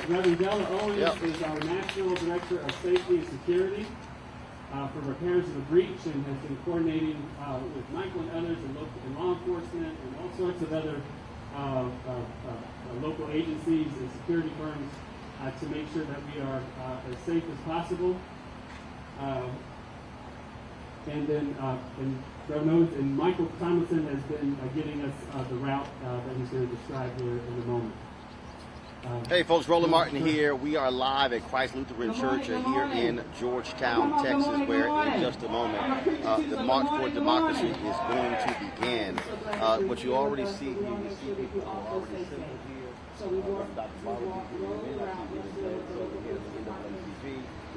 Reverend Della Owens is our National Director of Safety and Security for repairs of the breach, and has been coordinating with Michael and others in law enforcement and all sorts of other local agencies and security firms to make sure that we are as safe as possible. And then and Michael Tomlinson has been getting us the route that he's going to describe here in a moment. Hey folks, Roland Martin here. We are live at Christ Lutheran Church here in Georgetown, Texas, where in just a moment the March for Democracy is going to begin. What you already see here, you see people are already assembled here. Dr. Barber,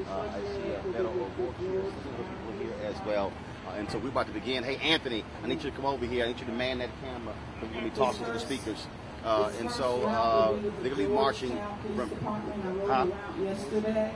I see Beto O'Rourke here, people here as well. And so we're about to begin. Hey, Anthony, I need you to come over here. I need you to man that camera when we talking to the speakers. And so they're going to be marching from yesterday.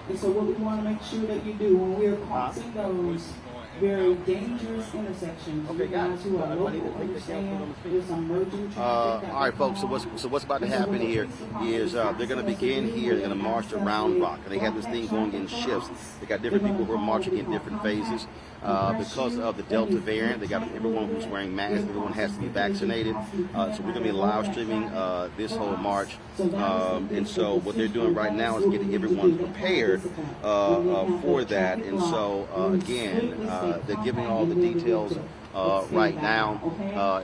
And so what we want to make sure that you do when we're crossing those very dangerous intersections, you guys who are local understand there's some merging traffic. All right, folks. So what's about to happen here is they're going to begin here. They're going to march to Round Rock, and they have this thing going in shifts. They got different people who are marching in different phases. Because of the Delta variant, they got everyone who's wearing masks. Everyone has to be vaccinated. So we're going to be live streaming this whole march. And so what they're doing right now is getting everyone prepared for that. And so again, they're giving all the details right now.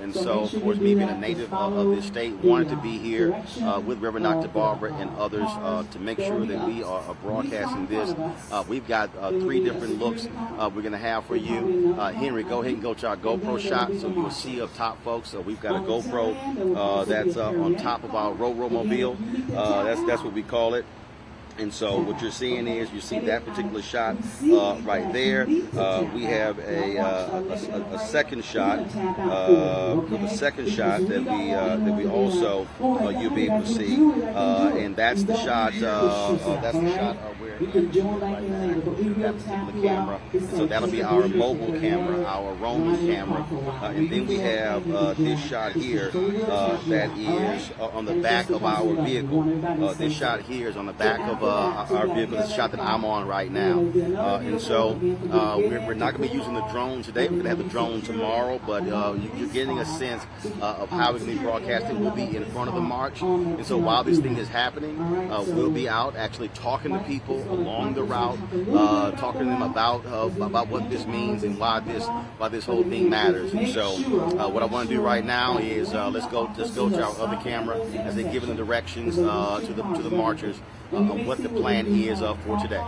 And so, of course, me being a native of this state, wanted to be here with Reverend Dr. Barber and others to make sure that we are broadcasting this. We've got 3 different looks we're going to have for you. Henry, go ahead and go to our GoPro shot so you'll see up top, folks. So we've got a GoPro that's on top of our Mobile. That's what we call it. And so what you're seeing is you see that particular shot right there. We have a second shot, that we also you'll be able to see, and that's the shot. Where that particular camera. So that'll be our mobile camera, our roaming camera, and then we have this shot here that is on the back of our vehicle. This shot here is on the back of our vehicle, the shot that I'm on right now. And so we're not going to be using the drone today. We're going to have the drone tomorrow, but you're getting a sense of how we're going to be broadcasting. We'll be in front of the march. And so while this thing is happening, we'll be out actually talking to people along the route, talking to them about what this means and why this whole thing matters. And so what I want to do right now is let's go to our other camera as they're giving the directions to the marchers on what the plan is for today.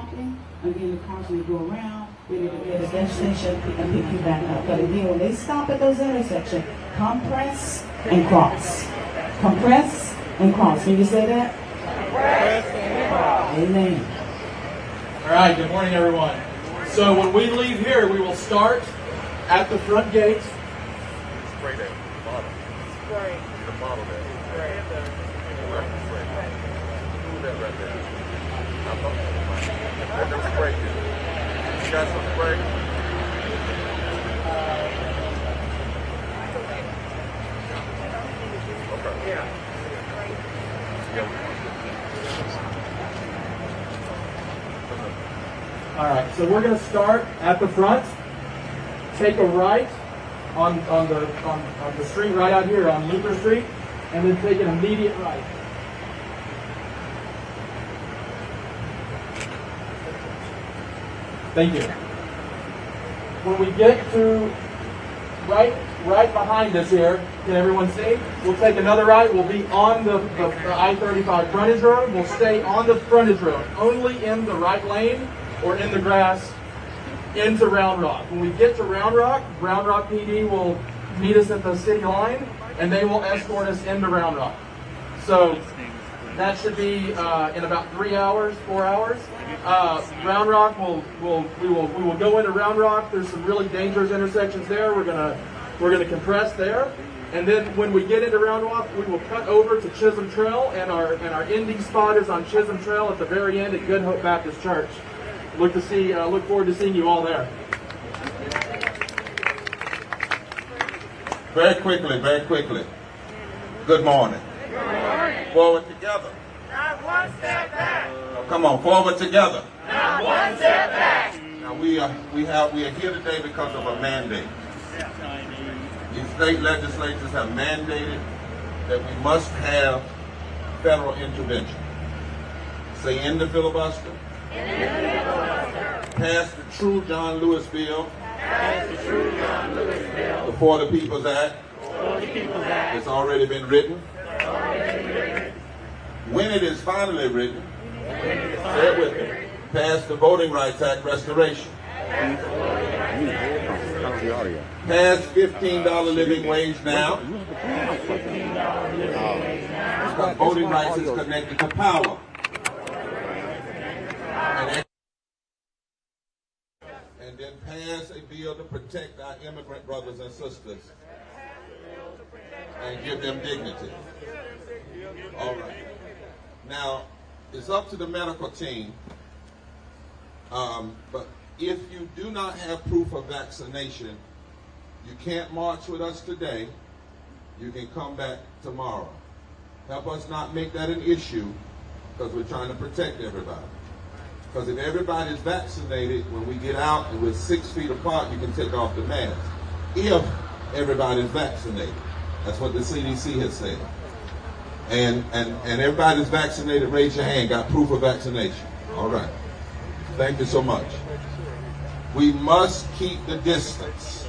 Again, the cars may go around, ready to get a destination and pick you back up. But again, when they stop at those intersections, compress and cross. Compress and cross. Can you say that? Compress and cross. Amen. All right, good morning, everyone. So when we leave here, we will start at the front gate. Spray that bottle. Spray. The bottle there. Spray. Spray. Do that right there. Let them spray you. You got some spray? Okay. Yeah. All right, so we're going to start at the front. Take a right on the street right out here on Luther Street, and then take an immediate right. Thank you. When we get to right behind us here, can everyone see? We'll take another right. We'll be on the I-35 frontage road. We'll stay on the frontage road, only in the right lane or in the grass into Round Rock. When we get to Round Rock PD will meet us at the city line, and they will escort us into Round Rock. So that should be in about 3 hours, 4 hours. Round Rock we will go into Round Rock. There's some really dangerous intersections there. We're gonna compress there, and then when we get into Round Rock, we will cut over to Chisholm Trail, and our ending spot is on Chisholm Trail at the very end at Good Hope Baptist Church. Look forward to seeing you all there. Very quickly. Good morning. Forward together. Not one step back. Now, come on, forward together. Not one step back. Now we are here today because of a mandate. These state legislatures have mandated that we must have federal intervention. Say end the filibuster. Pass the true John Lewis bill. The For the People's Act. It's already been written. When it is finally written, say it with me. Pass the Voting Rights Act restoration. Pass $15 living wage now. Because voting rights is connected to power. And then pass a bill to protect our immigrant brothers and sisters and give them dignity. All right. Now, it's up to the medical team, but if you do not have proof of vaccination, you can't march with us today. You can come back tomorrow. Help us not make that an issue, because we're trying to protect everybody. Because if everybody's vaccinated, when we get out and we're 6 feet apart, you can take off the mask. If everybody's vaccinated. That's what the CDC has said. And everybody's vaccinated, raise your hand, got proof of vaccination. All right. Thank you so much. We must keep the distance.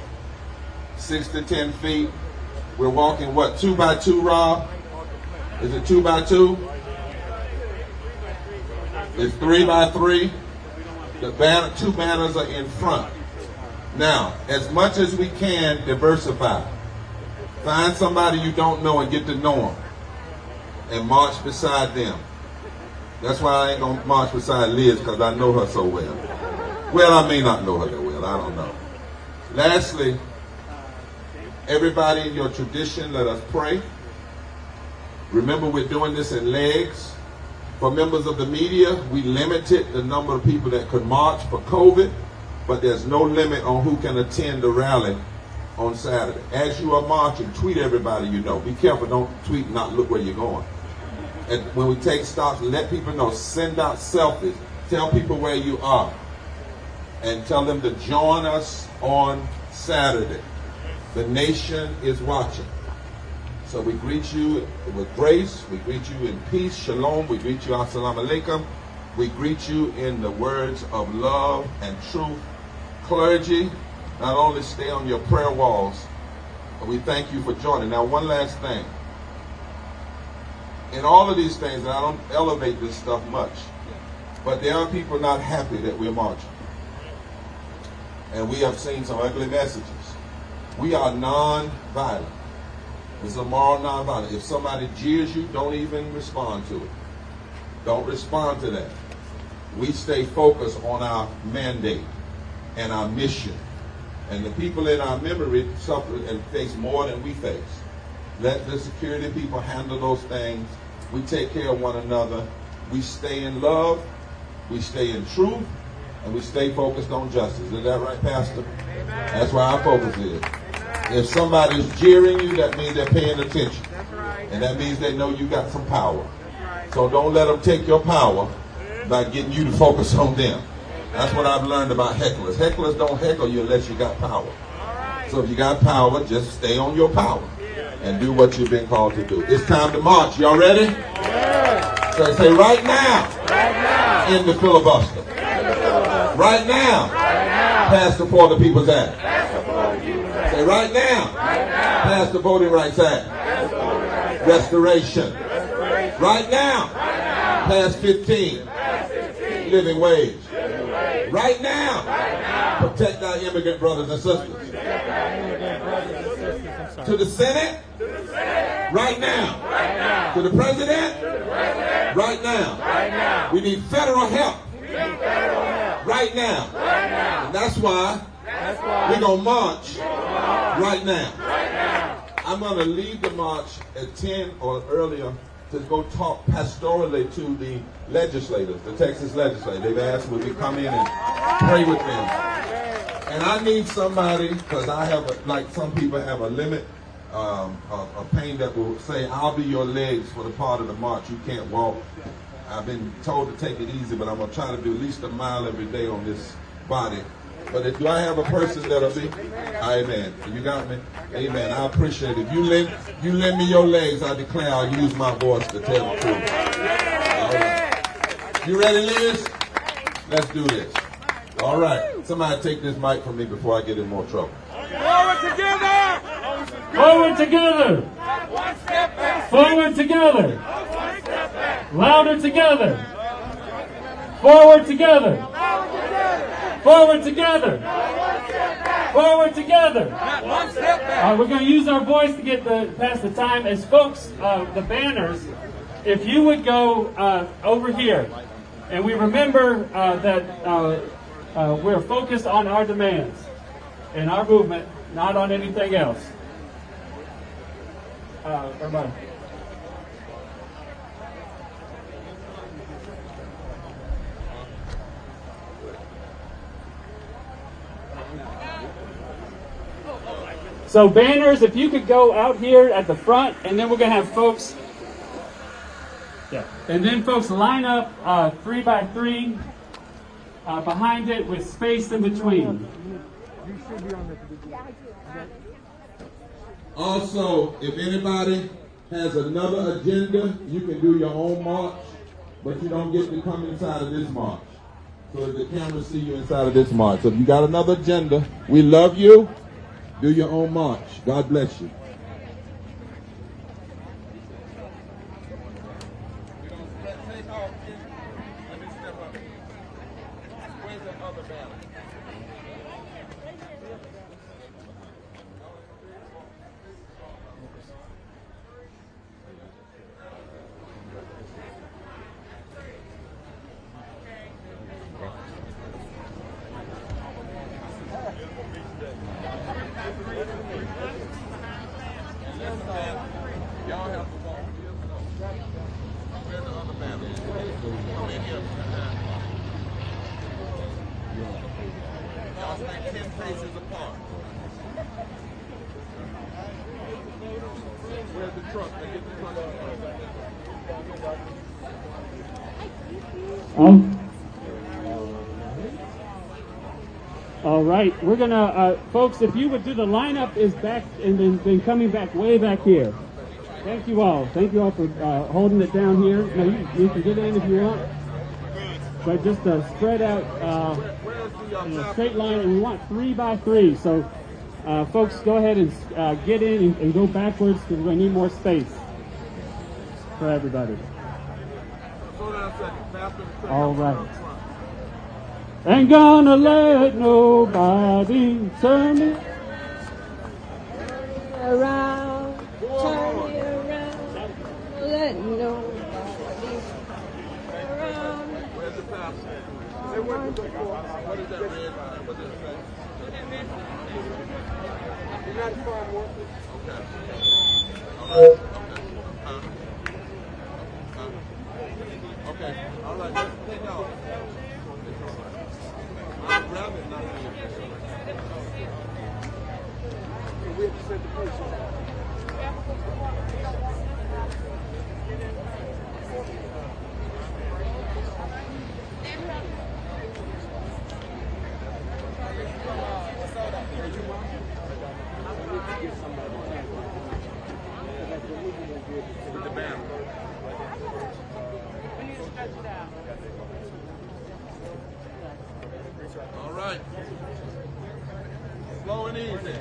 6 to 10 feet. We're walking, what, 2 by 2, Rob? Is it 2 by 2? It's 3 by 3. The two banners are in front. Now, as much as we can, diversify. Find somebody you don't know and get to know them. And march beside them. That's why I ain't going to march beside Liz, because I know her so well. Well, I may not know her that well. I don't know. Lastly, everybody in your tradition, let us pray. Remember, we're doing this in legs. For members of the media, we limited the number of people that could march for COVID, but there's no limit on who can attend the rally on Saturday. As you are marching, tweet everybody you know. Be careful, don't tweet and not look where you're going. And when we take stops, let people know. Send out selfies. Tell people where you are. And tell them to join us on Saturday. The nation is watching. So we greet you with grace. We greet you in peace. Shalom. We greet you, assalamu alaikum. We greet you in the words of love and truth. Clergy, not only stay on your prayer walls, but we thank you for joining. Now, one last thing. In all of these things, and I don't elevate this stuff much, but there are people not happy that we're marching. And we have seen some ugly messages. We are non-violent. It's a moral non-violent. If somebody jeers you, don't even respond to it. Don't respond to that. We stay focused on our mandate and our mission. And the people in our memory suffer and face more than we face. Let the security people handle those things. We take care of one another. We stay in love. We stay in truth. And we stay focused on justice. Is that right, Pastor? Amen. That's where our focus is. If somebody's jeering you, that means they're paying attention. And that means they know you got some power. So don't let them take your power by getting you to focus on them. That's what I've learned about hecklers. Hecklers don't heckle you unless you got power. So if you got power, just stay on your power and do what you've been called to do. It's time to march. Y'all ready? Yeah. So say right now. Right now. End the filibuster. Right now. Pass the For the People's Act. Say right now. Pass the Voting Rights Act. Restoration. Right now. Pass 15. Living wage. Right now. Protect our immigrant brothers and sisters. To the Senate. Right now. To the President. Right now. We need federal help. Right now. And that's why we're going to march right now. I'm going to lead the march at 10 or earlier to go talk pastorally to the legislators, the Texas legislators. They've asked would we come in and pray with them. And I need somebody, because I have, like some people have a limit. a paint that will say, "I'll be your legs for the part of the march. You can't walk." I've been told to take it easy, but I'm going to try to do at least a mile every day on this body. But do I have a person that'll be? Amen. You got me? Amen. I appreciate it. If you lend me your legs, I declare I'll use my voice to tell the truth. All right. You ready, Liz? Let's do this. All right. Somebody take this mic from me before I get in more trouble. Forward together! Forward together! One step back! Forward together! One step back! Louder together! Forward together! Forward together! Forward together! One step back! We're going to use our voice to get past the time. As folks, the banners, if you would go over here, and we remember that we're focused on our demands and our movement, not on anything else. Everybody. So banners, if you could go out here at the front, and then we're going to have folks, and then folks line up 3 by 3 behind it with space in between. Also, if anybody has another agenda, you can do your own march, but you don't get to come inside of this march. So that the cameras see you inside of this march. So if you got another agenda, we love you. Do your own march. God bless you. Y'all have to walk. Where's the other banner? Come in here. Y'all stay 10 paces apart. Where's the truck? They get the truck. All right, we're gonna, folks, if you would do the lineup is back and then coming back way back here. Thank you all. Thank you all for holding it down here. Now you can get in if you want, but just spread out in a straight line, and we want 3 by 3. So, folks, go ahead and get in and go backwards because we're gonna need more space for everybody. All right. Ain't gonna let nobody turn me around, turn me around, let nobody around. Where's the pastor? What is that red line? What does it say? You're not farm workers? Okay. Okay. All right. Take off. I'll grab it. Not we have to send the police. With the banner. All right. Slow and easy.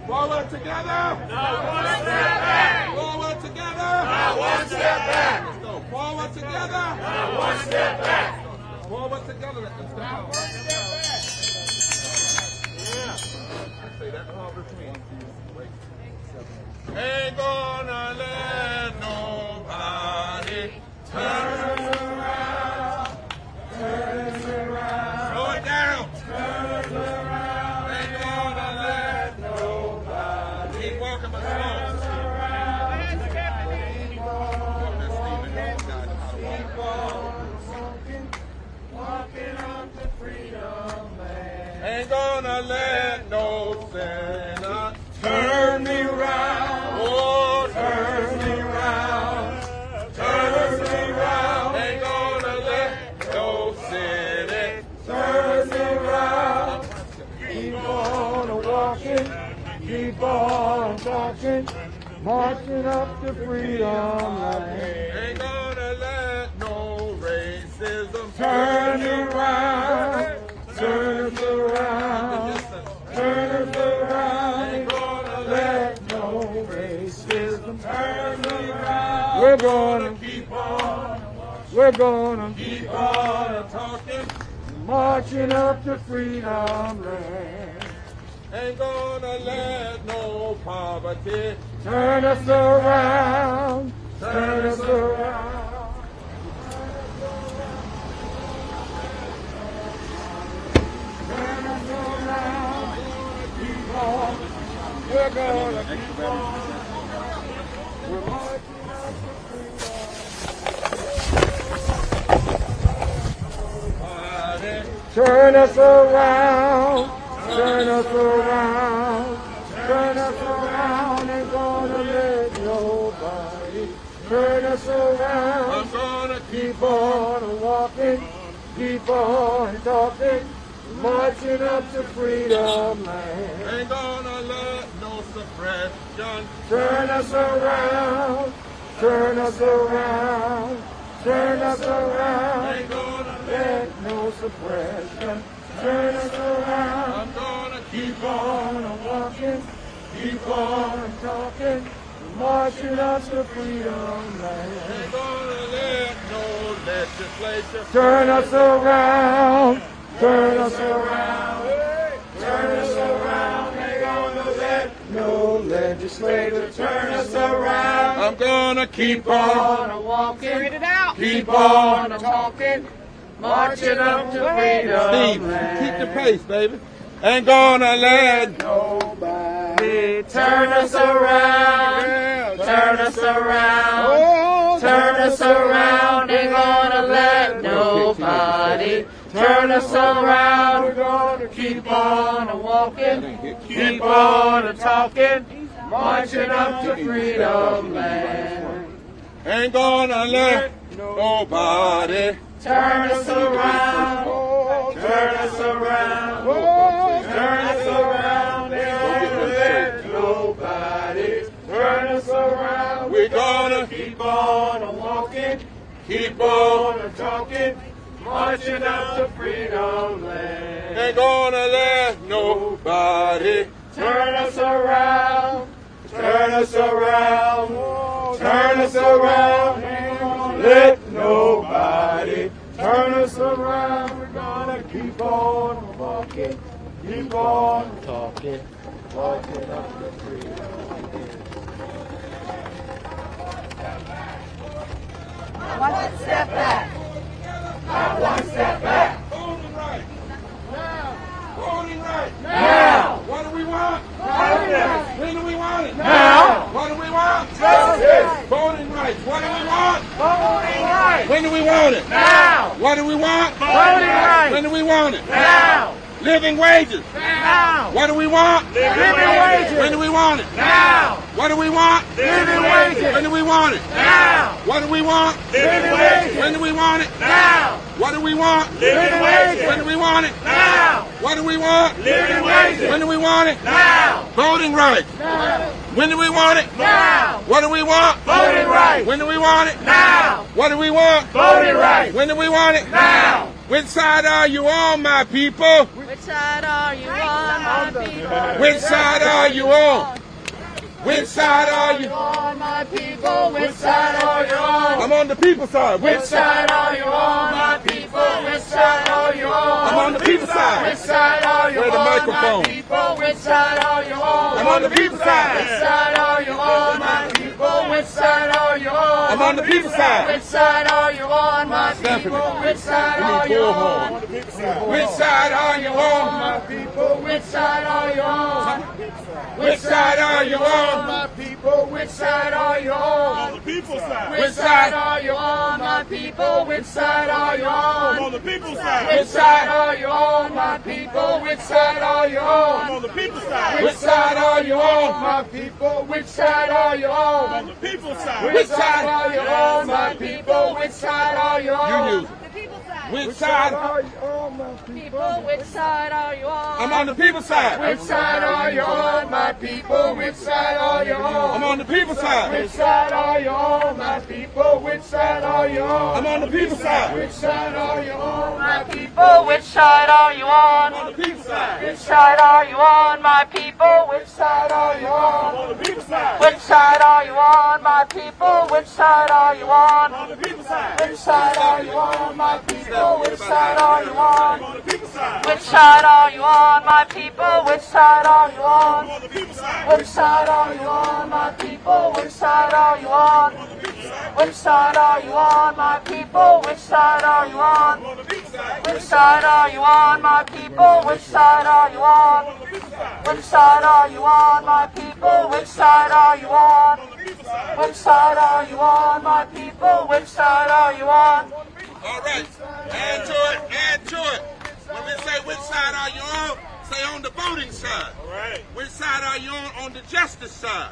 Forward together. Not one step back. Forward together. Not one step back. Let's go. Forward together. Not one step back. Forward together. Let's go. Not one step back. Yeah. Say that all between. Wait. Ain't gonna let nobody turn around. Turn around. Slow it down. Turn around. Ain't gonna let nobody. Keep walking, but slow. Ain't gonna gonna let no sinner turn me round. Oh, turn me round. Turn me round. Ain't gonna let no sinner turn me round. Keep on walking, keep on talking, marching up to freedom lane. Ain't gonna let no racism Turn around, turn us around, turn us around. Ain't gonna Let no racism turn me around. We're gonna keep on, we're gonna keep on talking. marching up to freedom land. Ain't gonna let no poverty. Turn us around, turn us around. Turn us around, keep on. We're gonna keep on. We're marching up to freedom. Turn us around, turn us around, turn us around. Ain't gonna let nobody turn us around. I'm gonna Keep on walking, keep on talking, marching up to freedom land. Ain't gonna let no suppression. Turn us around, turn us around, turn us around. Ain't gonna Let no suppression turn us around. I'm gonna Keep on walking, keep on talking, marching up to freedom land. Ain't gonna let no legislation. Turn us around, turn us around, turn us around. Ain't gonna let no legislator turn us around. I'm gonna keep on, Walking, keep on talking, marching up to freedom Steve, land. keep the pace, baby. Ain't gonna let Nobody turn us around, turn us around, oh, turn us around. Ain't gonna let nobody turn us around. We're gonna keep on walking, keep on talking, marching up to freedom land. ain't gonna let nobody. Turn us around, turn us around, turn us around. Ain't gonna let nobody turn us around. We're gonna Keep on walking, keep on. talking, marching up to freedom land. Ain't gonna let nobody. Turn us around, turn us around, turn us around. Ain't gonna let nobody turn us around. We're gonna keep on walking, keep on talking, walking up to freedom. One step back. One step back. Voting right. Now. Voting right. Now. What do we want? Justice. When do we want it? Now. What do we want? Justice. Voting rights. What do we want? Voting rights. When do we want it? Now. What do we want? Voting rights. When do we want it? Now. Living wages. Now. What do we want? Living wages. When do we want it? Now. What do we want? Living wages. When do we want it? Now. What do we want? Living wages. When do we want it? Now. What do we want? Living wages. When do we want it? Now. What do we want? Living wages. When do we want it? Now. Voting rights. When do we want it? Now. What do we want? Voting rights. When do we want it? Now. What do we want? Voting rights. When do we want it? Now. Which side are you on, my people? Which side are you on, my people? Which side are you on? Which side are you? On, my people. Which side are you on? I'm on the people side. Which side are you on, my people? Which side are you on? I'm on the people side. Which side are you Where's the on, microphone? my people? Which side are you on? I'm on the people Which side. side are you on, my people? Which side are you on? I'm on the people side. Which side are you on, my Stephanie, people? Which side we are need you bullhorn. on? Which side are you on? My people, Which side are you on? Which side are you on? my people, Which side are you on? The people. people's side. Which side are you on, my people? Which side are you on? I'm on the people's side. Which side are you on, my people? Which side are you on? I'm on the people's side. Which side are you on, my people? Which side are you I'm on? on the people's side. Which side are you on, my people? Which side are you on? You use it. Which side? People, which side are you on? I'm on the people's side. Which side are you on, my people? Which side are you on? I'm on the people's side. Which side are you on, my people? Which side are you on? I'm on the people's side. Which side are you on, my People, which side are you on? I'm on the people's side. Which side are you on, my people? Which side are you I'm on? on the people's side. Which side are you on, my people? Which side are you I'm on? on the people's side. Which side are you on, my people? Which side are you on? I'm on the people's side. Which side are you on, my people? Which side are you on? I'm on the people's side. Which side are you on, my people? Which side are you on? Which side are you on, my people? Which side are you on? I'm on the people's side. Which side are you on, my people? Which side are you on? Which side are you on, my people? Which side are you on? Which side are you on, my people? Which side are you on? All right. Add to it. Add to it. When we say which side are you on, say on the voting side. All right. Which side are you on the justice side?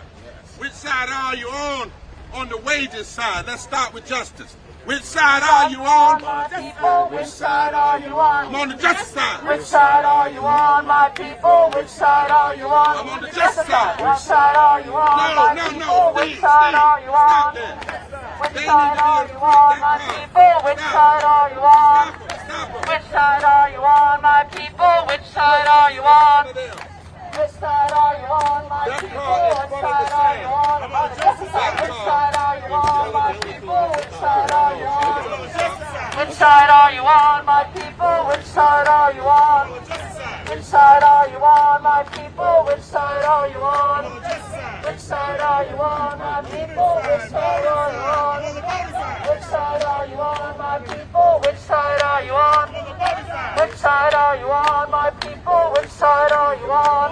Which side are you on the wages side? Let's start with justice. Which side are you on? My people, which side are you on? I'm on the justice side. Which side are you on, my people? Which side are you on? I'm on the justice side. Which side are you on, my people? Which side are you on? Which side are you on, my people? Which side are you on? Which side are you on, my people? Which side are you on? Which side are you on, my people? Which side are you on? Which side are you on, my people? Which side are you on? Which side are you on, my people? Which side are you on? Which side are you on, my people? Which side are you on? Which side are you on, my people? Which side are you on? Which side are you on, my people? Which side are you on? Which side are you on, my people? Which side are you on?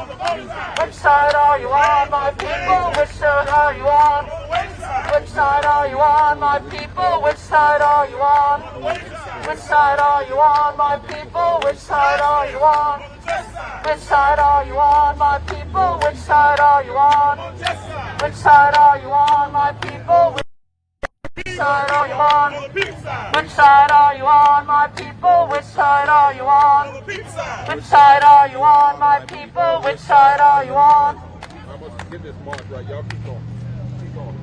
Which side are you on, my people? Which side are you on? Which side are you on, my people? Which side are you on? Which side are you on, my people? Which side are you on? Which side are you on, my people? Which side are you on? Which side are you on, my people? Which side are you on? Which side are you on, my people? Which side are you on? Which side are you on, my people? Which side are you on? I must get this mark right. Y'all keep going. Keep going.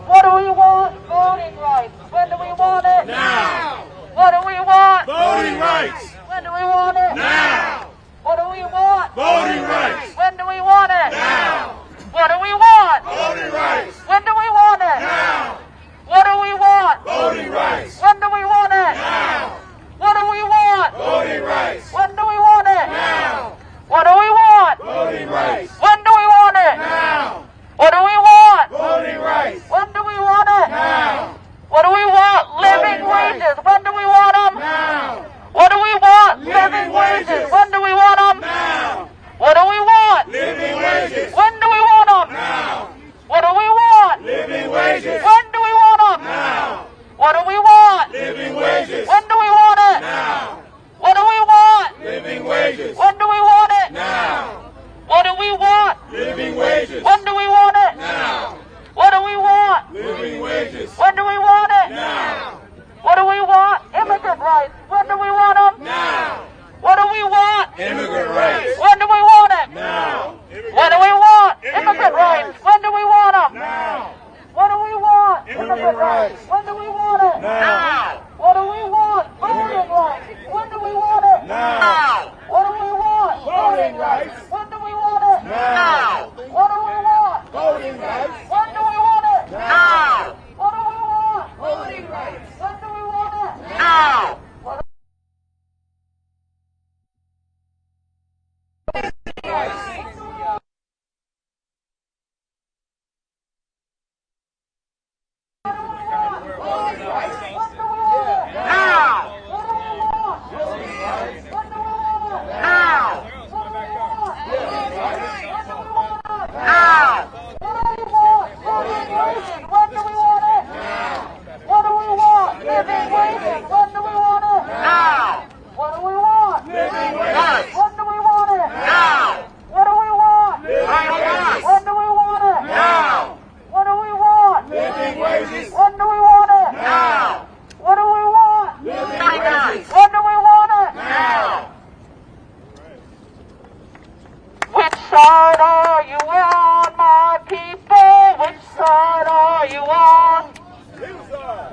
What do we want? Voting rights. When do we want it? Now. What do we want? Voting rights. When do we want it? Now. What do we want? Voting rights. When do we want it? Now. What do we want? Voting rights. When do we want it? Now. What do we want? Voting rights. When do we want it? Now. What do we want? Voting rights. When do we want it? Now. What do we want? Voting rights. When do we want it? Now. What do we want? Voting rights. When do we want it? Now. What do we want? Living Voting rights. wages. When do we want them? Now. What do we want? Living wages. When do we want them? Now. What do we want? Living wages. When do we want them? Now. What do we want? Living living wages. When do we want it? Now. What do we want? Living wages. When do we want it? Now. Which side are you on, my people? Which side are you on?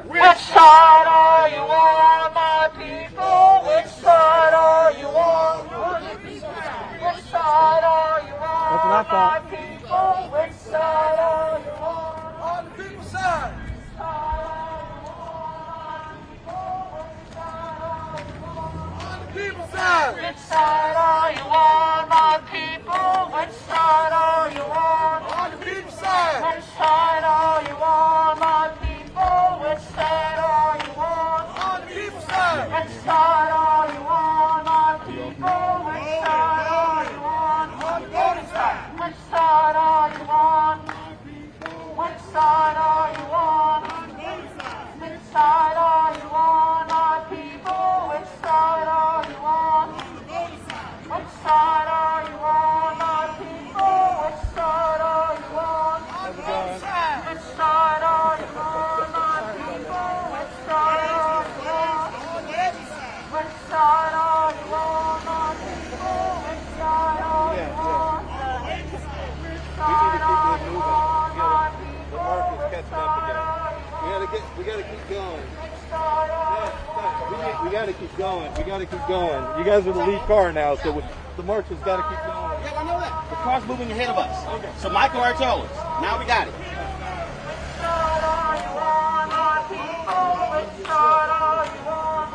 Which side are you on, my people? Which side are you on? Which side are you on, my people? Which side are you on? On the people's side. On the people's side. Which side are you on, my people? Which side are you on? On the people's side. Which side are you on, my people? Which side are you on? On the people's side. Which side are you on, my people? Which side are you on? On the voting side. Which side are you on? Which side are you on? Which side are you on, my people? Which side are you on? Which side are you on, my people? Which side are you on? Which side are you on, my people? Which side are you on? Which side are you on, my people? Which side are you on? Which side are you on, my people? Which side are you on? We gotta keep going. Which side are you on? We gotta keep going. We gotta keep going. You guys are the lead car now, so the march has got to keep going. Yeah, I know that. The car's moving ahead of us. So Michael already told us. Now we got it. Which side are you on, my people? Which side are you on?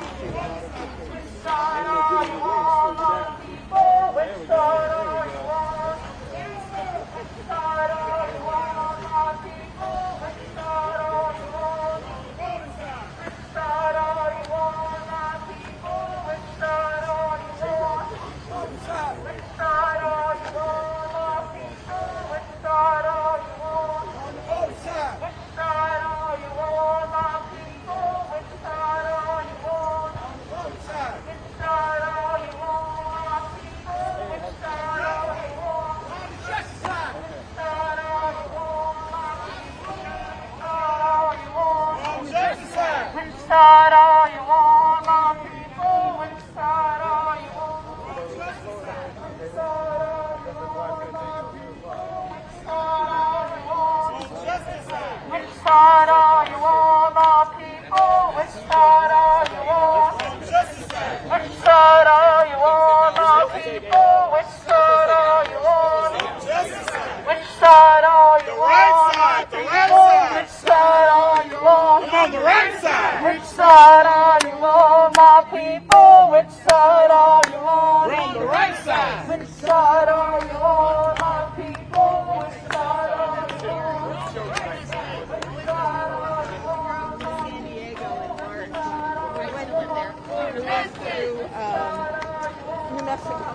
Which side are you on, my people? Which side are you on? Which side are you on, my people? Which side are you on? Which side are you on, my people? Which side are you on? Which side are you on, my people? Which side are you on? Which side are you on, my people? Which side are you on? Which side are you on, my people? Which side are you on? Which side are you on, my people? Which side are you on, my people? Which side are you on? Which side are you on, my people? Which side are you on? Which side are you on, my people? Which side are you on? Which side are you on, my people? Which side are you on? Which side are you on, my people? Which side are you on? I'm on the right side. Which side are you on, my people? Which side are you on? We're on the right side. Which side are you on, my people? Which side are you on? Which side are you on, my San Diego in March. I went to live there. We went to New Mexico.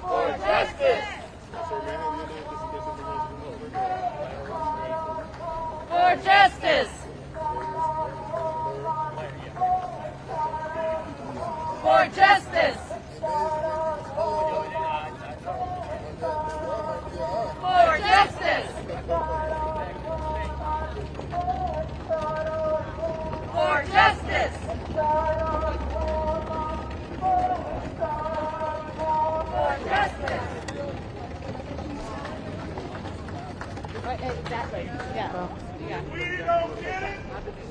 For justice! For justice! For justice! For justice! For justice! Exactly. Yeah. If we don't get it,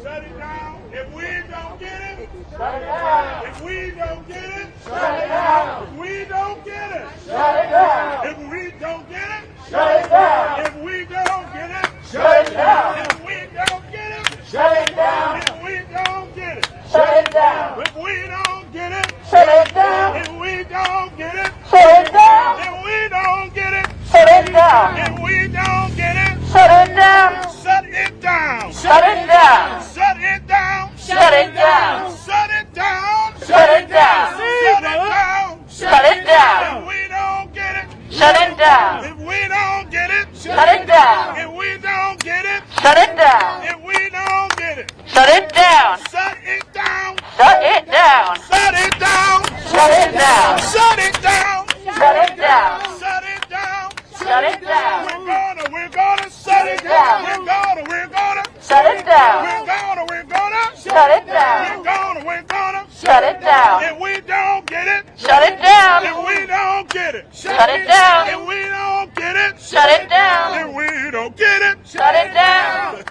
shut it down. If we don't get it, Shut it down! if we don't get it, Shut it down! if we don't get it, Shut it down! if we don't get it, Shut it down! if we don't get it, Shut it down! if we don't get it, Shut it down! if we don't get it, Shut it down! if we don't get it, Shut it down! if we don't get it, Shut it down! if we don't get it, Shut it down! if we don't get it, Shut it down! shut it down, Shut it down! shut it down, Shut it down! shut it down, Shut it down! shut it down. Shut it down! If we don't get it, Shut it down! if we don't get it, Shut it down! if we don't get it, Shut it down! if we don't get it, Shut it down! shut it down, Shut it down! shut it down, Shut it down! shut it down. Shut it down. Shut it down. We're gonna shut it down. We're gonna shut it down. we're gonna Shut it down. we're gonna Shut it down. If we don't get it, Shut it down. if we don't get it, Shut it down. if we don't get it, Shut it down. if we don't get it, Shut it down.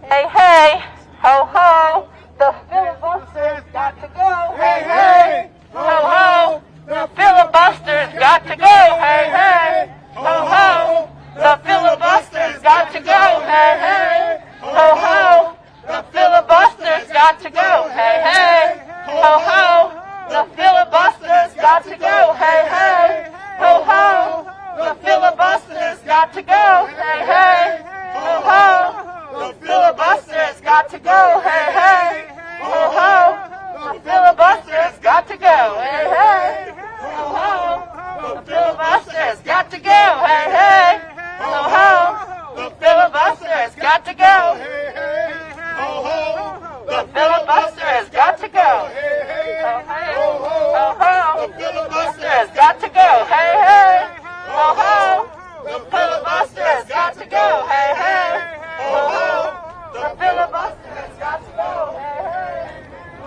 Hey, hey, ho, ho, the filibuster's got to go. Hey, hey, ho, ho, the filibuster's got to go. Hey, hey, ho, ho, the filibuster's got to go. Hey, hey, ho, ho, the filibuster's got to go. Hey, hey, ho, ho, the filibuster's got to go. Hey, hey, ho, ho, the filibuster's got to go. Hey, hey, ho, ho. The filibuster's got to go, hey, hey, ho, ho. The filibuster's got to go, hey, hey, ho, ho. The filibuster's got to go, hey, hey, ho, ho. The filibuster's got to go, hey, hey, ho, ho. The filibuster's got to go, hey, hey, ho, ho. The filibuster's got to go, hey, hey, ho, ho. The filibuster's got to go, hey, hey. Oh, the filibuster's got to go, hey, hey. Oh, the filibuster's got to go, hey, hey.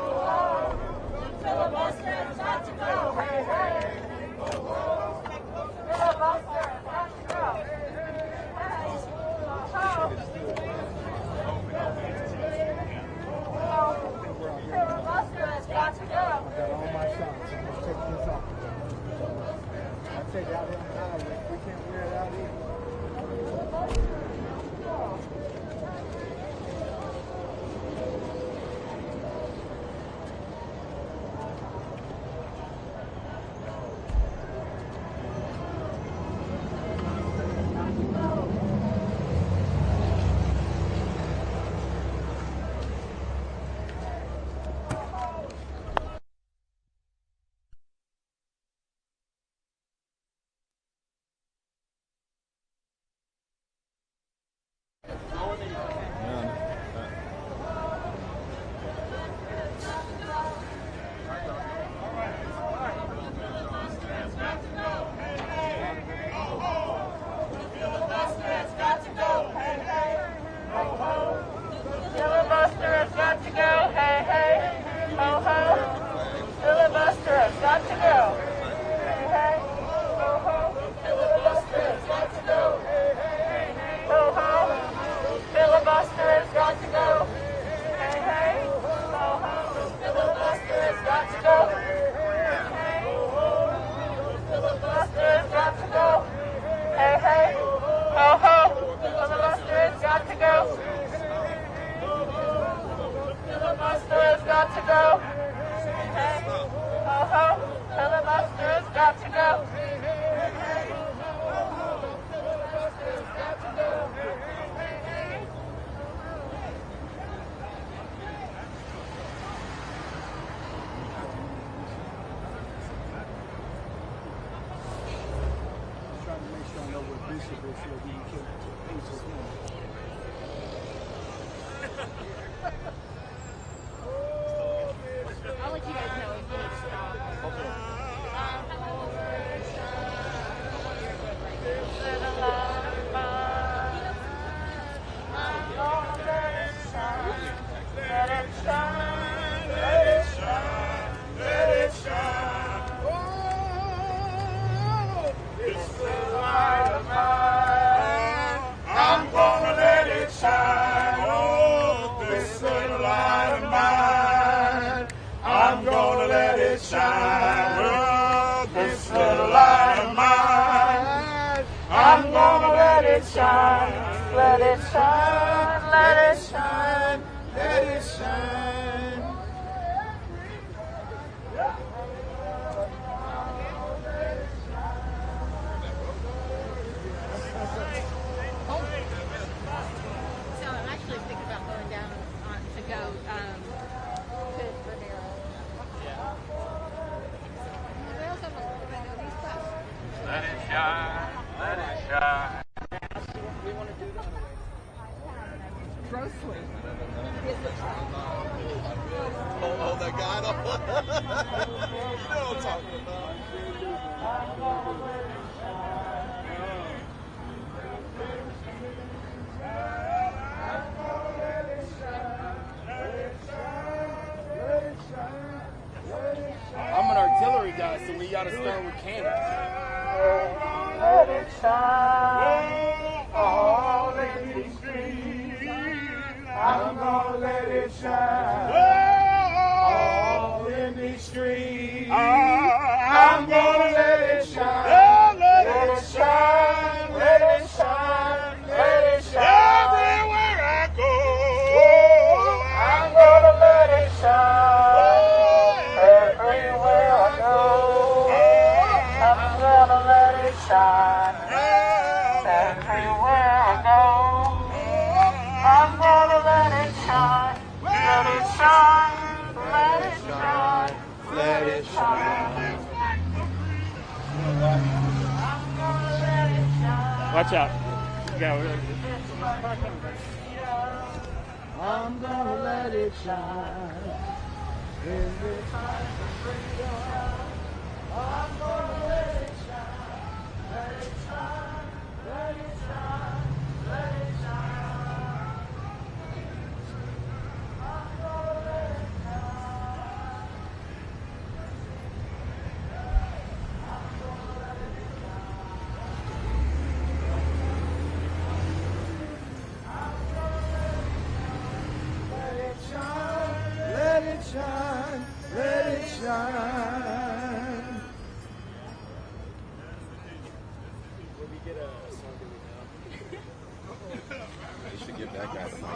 Oh, the filibuster's got to go, hey, hey. Oh, the filibuster's got to go. I got all my shots. I'm going to take this off. I'll take it out here on the highway. We can't wear it out here. I'll let you guys know if you need to stop. shine, let it shine, let it shine, let it shine. So I'm actually thinking about going down to go to Rivera. Yeah. They also know these buses. Let it shine, let it shine. We want to do that. Grossly. Oh, that guy. So we gotta start with cannons. Let it shine. All in these streets, I'm gonna let it shine. All in these streets, I'm gonna let it shine. Let it shine, let it shine, let it shine. Everywhere I go, I'm gonna let it shine. Everywhere I go, I'm gonna let it shine. Everywhere I go, I'm gonna let it shine. Let it shine, let it shine, let it shine. Watch out. I'm gonna let it shine. In the time of freedom, I'm gonna let it shine. Let it shine, let it shine, let it shine. I'm gonna let it shine. I'm gonna let it shine. Let it shine, let it shine. When we get a song that we know. You should give that guy the mic.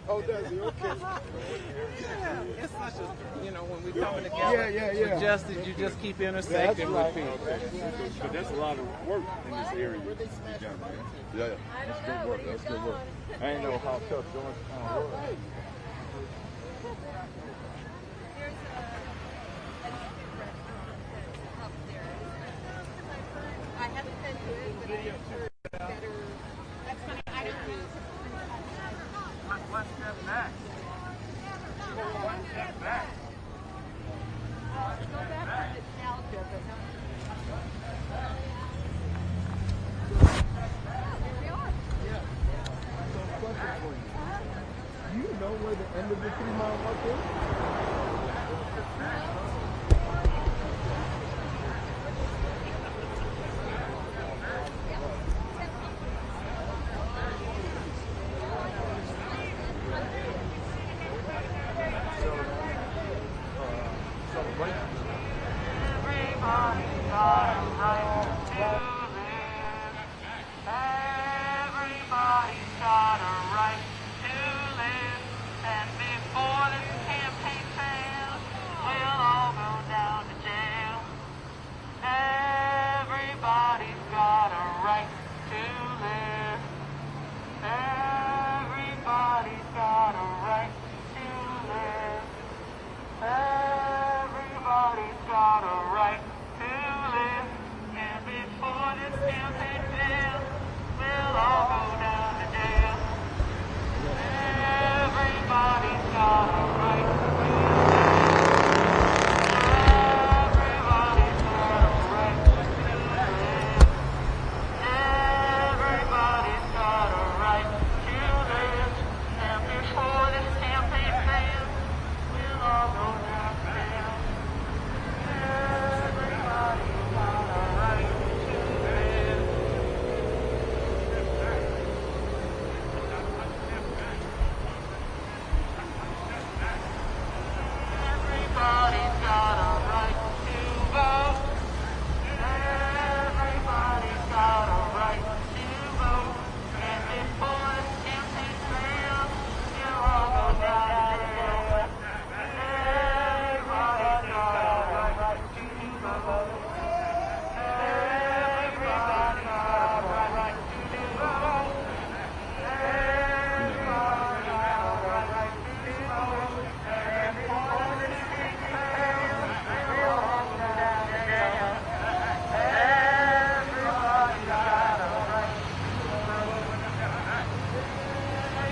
Oh, does he? Okay. It's such a, when we coming together, you just keep intersecting with people. But that's a lot of work in this area. Yeah. That's good work. That's good work. I ain't know how tough Georgetown was. I haven't been to it, but I have heard better. That's funny. I don't know. One step back. One step back. Go back to nostalgia, but not. Here we are. So, question for you. Do you know where the end of the 3 mile walk is? Everybody's got a right to live. Everybody's got a right to live. And before this campaign fails, we'll all go down to jail. Everybody's got a right to live. Everybody's got a right to live. Everybody's got a right to live. And before this campaign fails, we'll all go down to jail. Everybody's got a right to live. Everybody's got a right to live. Everybody's got a right to live. And before this campaign fails, we'll all go down to jail. Everybody's got a right to live. Everybody's got a right to vote. Everybody's got a right to vote. And before this campaign fails, you'll all go down to jail. Everybody's got a right to vote. Everybody's got a right to vote. Everybody's got a right to vote. And before this campaign fails, we'll all go down to jail. Everybody's got a right to vote.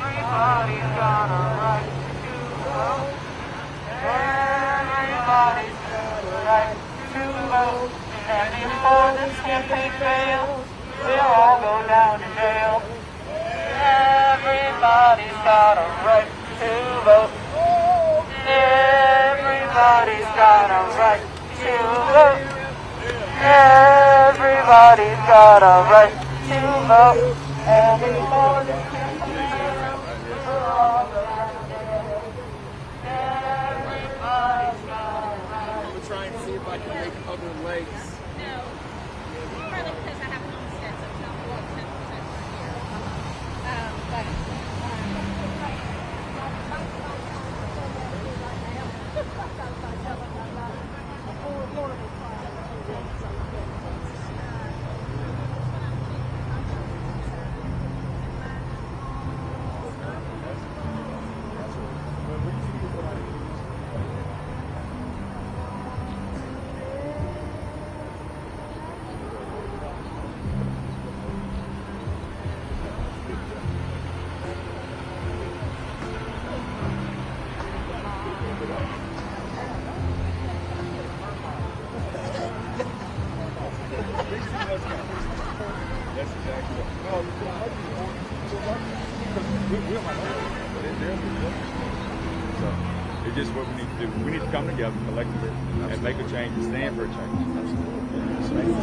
Everybody's got a right to vote. Everybody's got a right to vote. And before this campaign fails, we'll all go down to jail. Everybody's got a right to vote. Everybody's got a right to vote. Everybody's got a right to vote. Everybody's I'm trying to see if I can make other legs. No. Partly because I have homestead, so it's not more than 10% per year. It's just what we need to do. We need to come together collectively and make a change and stand for a change.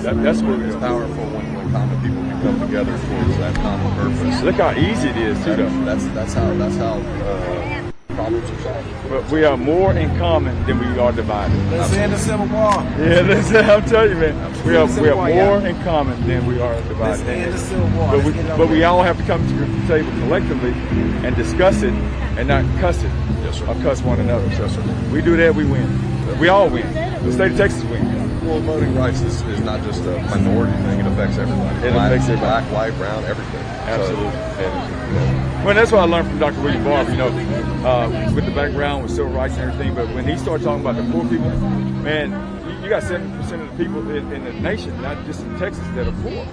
That's what it's powerful when common people can come together towards that common purpose. Look how easy it is too, though. That's how problems are solved. But we are more in common than we are divided. Let's end the Civil War. Yeah, I'm telling you, man. We are more in common than we are divided. Let's end the Civil War. But we all have to come to the table collectively and discuss it and not cuss it. Yes, sir. Or cuss one another. Yes, sir. We do that, we win. We all win. The state of Texas wins. Well, voting rights is not just a minority thing. It affects everybody. It affects everybody. Black, white, brown, everything. Absolutely. So, well, that's what I learned from Dr. William Barber, with the background with civil rights and everything. But when he started talking about the poor people, man, you got 70% of the people in the nation, not just in Texas, that are poor.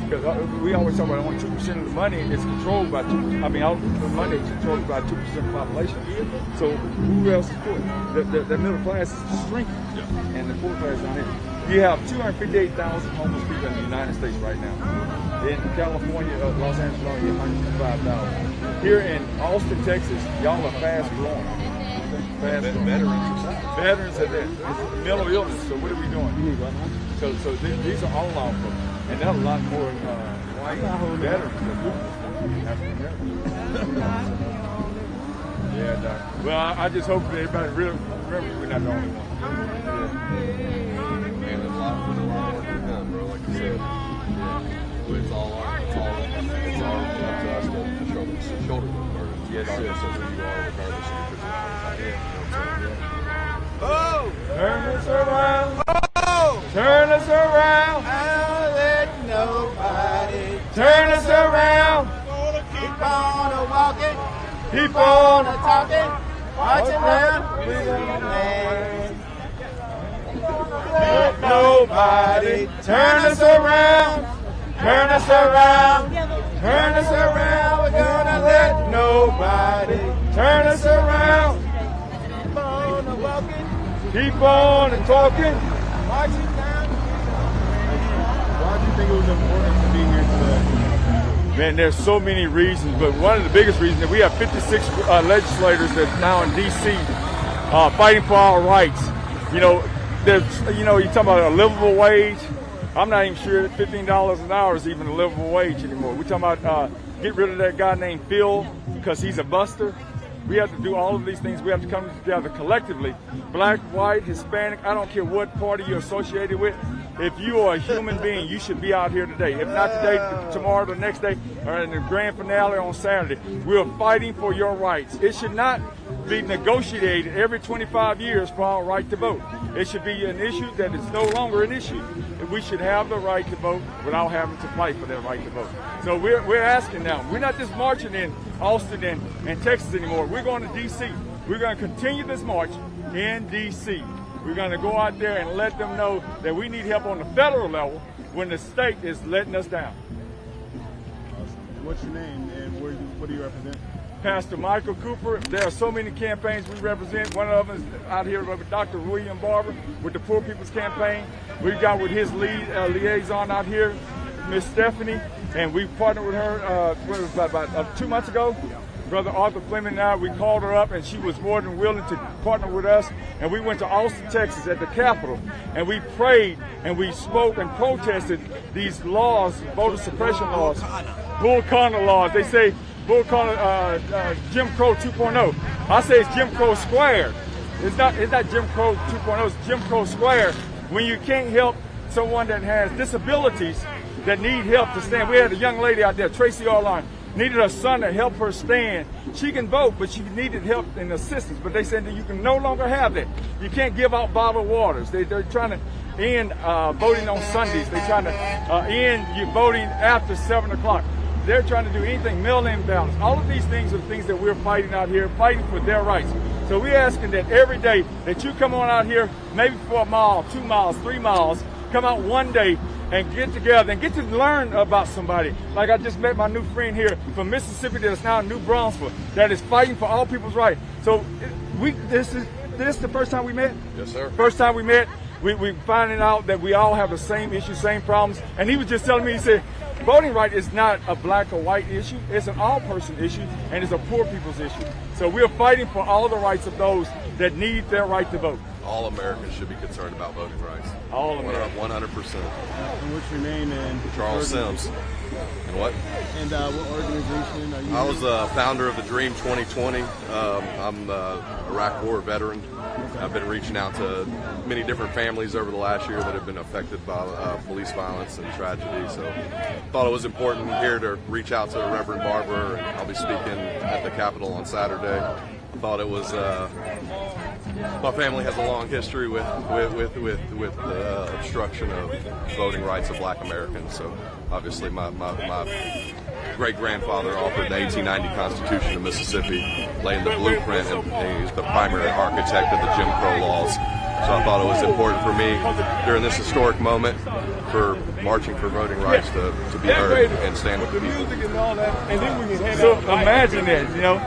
Because we always talk about only 2% of the money is controlled by all the money is controlled by 2% of the population. So who else is poor? The middle class is shrinking, and the poor class is not in. You have 258,000 homeless people in the United States right now. In California, Los Angeles, you have 155,000. Here in Austin, Texas, y'all are fast growing. Veterans are there. It's mental illness. So what are we doing? So these are all our folks. And there are a lot more white veterans than African Americans. Yeah, Doc. Well, I just hope that everybody really remembers we're not the only one. Man, there's a lot of work to be done, bro. Like you said, it's all up to us to shoulder the burden. Yes, yes. Who you are, regardless of your physical. Oh! Turn us around. Oh! Turn us around. I'll let nobody Turn us around. keep on walking, Keep on talking, marching down with the man. Let nobody turn us around. Turn us around. Turn us around. We're gonna let nobody turn us around. Keep on walking, Keep on talking. marching down. Why do you think it was important to be here today? Man, there's so many reasons, but one of the biggest reasons that we have 56 legislators that's now in D.C. Fighting for our rights. You're talking about a livable wage. I'm not even sure that $15 an hour is even a livable wage anymore. We're talking about get rid of that guy named Phil because he's a buster. We have to do all of these things. We have to come together collectively. Black, white, Hispanic, I don't care what party you're associated with. If you are a human being, you should be out here today. If not today, tomorrow, the next day, or in the grand finale on Saturday. We're fighting for your rights. It should not be negotiated every 25 years for our right to vote. It should be an issue that is no longer an issue. We should have the right to vote without having to fight for that right to vote. So we're asking now. We're not just marching in Austin and Texas anymore. We're going to D.C. We're going to continue this march in D.C. We're going to go out there and let them know that we need help on the federal level when the state is letting us down. What's your name and what do you represent? Pastor Michael Cooper. There are so many campaigns we represent. One of them is out here with Dr. William Barber with the Poor People's Campaign. We've got with his liaison out here, Miss Stephanie, and we partnered with her what was it, about 2 months ago. Brother Arthur Fleming and I, we called her up, and she was more than willing to partner with us. And we went to Austin, Texas, at the Capitol, and we prayed and we spoke and protested these laws, voter suppression laws, Bull Connor laws. They say Bull Connor, Jim Crow 2.0. I say it's Jim Crow squared. It's not Jim Crow 2.0. It's Jim Crow squared. When you can't help someone that has disabilities that need help to stand. We had a young lady out there, Tracy Arline, needed her son to help her stand. She can vote, but she needed help and assistance. But they said that you can no longer have that. You can't give out bottled waters. They're trying to end voting on Sundays. They're trying to end you voting after 7 o'clock. They're trying to do anything, mail-in ballots. All of these things are things that we're fighting out here, fighting for their rights. So we're asking that every day that you come on out here, maybe for a mile, 2 miles, 3 miles, come out one day and get together and get to learn about somebody. Like I just met my new friend here from Mississippi that's now in New Brunswick that is fighting for all people's rights. So this is the first time we met? Yes, sir. First time we met, we finding out that we all have the same issues, same problems. And he was just telling me, he said, voting right is not a black or white issue. It's an all-person issue, and it's a poor people's issue. So we're fighting for all the rights of those that need their right to vote. All Americans should be concerned about voting rights. All Americans. 100%. And what's your name and Charles Sims. And what? And what organization are you? I was a founder of the Dream 2020. I'm an Iraq War veteran. I've been reaching out to many different families over the last year that have been affected by police violence and tragedy. So I thought it was important here to reach out to Reverend Barber. I'll be speaking at the Capitol on Saturday. I thought it was my family has a long history with the obstruction of voting rights of Black Americans. So obviously my great-grandfather authored the 1890 Constitution of Mississippi, laying the blueprint, and he's the primary architect of the Jim Crow laws. So I thought it was important for me during this historic moment for marching for voting rights to be heard and stand with the people. So imagine that, you know,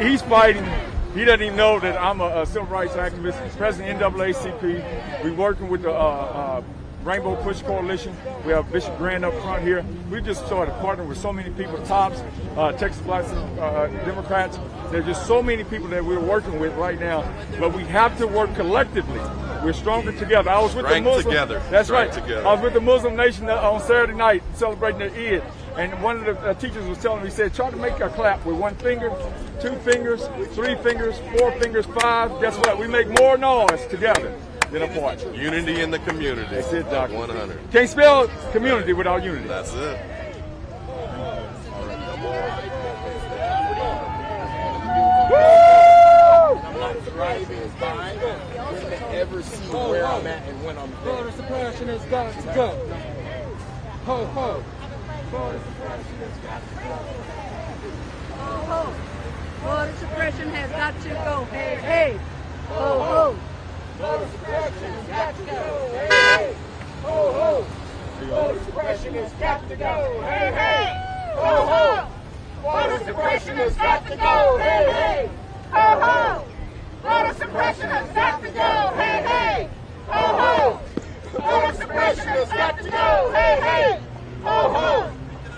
he's fighting. He doesn't even know that I'm a civil rights activist, president of NAACP. We're working with the Rainbow Push Coalition. We have Bishop Grant up front here. We just started partnering with so many people, TOPS, Texas Black Democrats. There's just so many people that we're working with right now, but we have to work collectively. We're stronger together. I was with the Muslim. Together. That's right. Together. I was with the Muslim nation on Saturday night celebrating their Eid. And one of the teachers was telling me, he said, try to make a clap with 1 finger, 2 fingers, 3 fingers, 4 fingers, 5. Guess what? We make more noise together than apart. Unity in the community. That's it, Doctor. 100. Can't spell community without unity. That's it. Ever see where I'm at and when I'm there. Voter suppression has got to go. Ho ho. Voter suppression has got to go. Ho ho. Voter suppression has got to go. Hey hey. Ho ho. Voter suppression has got to go. Hey hey. Ho ho. Voter suppression has got to go. Hey hey. Ho ho. Voter suppression has got to go. Hey hey. Ho ho. Voter suppression has got to go. Hey hey. Ho ho. Voter suppression has got to go. Hey hey. Ho ho.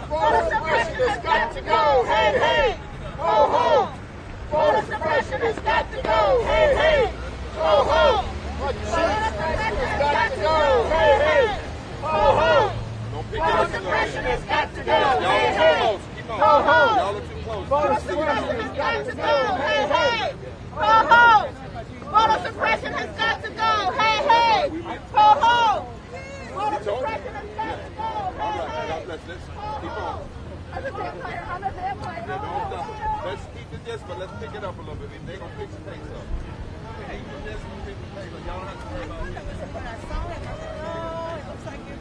Voter suppression has got to go. Hey hey. Ho ho. Voter suppression has got to go. Hey hey. Ho ho. Voter suppression has got to go. Hey hey. Ho ho. Voter suppression has got to go. Hey hey. Ho ho. Voter suppression has got to go. Hey hey. Ho ho. Voter suppression has got to go. Hey hey. Ho ho. Voter suppression has got to go. Hey hey. Let's keep on. I'm a vampire. I'm a vampire. Don't stop. Let's keep it this, but let's pick it up a little bit. They're gonna fix some things up. Hey, you this, you fix the things up. Y'all don't have to worry about it. When I saw it, I said, oh, it looks like you're...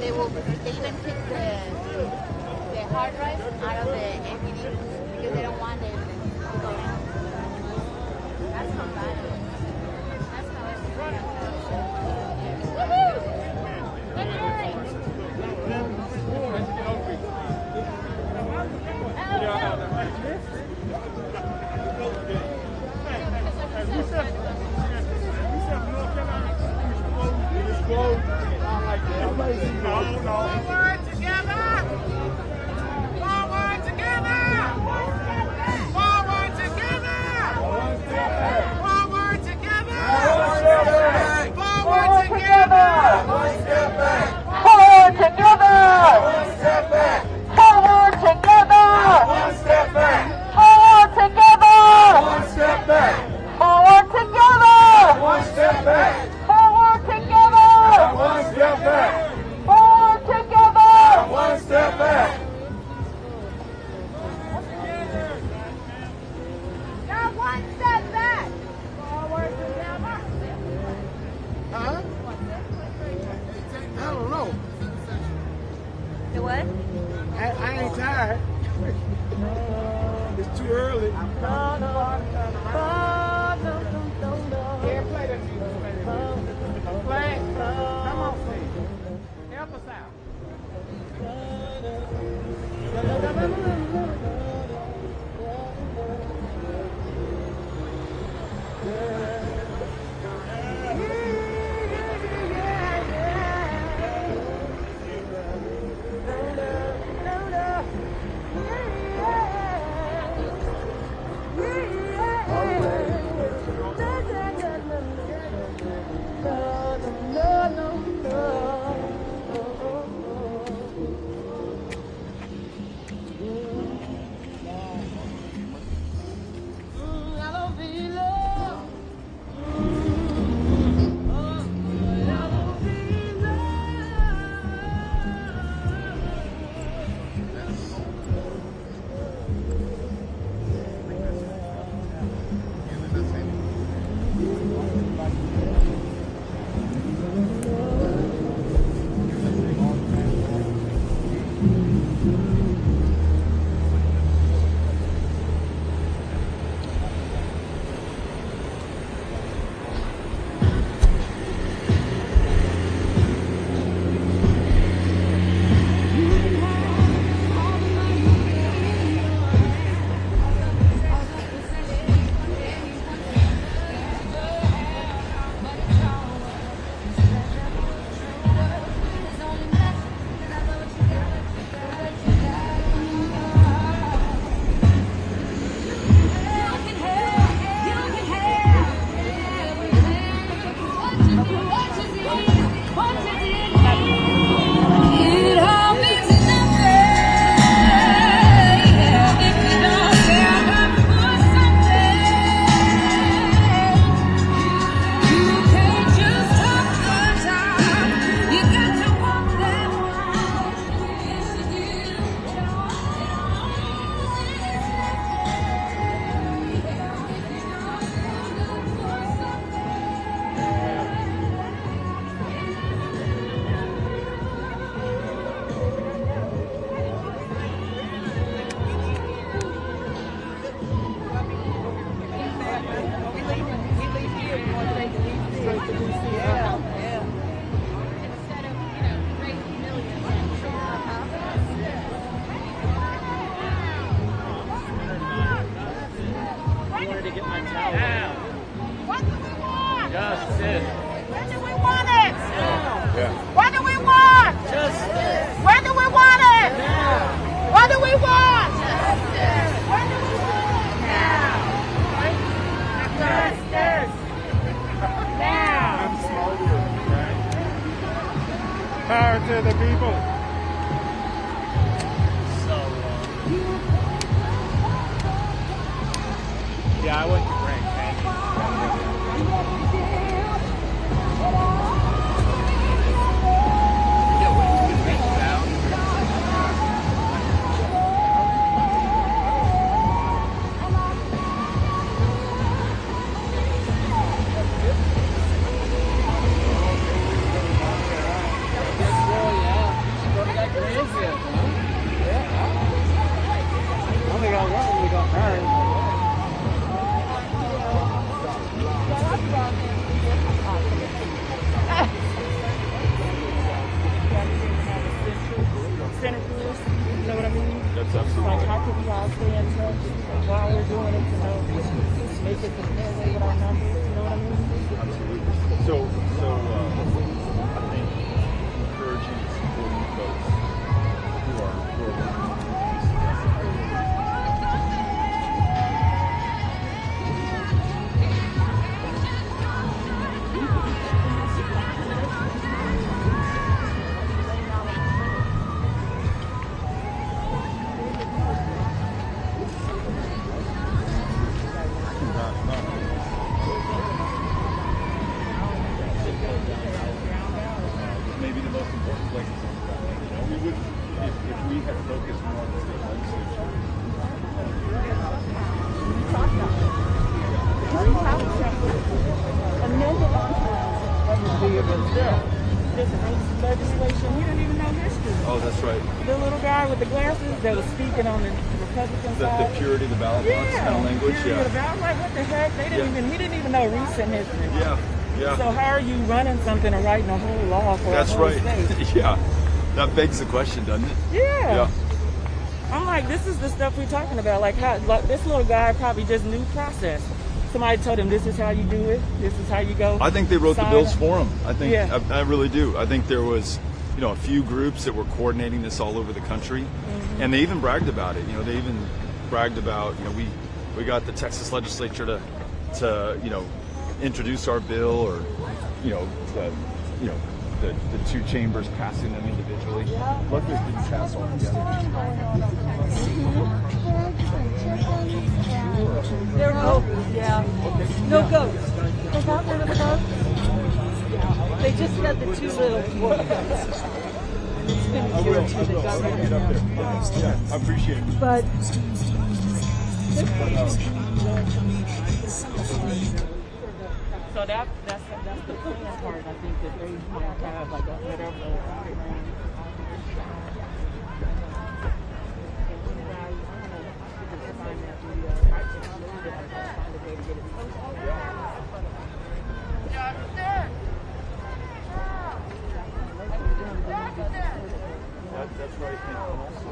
they even took the hard drive out of the MPD because they don't want the evidence to go down. That's how bad it is. That's how it's running. Woohoo! Good night. Forward together! Forward together! Forward together! Forward together! Forward together! One step back! Forward together! One step back! Forward together! One step back! Forward together! One step back! Forward together! One step back! Forward together! One step back! Forward together! One step back! Now one step back! Forward together! Huh? I don't know. The what? I ain't tired. It's too early. Here, play that music. Play. Come on, sing. Help us out. Justice. When do we want it? Yeah. What do we want? Justice. When do we want it? Now. What do we want? Justice. When do we want it? Now. Justice. Now. Power to the people. Yeah, I went to Grand Canyon. Yeah. make it familiar with our numbers, you know what I mean? Absolutely. So I think encouraging and supporting folks who are learning maybe the most important places on the ground. You know, we would, if we had focused more on the state legislature. Legislation, he didn't even know history. Oh, that's right. The little guy with the glasses that was speaking on the Republican side. The purity of the ballot box kind of language. Purity of the ballot. I'm like, what the heck? He didn't even know recent history. Yeah. So how are you running something and writing a whole law for That's a whole right. state? Yeah. That begs the question, doesn't it? Yeah. I'm like, this is the stuff we're talking about. Like, how this little guy probably just knew process. Somebody told him, this is how you do it. This is how you go. I think they wrote the bills for him. I think I really do. I think there was, a few groups that were coordinating this all over the country, and they even bragged about it. They even bragged about, we got the Texas legislature to introduce our bill, or the two chambers passing them individually. Luckily, it didn't pass all together. They're no goats. They got rid of the goats. They just got the two little dwarf goats. It's been a year or two that got rid of them. Yeah, I appreciate it. But so that's the plan part. I think that they might have like whatever. That's right. And also,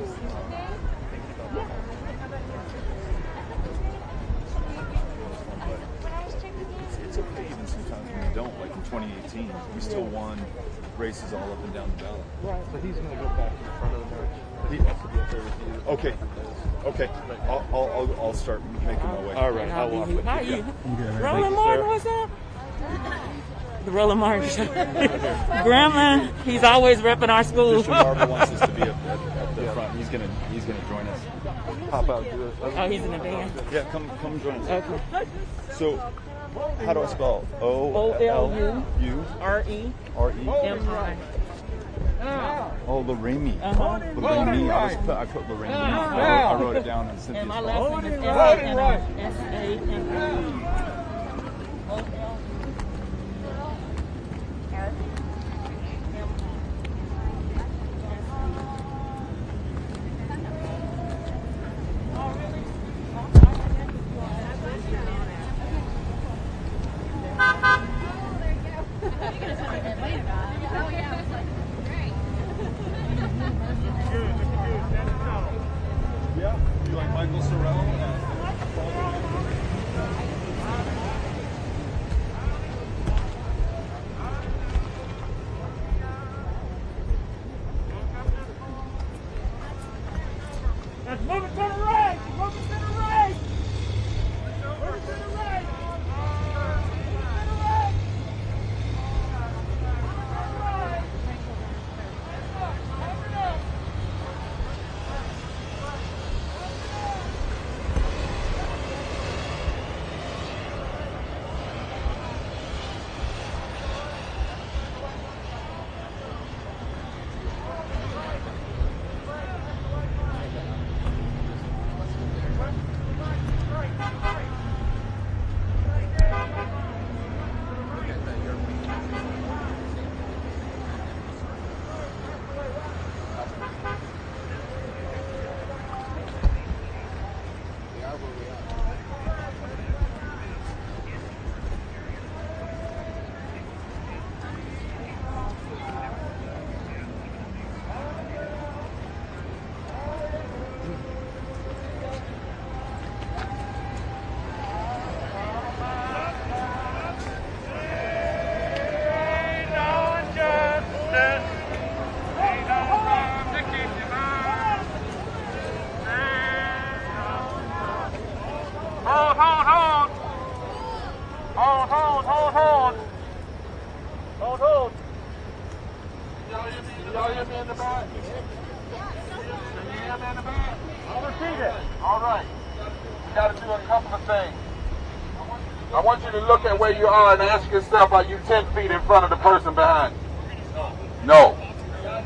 it's okay even sometimes when we don't. Like in 2018, we still won races all up and down the ballot. Right. So he's going to go back to the front of the march. He wants to be up there with you. Okay. I'll start making my way. All right. I'll walk with you. How you? Roland Martin, what's up? The Roland Martin show. Grandma, he's always repping our school. Bishop Barber wants us to be at the front. He's gonna join us. Pop out. Do it. Oh, he's in the band. Yeah, come join us. Okay. So, how do I spell O-L-U R-E-M-I. Oh, Lorraine. Lorraine. I put Lorraine. I wrote it down and sent it. And my last name is S-A-N-I. Yeah, you like Michael Sorrell? Let's move it to the right! Move it to the right! Move it to the right! Y'all hear me in the back? Can you hear me in the back? I'll repeat it. All right. We got to do a couple of things. I want you to look at where you are and ask yourself, are you 10 feet in front of the person behind you? No.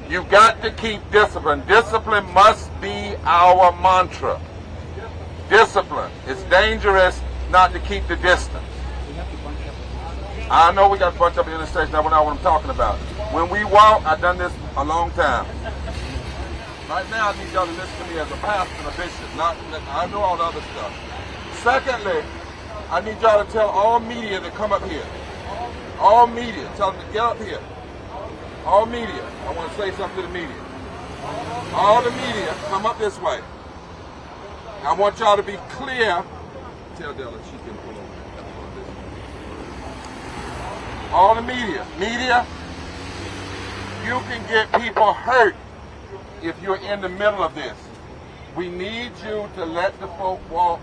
You've got to keep discipline. Discipline must be our mantra. Discipline. It's dangerous not to keep the distance. I know we got to bunch up at the intersection. I know what I'm talking about. When we walk, I've done this a long time. Right now, I need y'all to listen to me as a pastor and a bishop. I know all the other stuff. Secondly, I need y'all to tell all media to come up here. All media. Tell them to get up here. All media. I want to say something to the media. All the media, come up this way. I want y'all to be clear. Tell Della she can pull over. All the media. Media, you can get people hurt if you're in the middle of this. We need you to let the folk walk,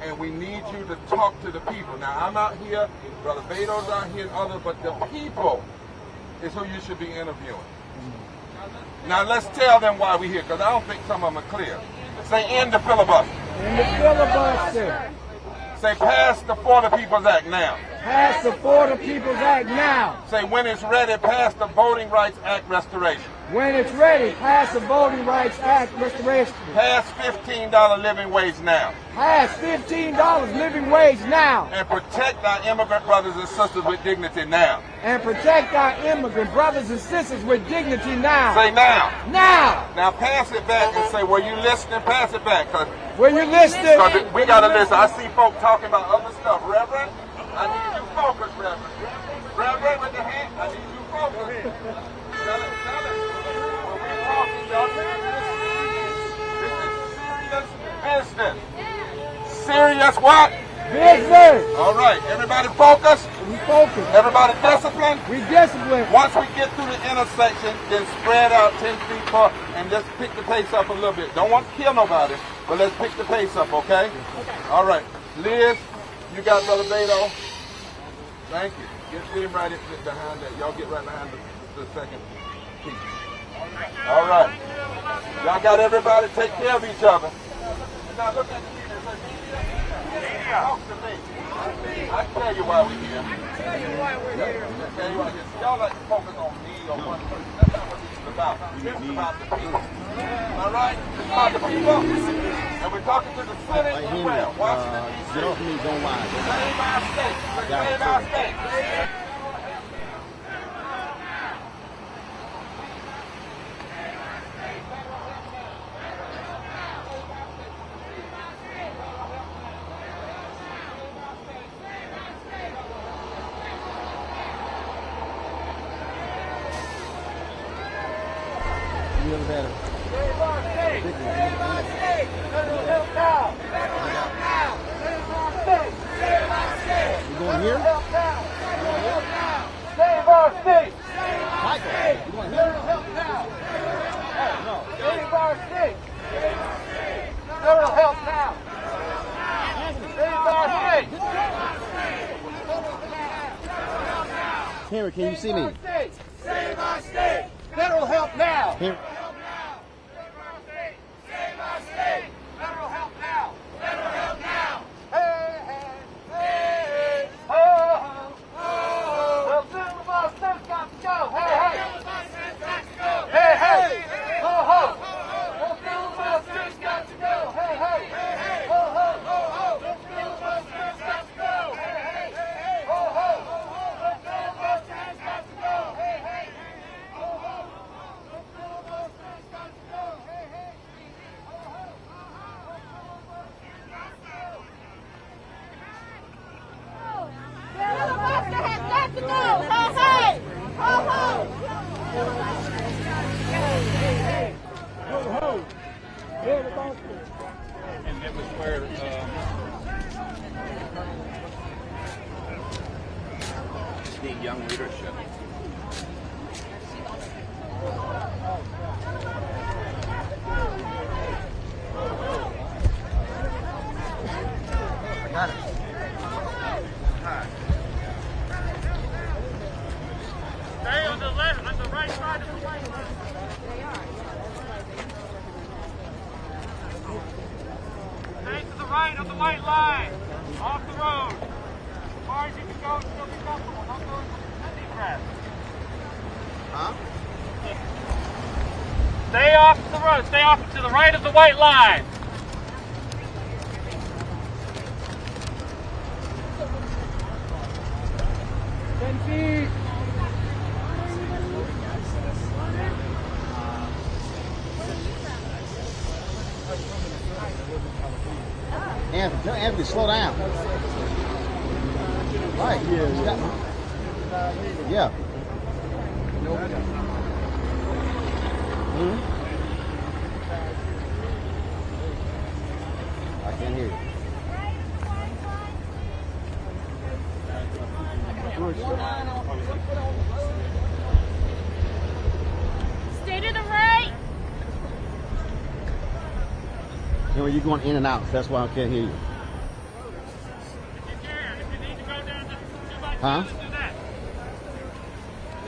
and we need you to talk to the people. Now, I'm out here, Brother Beto's out here, and others, but the people is who you should be interviewing. Now, let's tell them why we're here, because I don't think some of them are clear. Say, end the filibuster. End the filibuster. Say, pass the For the People's Act now. Pass the For the People's Act now. Say, when it's ready, pass the Voting Rights Act restoration. When it's ready, pass the Voting Rights Act restoration. Pass $15 living wage now. Pass $15 living wage now. And protect our immigrant brothers and sisters with dignity now. And protect our immigrant brothers and sisters with dignity now. Say now. Now. Now pass it back and say, were you listening? Pass it back. Were you listening? We got to listen. I see folk talking about other stuff. Reverend, I need you focused, Reverend. Reverend with the hand, I need you focused. Tell it. When we're talking, y'all, this is serious business. Serious what? Business. All right. Everybody focus? We focus. Everybody disciplined? We disciplined. Once we get through the intersection, then spread out 10 feet apart and just pick the pace up a little bit. Don't want to kill nobody, but let's pick the pace up, okay? All right. Liz, you got Brother Beto. Thank you. Get him right behind that. Y'all get right behind the second piece. All right. Y'all got everybody take care of each other. Now look at the media. Talk to me. I tell you why we're here. I tell you why we're here. Y'all like to focus on me or one person. That's not what this is about. This is about the people. All right? It's about the people. And we're talking to the city as well. Washington, D.C. Save our state. Save our state. Better. Save our state! Save our state! Help now! Help now! Save our state! Save our state! You going here? Help now! Help now! Save our state! Save our state! You going here? Help now! No. Save our state! Save our state! Federal help now! Save our state! Henry, can you see me? Save our state! Federal help now! Henry. Federal help now! Federal help now! Hey, hey, hey, ho, ho, ho. The filibuster's got to go! Hey, hey! Hey, hey! Ho, ho! The filibuster's got to go! Hey, hey! Ho, ho! The filibuster's got to go! Hey, hey! Ho, ho! The filibuster's got to go! Hey, hey! Ho, ho! The filibuster's got to go! Hey, hey! Filibuster has got to go! Hey, hey! Ho, ho! Ho, ho. And that was where Need young leadership. I got it. Stay on the left, on the right side of the way. Right on the white line. Off the road. As far as you can go, still be comfortable. Don't go into deep grass. Huh? Stay off the road. Stay off to the right of the white line. Anthony, slow down. Right. Yeah. Hmm? I can't hear you. Stay to the right. You know, you're going in and out. That's why I can't hear you. Huh?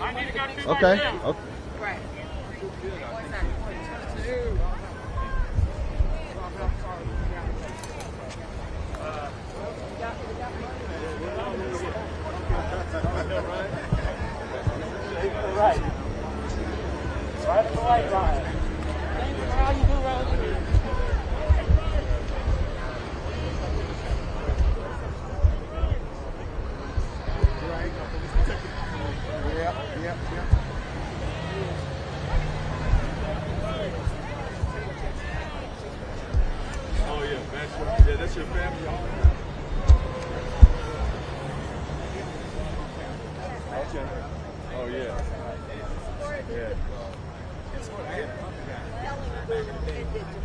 I need to go 2 Okay. more. Okay. Right. Right. Right at the white line. How you do, Roland? Oh yeah, that's your family. Okay. Oh yeah. Yeah.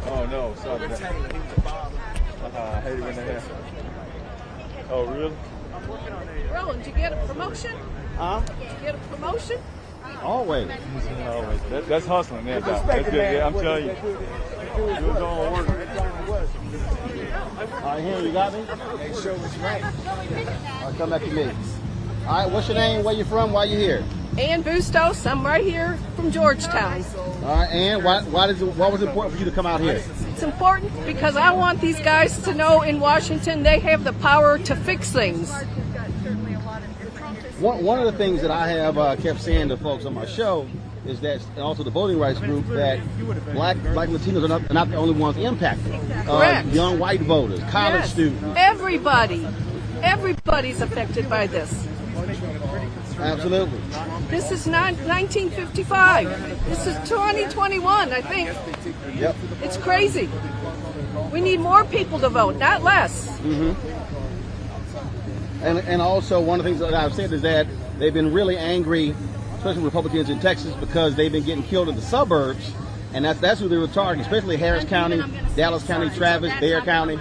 Oh no, sorry. I hate it when that happens. Oh really? Roland, did you get a promotion? Huh? Did you get a promotion? Always. Always. That's hustling, man. That's good. Yeah, I'm telling you. Do his own work. All right, Henry, you got me? Make sure it's right. All right, come back to me. All right, what's your name? Where you from? Why you here? Ann Bustos, I'm right here from Georgetown. All right, and why was it important for you to come out here? It's important because I want these guys to know in Washington they have the power to fix things. One of the things that I have kept saying to folks on my show is that, and also the voting rights group, that black Latinos are not the only ones impacted. Correct. Young white voters, college Yes. students. Everybody's affected by this. Absolutely. This is not 1955. This is 2021, I think. Yep. It's crazy. We need more people to vote, not less. Mm-hmm. And also one of the things that I've said is that they've been really angry, especially Republicans in Texas, because they've been getting killed in the suburbs, and that's who they were targeting, especially Harris County, Dallas County, Travis, Dare County.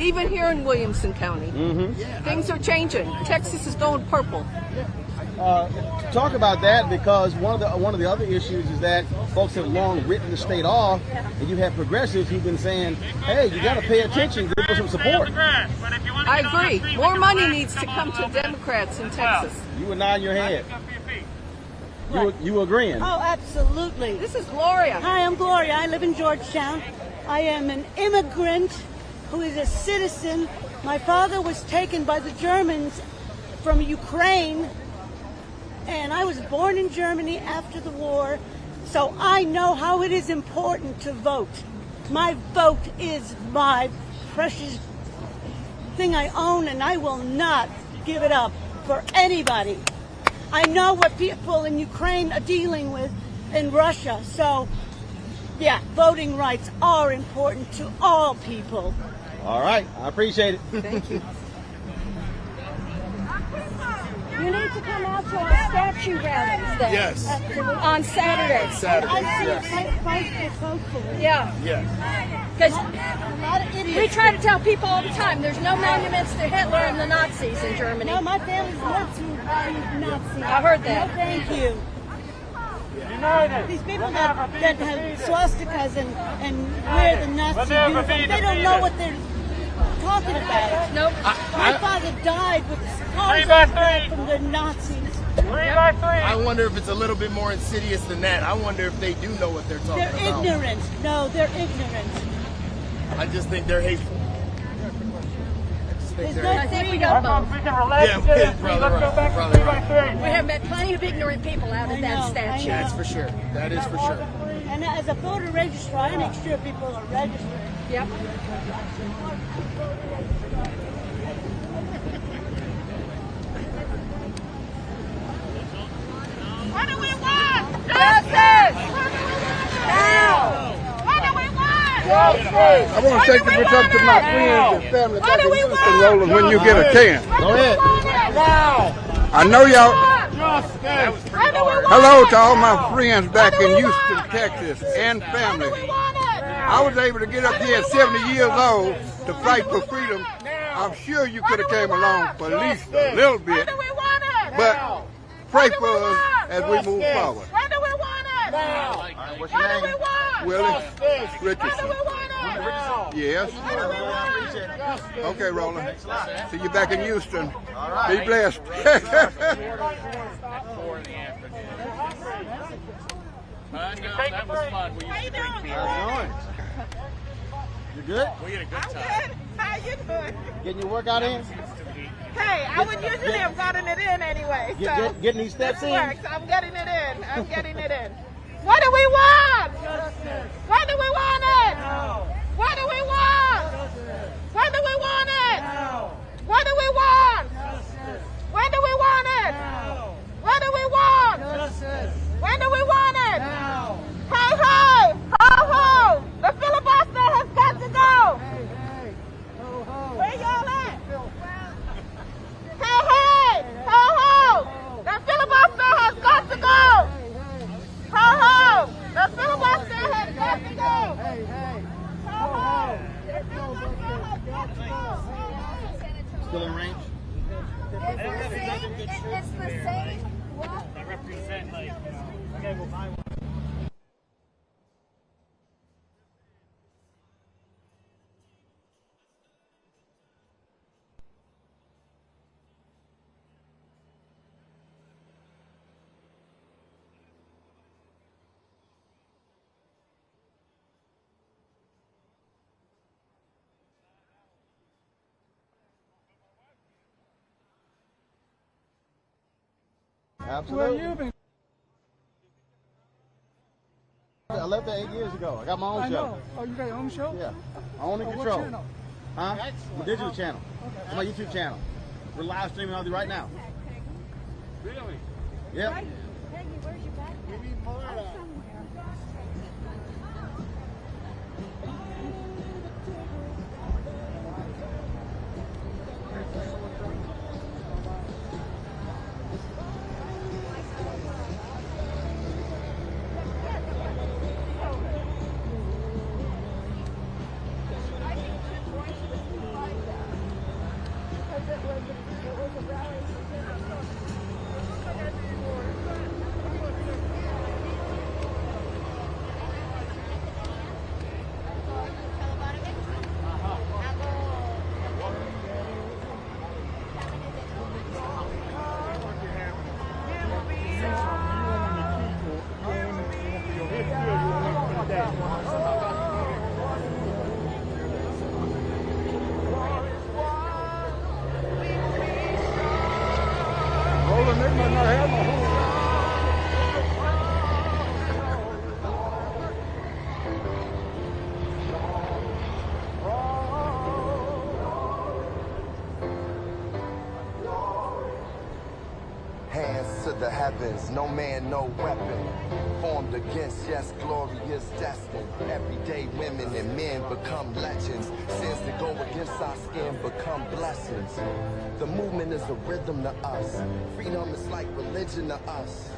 Even here in Williamson County. Mm-hmm. Things are changing. Texas is going purple. Talk about that, because one of the other issues is that folks have long written the state off, and you have progressives who've been saying, "Hey, you got to pay attention, give us some support." I agree. More money needs to come to Democrats in Texas. You were nodding your head. You were agreeing? Oh, absolutely. This is Gloria. Hi, I'm Gloria. I live in Georgetown. I am an immigrant who is a citizen. My father was taken by the Germans from Ukraine, and I was born in Germany after the war, so I know how it is important to vote. My vote is my precious thing I own, and I will not give it up for anybody. I know what people in Ukraine are dealing with in Russia, so yeah, voting rights are important to all people. All right, I appreciate it. Thank you. You need to come out to our statue rallies then. Yes. On Saturday. Saturday. Yeah. Yes. Because we try to tell people all the time, there's no monuments to Hitler and the Nazis in Germany. No, my family's not Nazi. I heard that. No, thank you. These people that have swastikas and wear the Nazi uniform, they don't know what they're talking about. Nope. My father died with scars on his back from the Nazis. I wonder if it's a little bit more insidious than that. I wonder if they do know what they're talking They're about. ignorant. No, they're ignorant. I just think they're hateful. There's no I think we freedom. got both. We can relax and get it. Let's go back to 3x3. We have met plenty of ignorant people out of that statue. That's for sure. That is for sure. And as a voter registrar, I make sure people are registered. Yep. What do we want? Justice! Now! What do we want? Justice! I want to take the picture to my friends and family back in Houston, Roland, when you get a chance. Go ahead. Now! I know y'all. Justice! Hello to all my friends back in Houston, Texas, and family. I was able to get up here at 70 years old to fight for freedom. I'm sure you could have came along for at least a little bit. But pray for us as we move forward. When do we want it? Now! What's your name? Willie Richardson. Yes. Okay, Roland. See you back in Houston. Be blessed. That was fun. How you doing? You good? We had a good time. How you doing? Getting your workout in? Hey, I would usually have gotten it in anyway. So Getting these steps this in? works. I'm getting it in. I'm getting it in. What do we want? When do we want it? What do we want? When do we want it? What do we want? When do we want it? What do we want? When do we want it? Hey, hey! Ho, ho! The filibuster has got to go! Where y'all at? Hey, hey! Ho, ho! The filibuster has got to go! Ho, ho! The filibuster has got to go! Ho, ho! The filibuster has got to go! Still in range? It's the same. What? I represent, like, okay, well, my one. Absolutely. I left there 8 years ago. I got my own show. Oh, you got your own show? Yeah. I own and What control. channel? Huh? My digital channel. It's my YouTube channel. We're live streaming on you right now. Really? Yep. Peggy, where's your backpack? We need more of that. Roland, they might not have my whole. Hands to the heavens, no man, no weapon. Formed against, yes, glorious destined. Everyday women and men become legends. Sins that go against our skin become blessings. The movement is a rhythm to us. Freedom is like religion to us.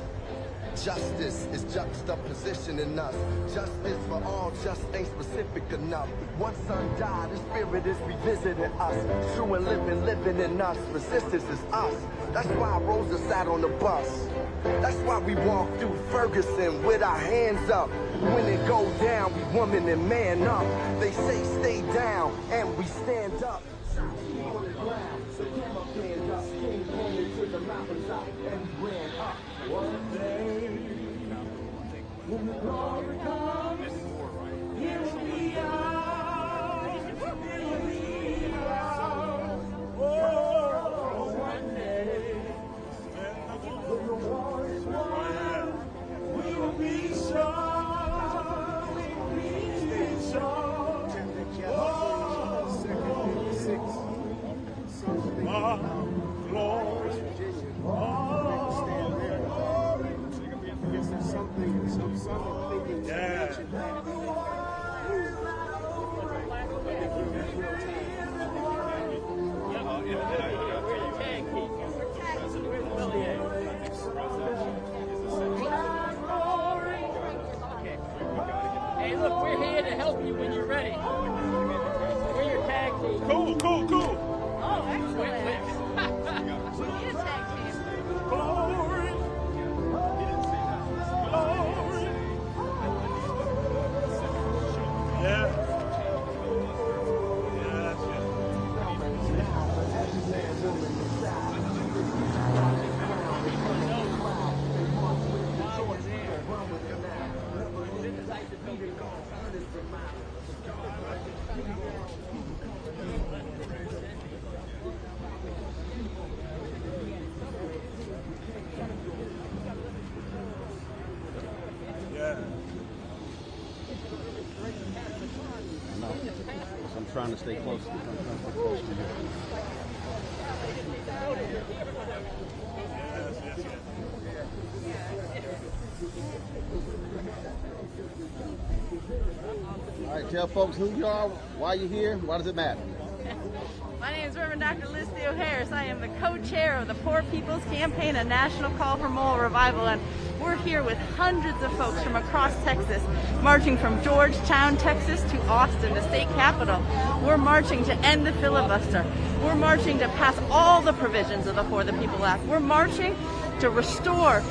Justice is juxtaposition in us. Justice for all just ain't specific enough. One son died, his spirit is revisiting us. True and living in us. Resistance is us. That's why Rosa sat on the bus. That's why we walk through Ferguson with our hands up. When it go down, we woman and man up. They say stay down, and we stand up. One day, when the glory comes, here we are, here we are. Hey, look, we're here to help you when you're ready. We're your tag team. Cool. Oh, excellent. We need a tag team. Glory. Yeah. I'm trying to stay close. I'm trying to stay close to you. All right, tell folks who you are, why you're here, why does it matter? My name is Reverend Dr. Liz Theo Harris. I am the co-chair of the Poor People's Campaign, a national call for moral revival, and we're here with hundreds of folks from across Texas, marching from Georgetown, Texas to Austin, the state capital. We're marching to end the filibuster. We're marching to pass all the provisions of the For the People Act. We're marching to restore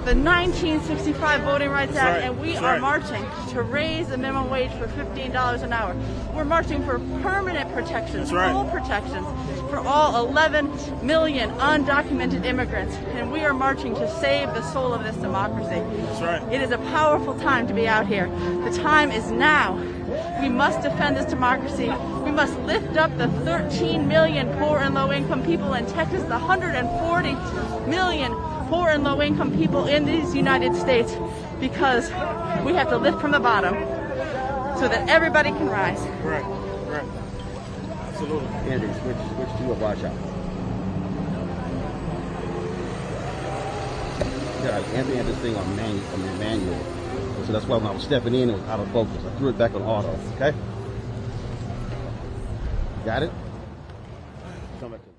the 1965 Voting Rights Act, and we are marching to raise the minimum wage for $15 an hour. We're marching for permanent protections, full protections for all 11 million undocumented immigrants, and we are marching to save the soul of this democracy. That's right. It is a powerful time to be out here. The time is now. We must defend this democracy. We must lift up the 13 million poor and low-income people in Texas, the 140 million poor and low-income people in these United States, because we have to lift from the bottom so that everybody can rise. Right. Absolutely. Andy, switch to a watch out. Yeah, Andy had this thing on manual. So that's why when I was stepping in, it was out of focus. I threw it back on auto, okay? Got it? Come back to me.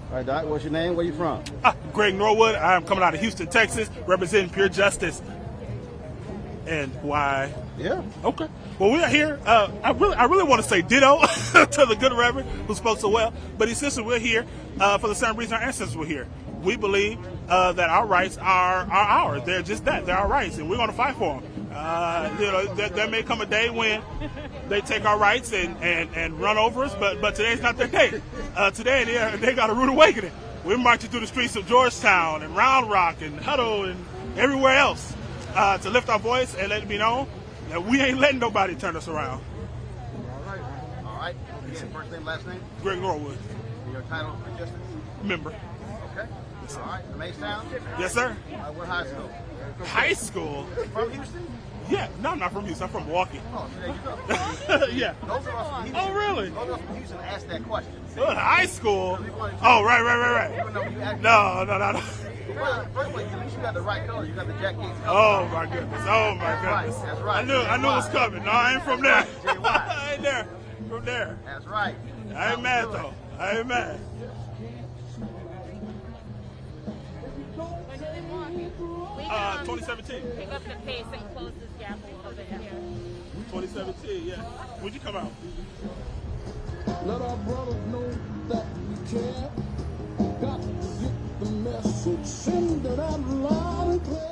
All right, Doc, what's your name? Where you from? Greg Norwood. I'm coming out of Houston, Texas, representing Pure Justice. And why? Yeah. Okay. Well, we are here. I really want to say ditto to the good Reverend who spoke so well. But essentially, we're here for the same reason our ancestors were here. We believe that our rights are ours. They're just that. They're our rights, and we're going to fight for them. There may come a day when they take our rights and run over us, but today's not their day. Today they got a rude awakening. We're marching through the streets of Georgetown and Round Rock and Huddle and everywhere else to lift our voice and let it be known that we ain't letting nobody turn us around. All right. First name, last name? Greg Norwood. Your title for justice? Member. Okay. All right. From H-Town? Yes, sir. What high school? High school? From Houston? Yeah. No, I'm not from Houston. I'm from Milwaukee. Oh, there you go. Yeah. Those of us from Houston. Oh, really? Those of us from Houston asked that question. High school? Oh, right. No. First of all, at least you got the right color. You got the Jack Gates color. Oh, my goodness. That's right. I knew it was coming. No, I ain't from there. I ain't there. From there. That's right. I ain't mad, though. I ain't mad. 2017. Pick up the pace and close this gap a little bit here. 2017, yeah. When'd you come out? Let our brothers know that we care. Got to get the message, send it out loud and clear.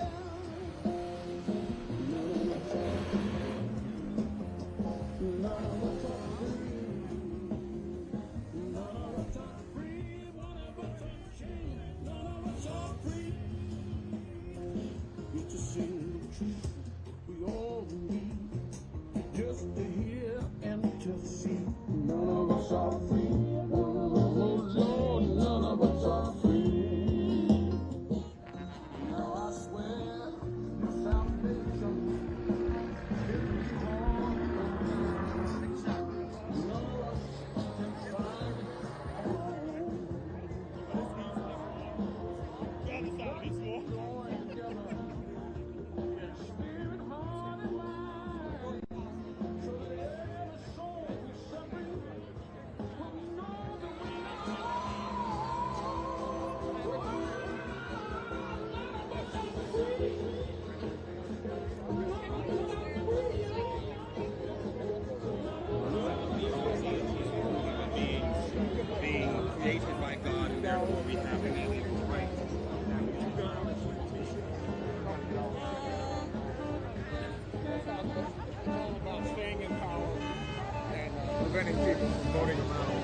preventing people from voting around.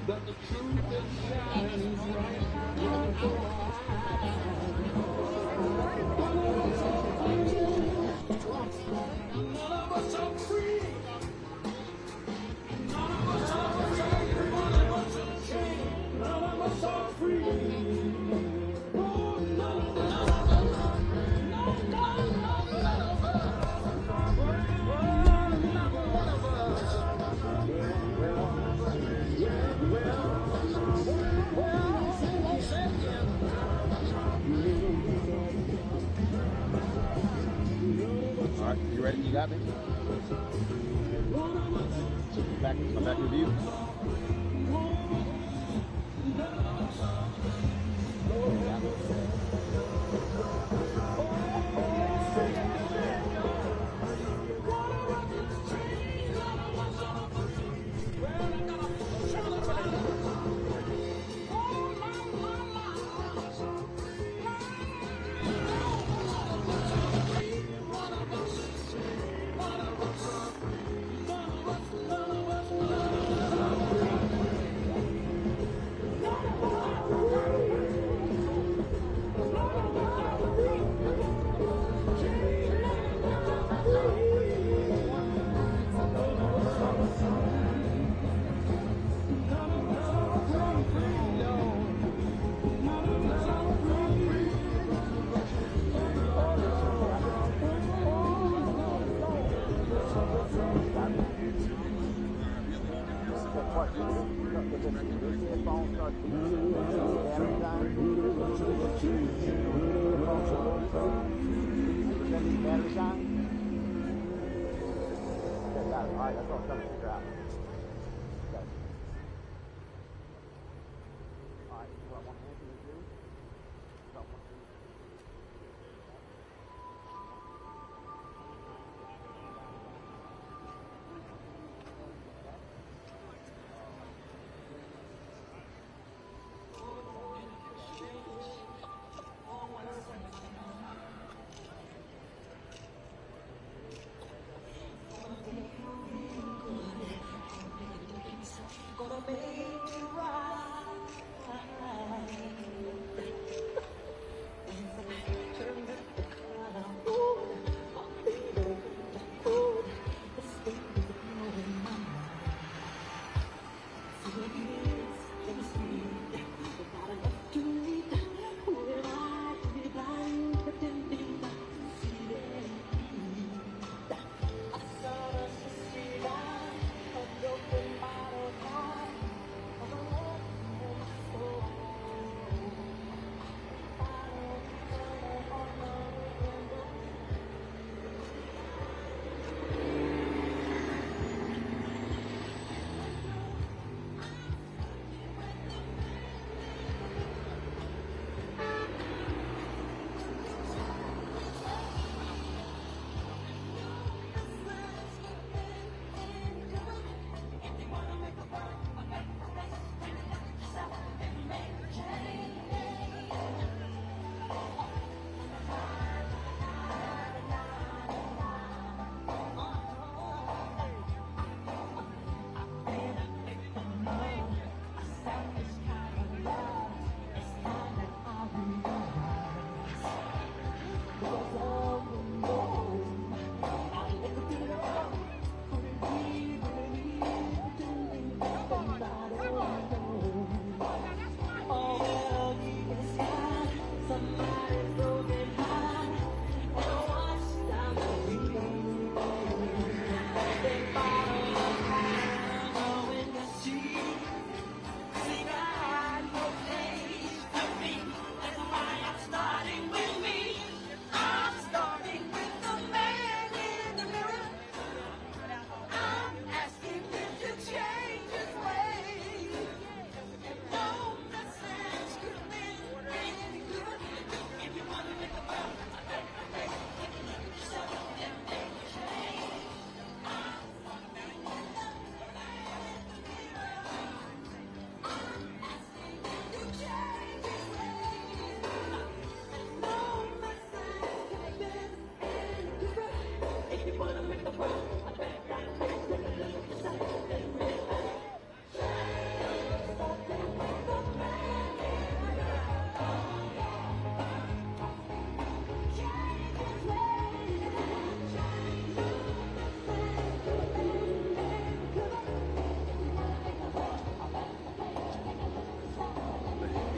But the truth that shines right on the none of us are free. None of us are free. None of us are chained. None of us are free. Oh, none of All right, you ready? You got me? Back review.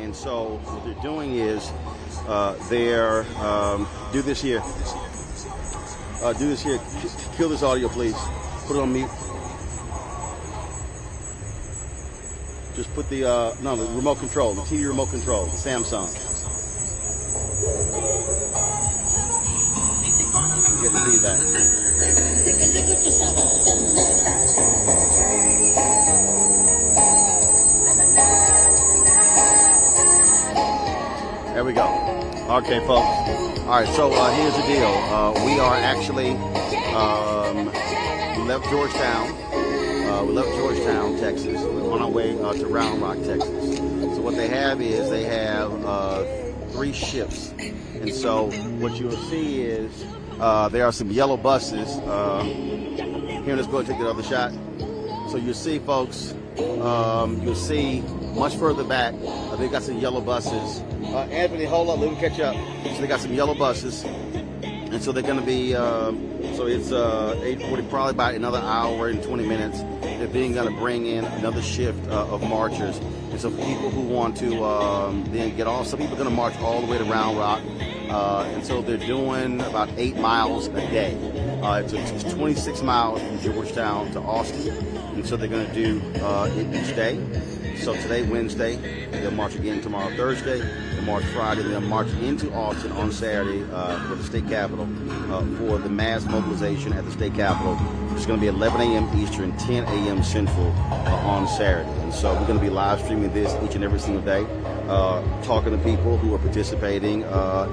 And so what they're doing is they're do this here. Do this here. Kill this audio, please. Put it on mute. Just put the the remote control, the TV remote control, the Samsung. Get the feedback. There we go. Okay, folks. All right, so here's the deal. We are actually we left Georgetown. We left Georgetown, Texas. We're on our way to Round Rock, Texas. So what they have is they have 3 shifts. And so what you'll see is there are some yellow buses. Here, let's go and take the other shot. So you'll see, folks, you'll see much further back, they've got some yellow buses. Anthony, hold up, let me catch up. So they got some yellow buses. And so they're going to be, so it's 8:40, probably about another hour and 20 minutes. They're going to bring in another shift of marchers. And so people who want to then get off, some people are going to march all the way to Round Rock. And so they're doing about 8 miles a day. It's 26 miles from Georgetown to Austin. And so they're going to do it each day. So today, Wednesday, they'll march again tomorrow, Thursday. They'll march Friday. They'll march into Austin on Saturday for the state capitol for the mass mobilization at the state capitol. It's going to be 11 a.m. Eastern, 10 a.m. Central on Saturday. And so we're going to be live streaming this each and every single day, talking to people who are participating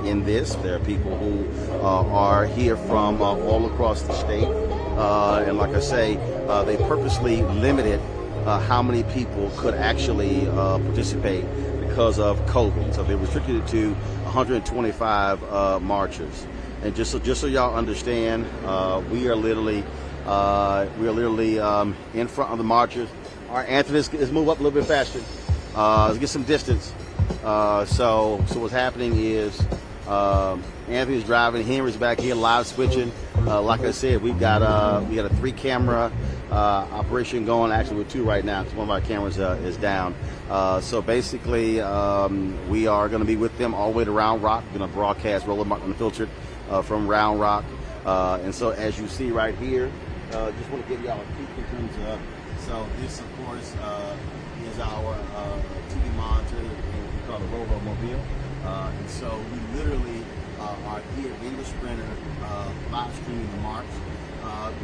in this. There are people who are here from all across the state. And like I say, they purposely limited how many people could actually participate because of COVID. So they restricted it to 125 marchers. And just so y'all understand, we are literally in front of the marchers. All right, Anthony, let's move up a little bit faster. Let's get some distance. So what's happening is Anthony's driving. Henry's back here live switching. Like I said, we got a 3-camera operation going. Actually, with 2 right now because one of our cameras is down. So basically, we are going to be with them all the way to Round Rock. We're going to broadcast Roland Martin Unfiltered from Round Rock. And so as you see right here, just want to give y'all a peek in terms of. So this, of course, is our TV monitor. We call it a Roland Mobile. And so we literally are here in the Sprinter live streaming the march.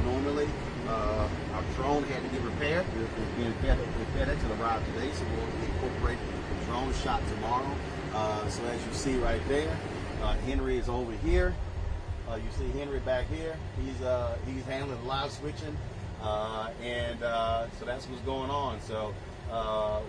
Normally, our drone had to get repaired. It's being FedEx and arrived today, so we'll incorporate the drone shot tomorrow. So as you see right there, Henry is over here. You see Henry back here. He's handling the live switching, and so that's what's going on. So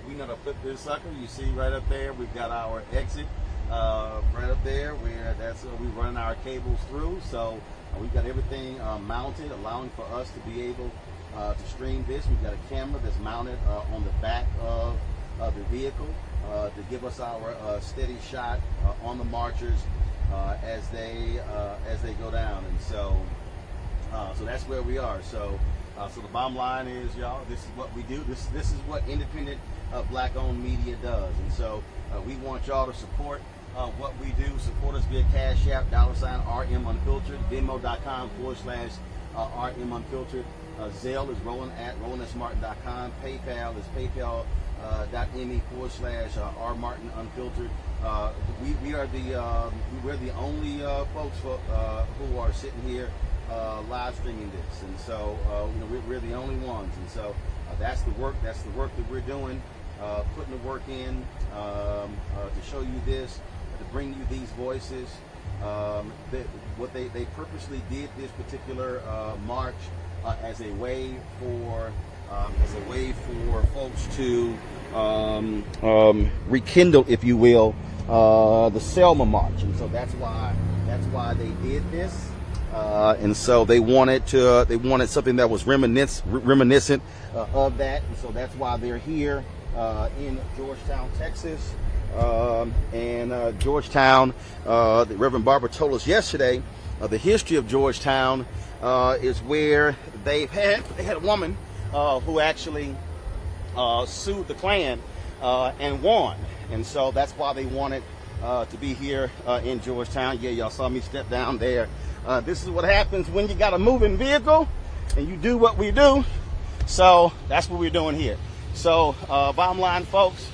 we know to flip this sucker. You see right up there, we've got our exit right up there where that's we're running our cables through. So we've got everything mounted, allowing for us to be able to stream this. We've got a camera that's mounted on the back of the vehicle to give us our steady shot on the marchers as they go down. And so that's where we are. So the bottom line is, y'all, this is what we do. This is what independent black-owned media does. And so we want y'all to support what we do. Support us via Cash App, $RM Unfiltered, Venmo.com/RM Unfiltered. Zelle is Roland at RolandSMartin.com. PayPal is PayPal.me/R Martin Unfiltered. We're the only folks who are sitting here live streaming this, and so we're the only ones, and so that's the work that we're doing, putting the work in to show you this, to bring you these voices. They purposely did this particular march as a way for folks to rekindle, if you will, the Selma March, and so that's why they did this. And so they wanted something that was reminiscent of that, and so that's why they're here in Georgetown, Texas. And Georgetown, the Reverend Barbara told us yesterday, the history of Georgetown is where they had a woman who actually sued the Klan and won. And so that's why they wanted to be here in Georgetown. Yeah, y'all saw me step down there. This is what happens when you got a moving vehicle and you do what we do. So that's what we're doing here. So bottom line, folks,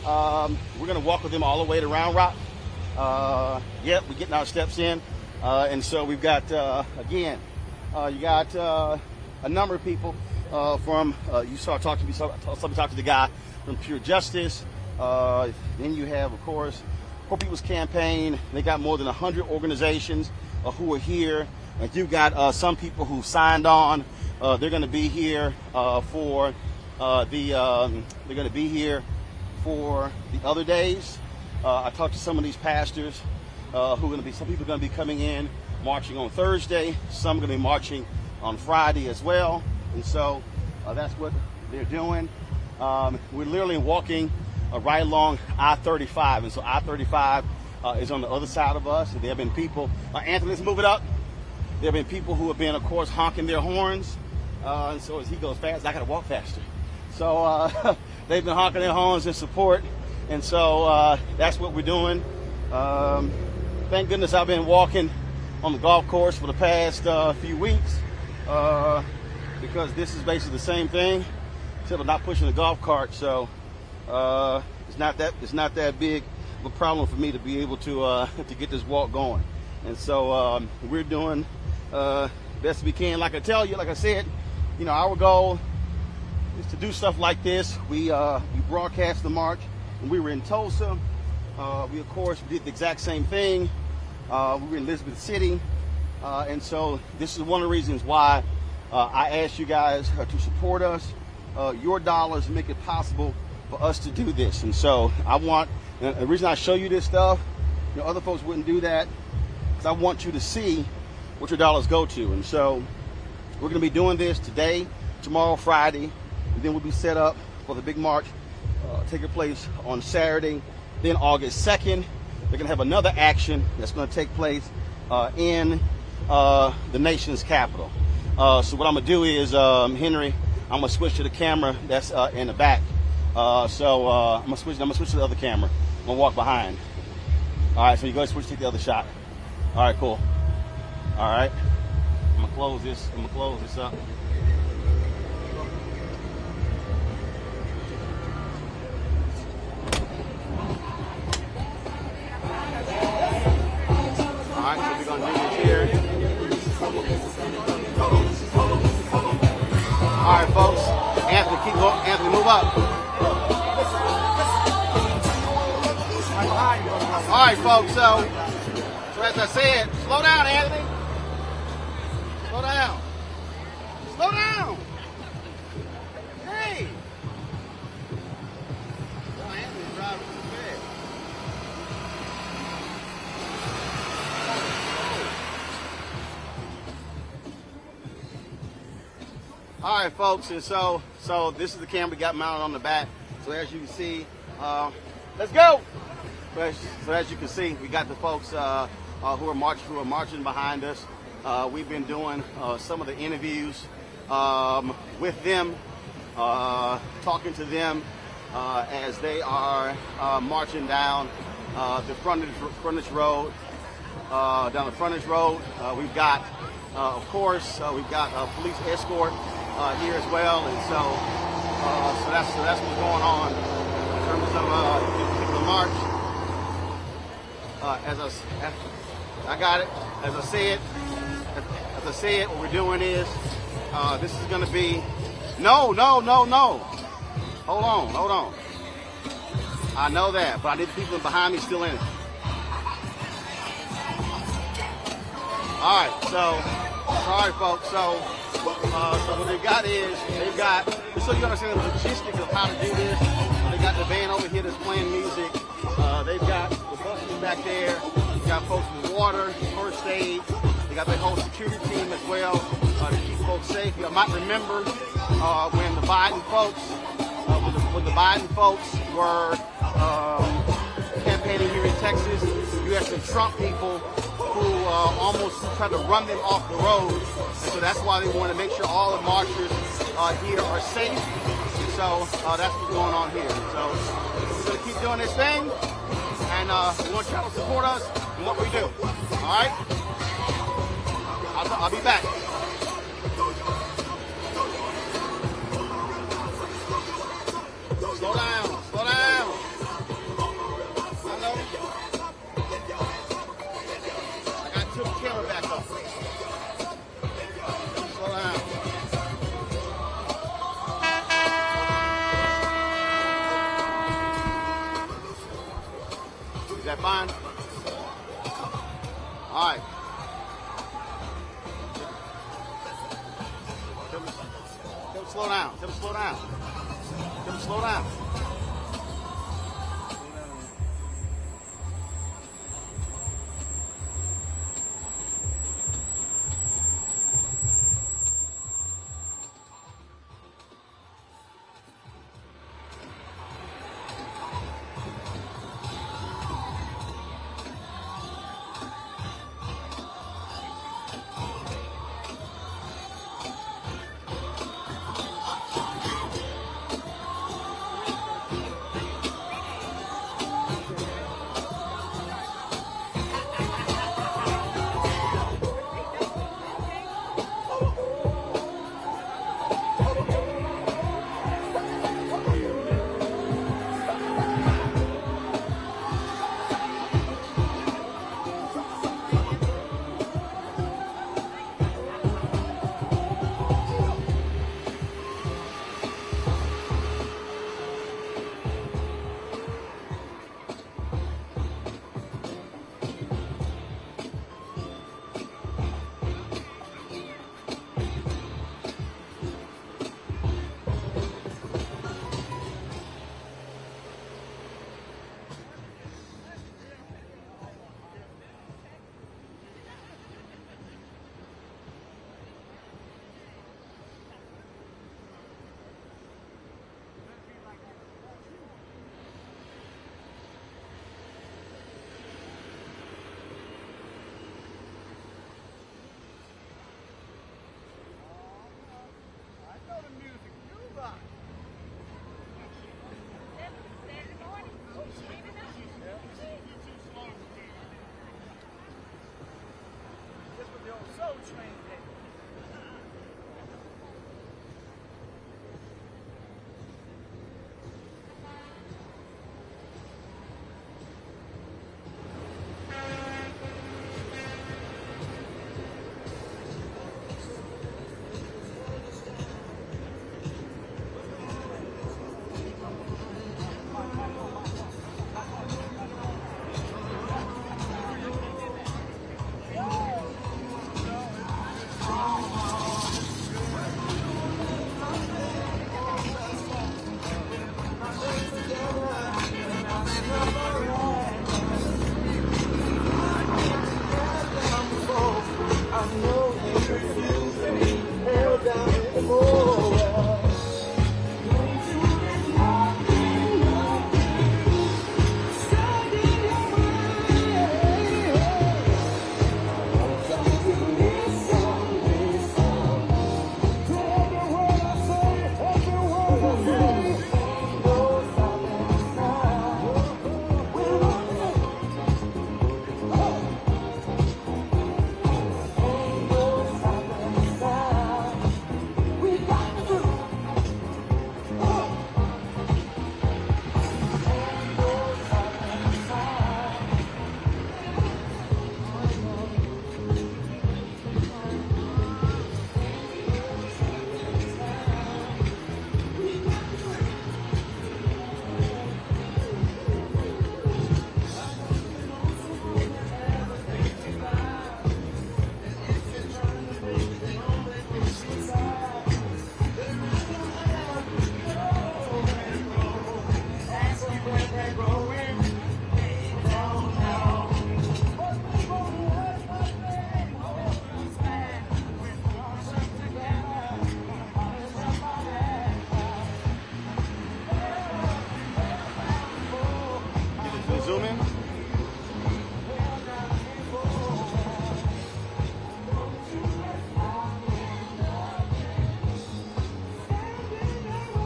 we're going to walk with them all the way to Round Rock. Yep, we're getting our steps in. And so we've got, again, you got a number of people from, you saw talk to me, somebody talked to the guy from Pure Justice. Then you have, of course, Poor People's Campaign. They got more than 100 organizations who are here. And you got some people who signed on. They're going to be here for they're going to be here for the other days. I talked to some of these pastors who are going to be, some people are going to be coming in, marching on Thursday. Some are going to be marching on Friday as well. And so that's what they're doing. We're literally walking right along I-35. And so I-35 is on the other side of us. And there have been people, Anthony, let's move it up. There have been people who have been, of course, honking their horns. And so as he goes fast, I got to walk faster. So they've been honking their horns in support. And so that's what we're doing. Thank goodness I've been walking on the golf course for the past few weeks because this is basically the same thing, except I'm not pushing the golf cart. So it's not that big of a problem for me to be able to get this walk going. And so we're doing best we can. Like I said, you know, our goal is to do stuff like this. We broadcast the march when we were in Tulsa. We, of course, did the exact same thing. We were in Elizabeth City. And so this is one of the reasons why I asked you guys to support us. Your dollars make it possible for us to do this. And so I want, and the reason I show you this stuff, you know, other folks wouldn't do that, because I want you to see what your dollars go to. And so we're going to be doing this today, tomorrow, Friday, and then we'll be set up for the big march taking place on Saturday. Then August 2nd, they're going to have another action that's going to take place in the nation's capital. So what I'm going to do is, Henry, I'm going to switch to the camera that's in the back. So I'm going to switch to the other camera. I'm going to walk behind. All right, so you go switch to the other shot. All right, cool. All right. I'm going to close this up. All right, so we're going to do this here. All right, folks. Anthony, keep going. Anthony, move up. All right, folks. So as I said, slow down, Anthony. Slow down. Slow down. Hey. Oh, Anthony's driving too fast. All right, folks, and so this is the camera we got mounted on the back. So as you can see, let's go. So as you can see, we got the folks who are marching behind us. We've been doing some of the interviews with them, talking to them as they are marching down the frontage road. Down the frontage road, we've got, of course, we've got a police escort here as well, and so that's what's going on in terms of this particular march. I got it. As I said, what we're doing is this is going to be no. Hold on. I know that, but I need the people behind me still in it. All right, so sorry, folks. So what they've got is just so you understand the logistics of how to do this. They got the band over here that's playing music. They've got the buses back there. They got folks with water, first aid. They got their whole security team as well to keep folks safe. You might remember when the Biden folks were campaigning here in Texas. You had some Trump people who almost tried to run them off the road. And so that's why they want to make sure all the marchers here are safe. And So that's what's going on here. So we're going to keep doing this thing, and we want y'all to support us in what we do. All right? I'll be back. Slow down, slow down. Hello? I got to tilt the camera back up. Slow down. Is that fine? All right. Tell him slow down. Tell him slow down. Tell him slow down.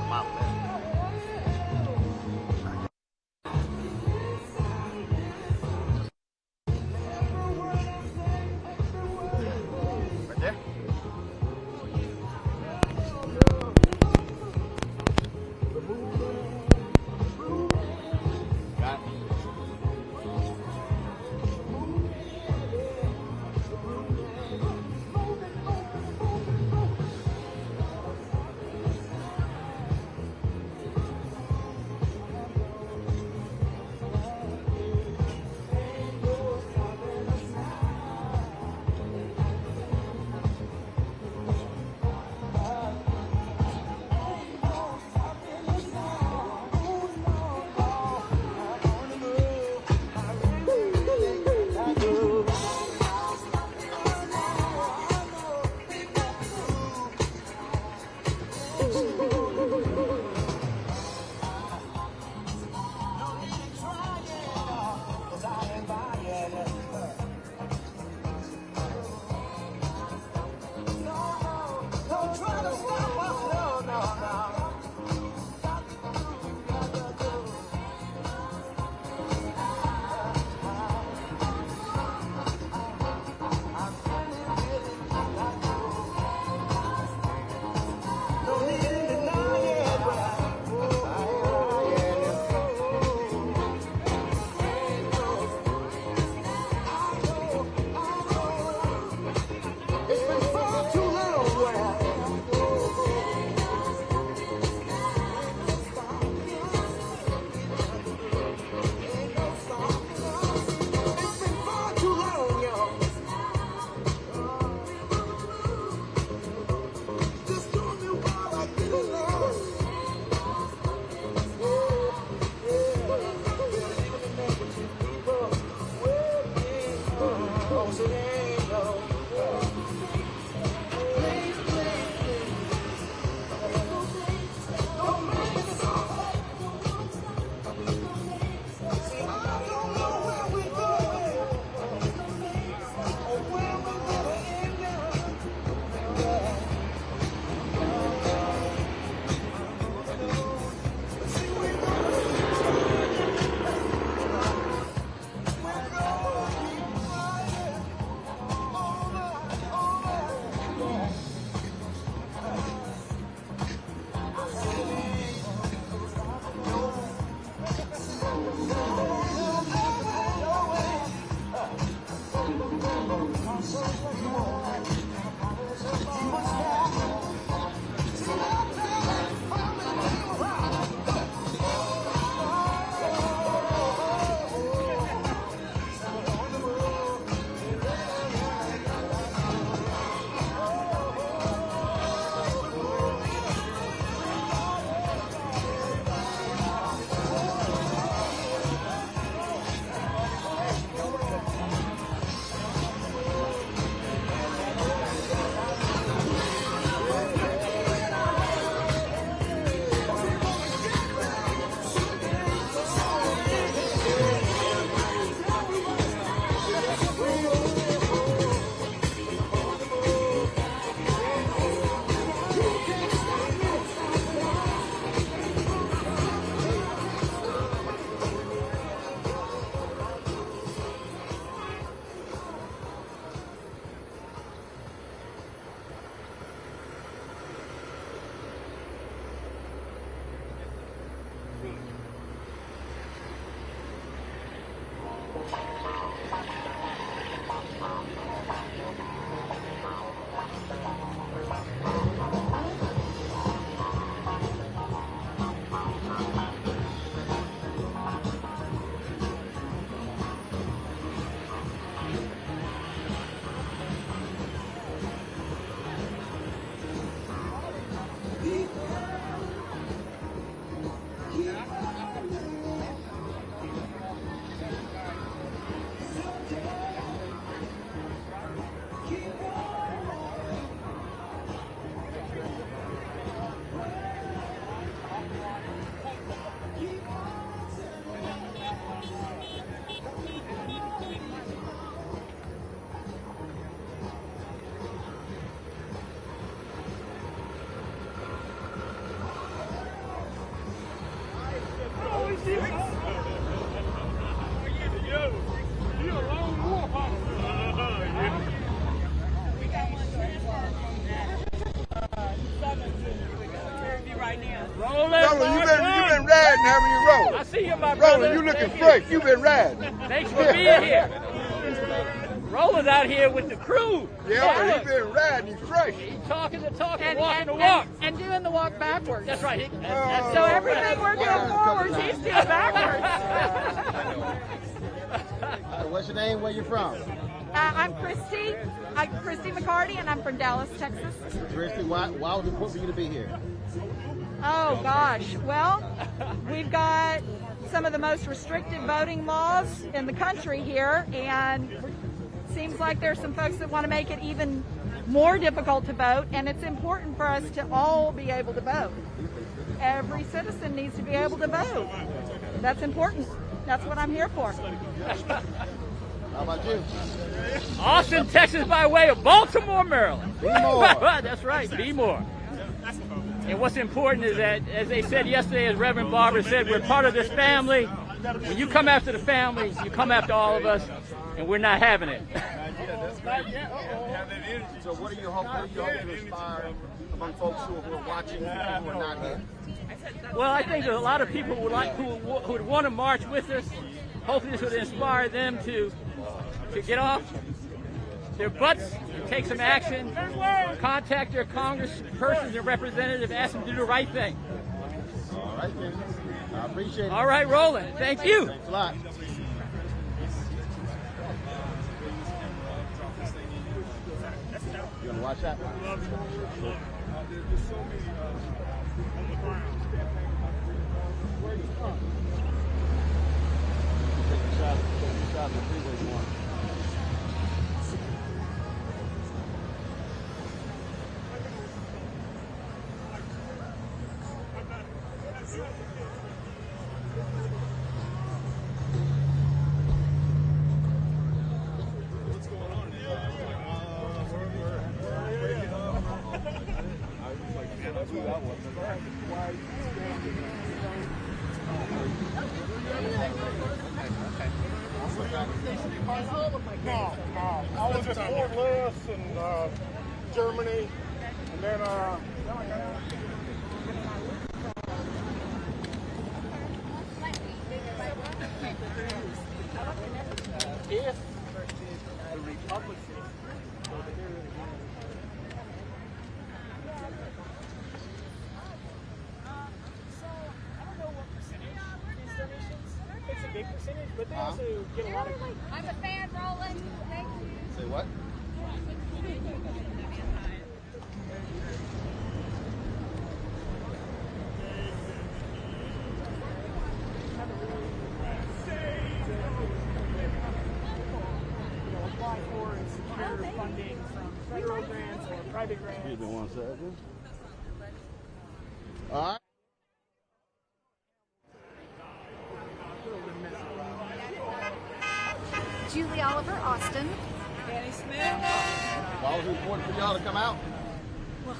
My bad. Roland, you've been riding, haven't you, Roland? I see you, my brother. Roland, you looking fresh. You've been riding. Thanks for being here. Roland's out here with the crew. Yeah, but he's been riding. He's fresh. He's talking the talk and walking the walk. And doing the walk backwards. That's right. So everything we're doing forwards, he's doing backwards. What's your name? Where you from? I'm Christy. I'm Christy McCarty, and I'm from Dallas, Texas. Christy, why was it important for you to be here? Oh, gosh. Well, we've got some of the most restrictive voting laws in the country here, and it seems like there's some folks that want to make it even more difficult to vote, and it's important for us to all be able to vote. Every citizen needs to be able to vote. That's important. That's what I'm here for. How about you? Austin, Texas by way of Baltimore, Maryland. Be more. That's right, be more. And what's important is that, as they said yesterday, as Reverend Barber said, we're part of this family. When you come after the family, you come after all of us, and we're not having it. So what are you hoping to inspire among folks who are watching and who are not here? Well, I think that a lot of people who would want to march with us. Hopefully this would inspire them to get off their butts, take some action, contact their congresspersons and representatives, ask them to do the right thing. All right, man. I appreciate it. All right, Roland. Thank you. Thanks a lot. You want to watch that? No. I was in Fort Lewis and Germany, and then if the Republicans go to hear it again. So I don't know what percentage these donations. It's a big percentage, but they also get a lot of. I'm a fan, Roland. Thank you. Say what? Apply for and secure funding from federal grants or private grants. Excuse me 1 second. All right. Julie Oliver, Austin. Annie Smith. Why was it important for y'all to come out? Well,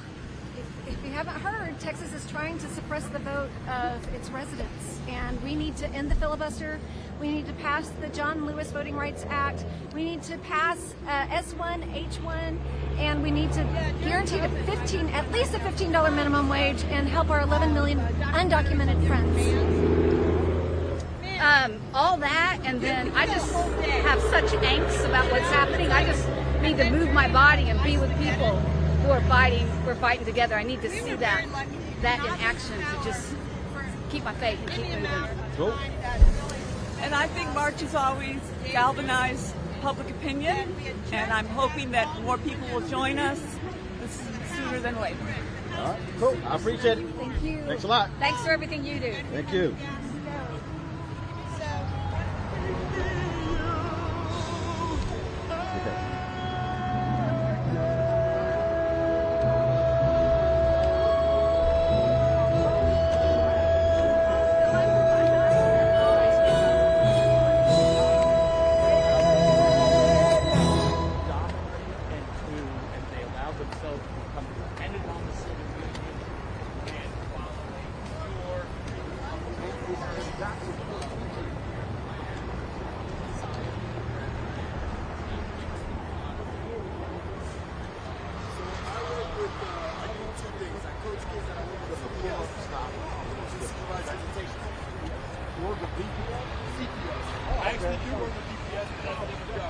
if you haven't heard, Texas is trying to suppress the vote of its residents, and we need to end the filibuster. We need to pass the John Lewis Voting Rights Act. We need to pass S1, H1, and we need to guarantee at least a $15 minimum wage and help our 11 million undocumented friends. All that, and then I just have such angst about what's happening. I just need to move my body and be with people who are fighting. We're fighting together. I need to see that in action to just keep my faith and keep moving. Cool. And I think marches always galvanize public opinion, and I'm hoping that more people will join us sooner than later. All right, cool. I appreciate it. Thank you. Thanks a lot. Thanks for everything you do. Thank you.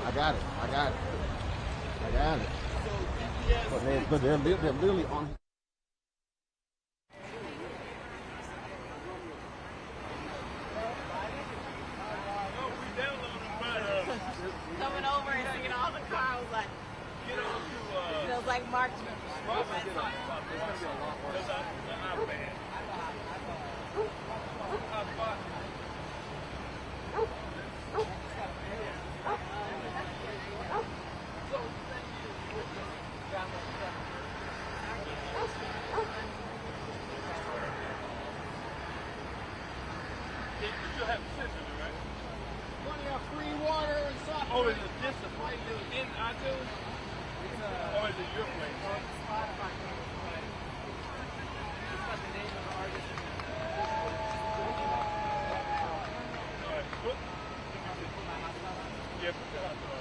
I got it. But they're literally on. Coming over and singing all the car, I was like, feels like March. Free water and soft. Oh, is it just the place in iTunes? Or is it your place? Spotify. It's got the name of the artist. Yeah, put the hot dog on.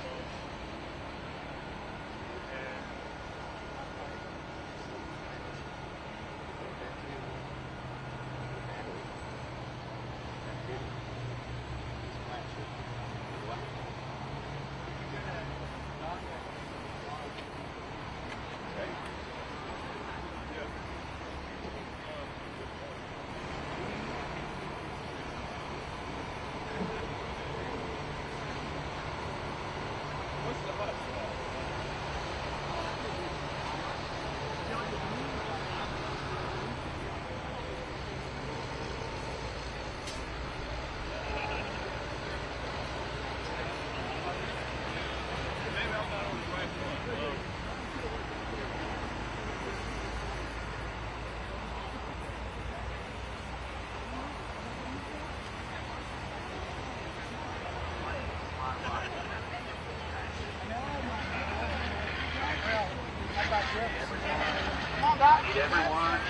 Need everyone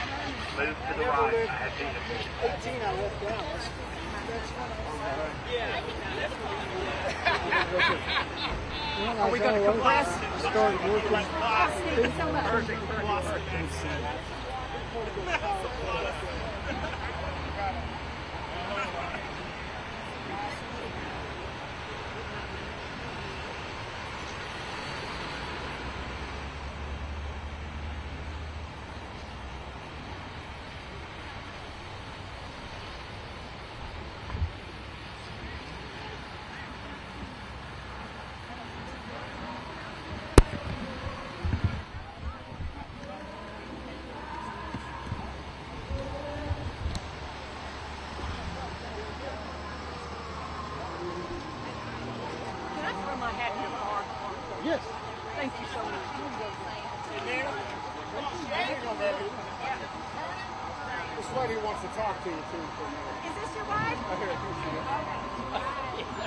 move to the right. 18 I left down. Are we going to compress? Started working. Thank you so much. Yes. Thank you so much. This lady wants to talk to you too. Is this your wife? I hear you. Is this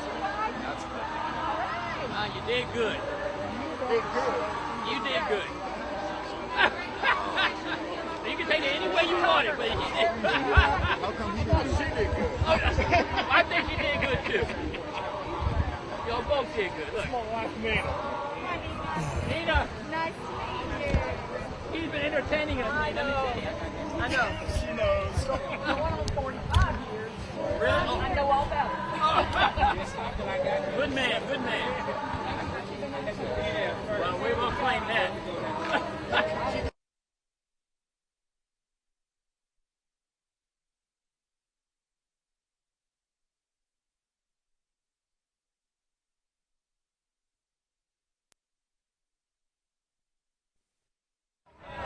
your wife? That's good. You did good. Did good. You did good. You can take it any way you want it, but you did. How come he did? She did good. I think you did good too. Y'all both did good. Look. That's my wife, Nina. Nina. Nice to meet you. He's been entertaining us. I know. I know. She knows. I went on 45 years. Really? I know all about it. Good man, good man. Well, we will claim that.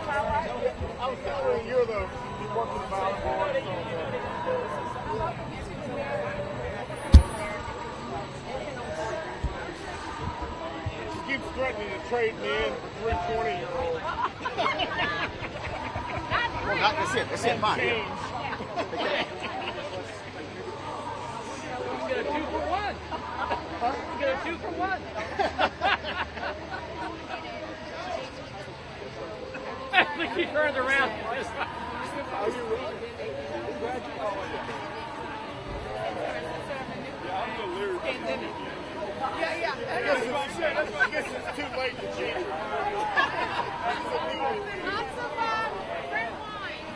I was telling you, you work with the Valley Board. She keeps threatening to trade me in for 320-year-olds. That's it, fine. Change. You get a 2 for 1. You get a 2 for 1. He turned around. Yeah. That's what I'm saying. That's why I guess it's too late to change it. Not so bad. Red wine.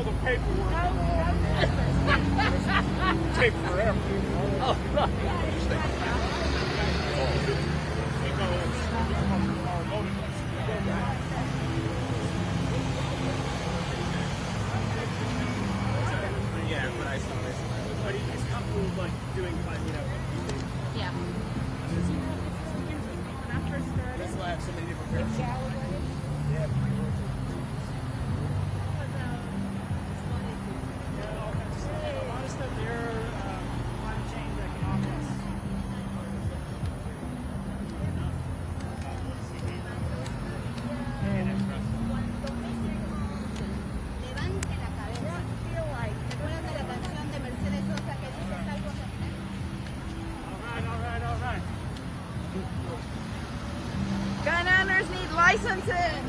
the paperwork. Take forever. Yeah, but I saw this. But he's comfortable like doing fun, you know. Yeah. That's why I have so many different pairs. Yeah. A lot of stuff there, climate change, economics. Levante la cabeza. Recuerdan la canción de Mercedes Sosa que dice algo así. All right. Gun owners need licensing.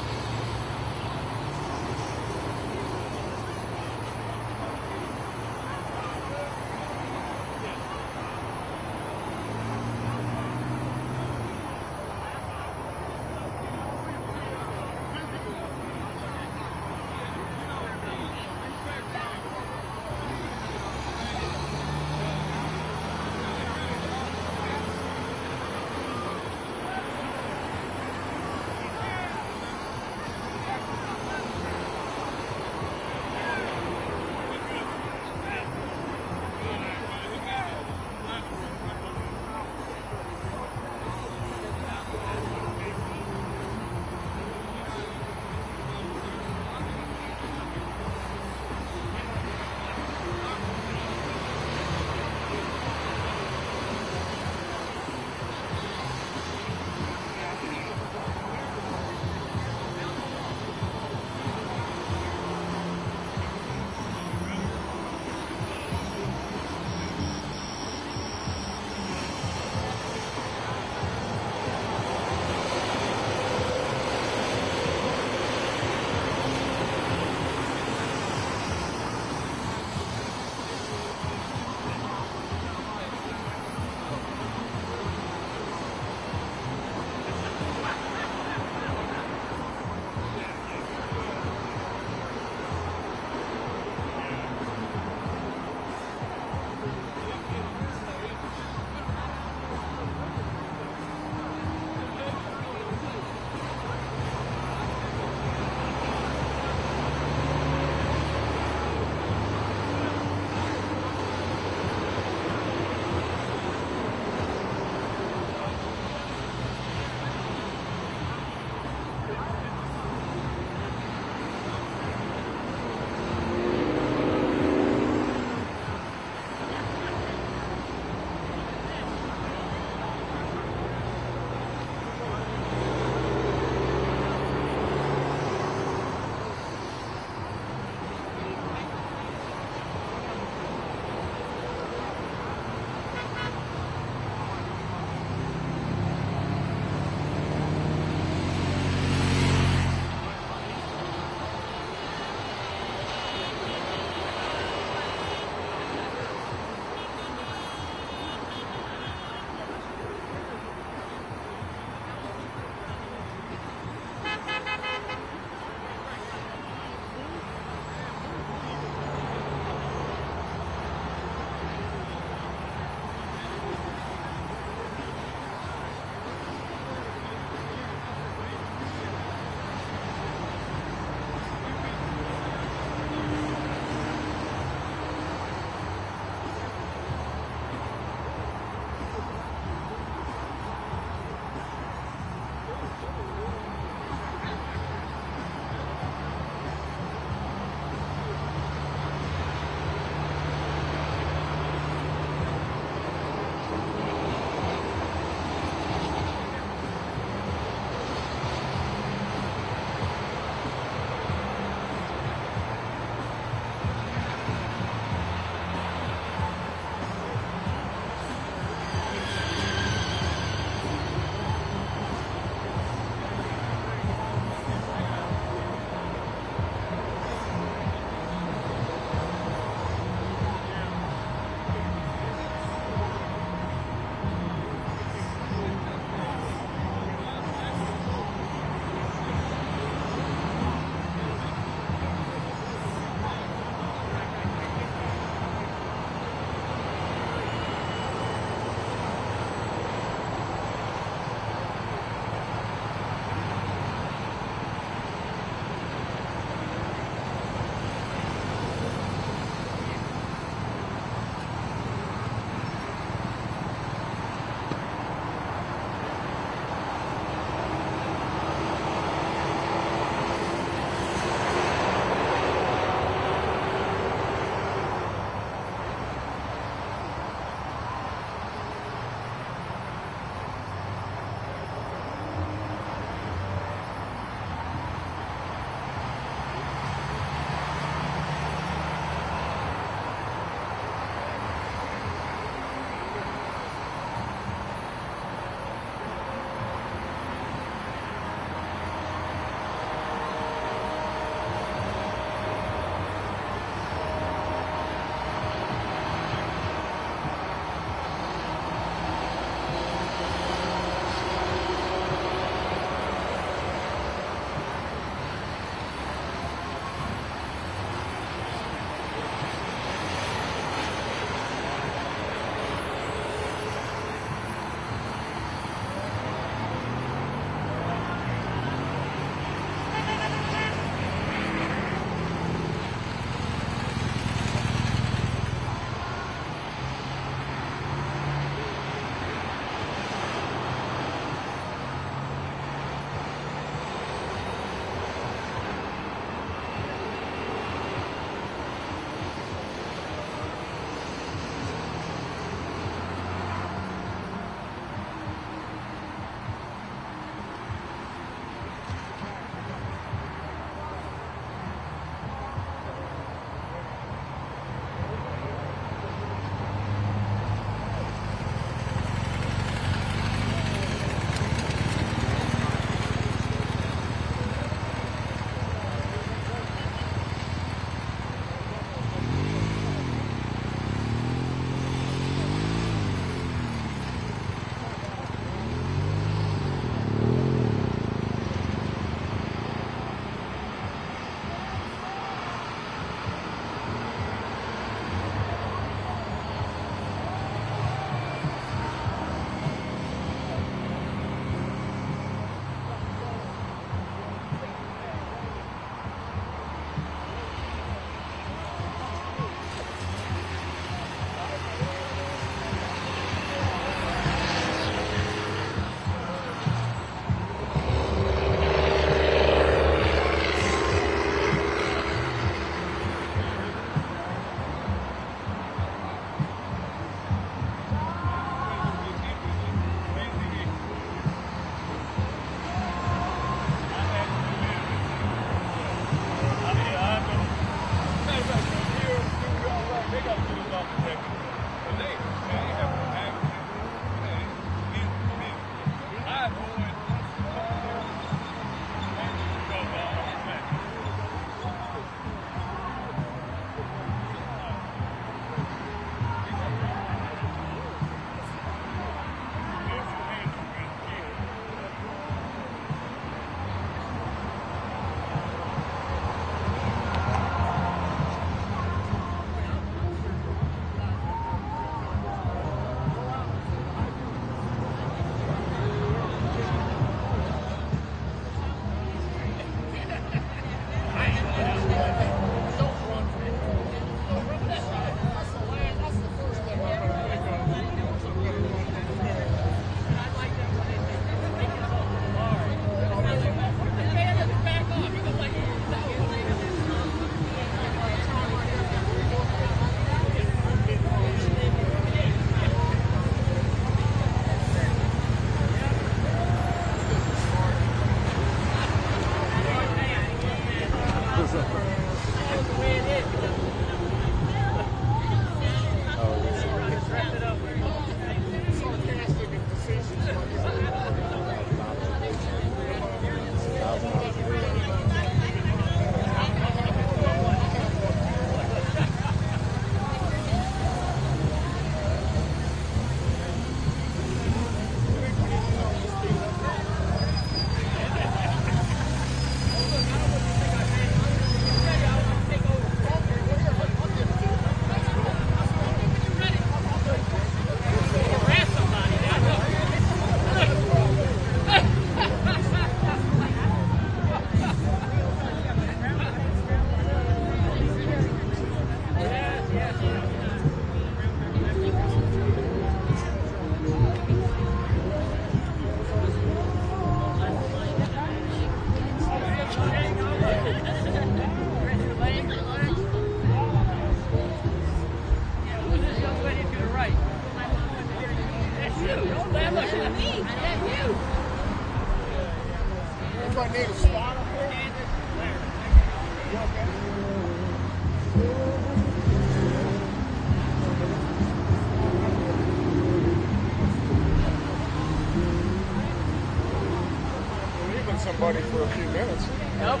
everybody for a few minutes. Nope.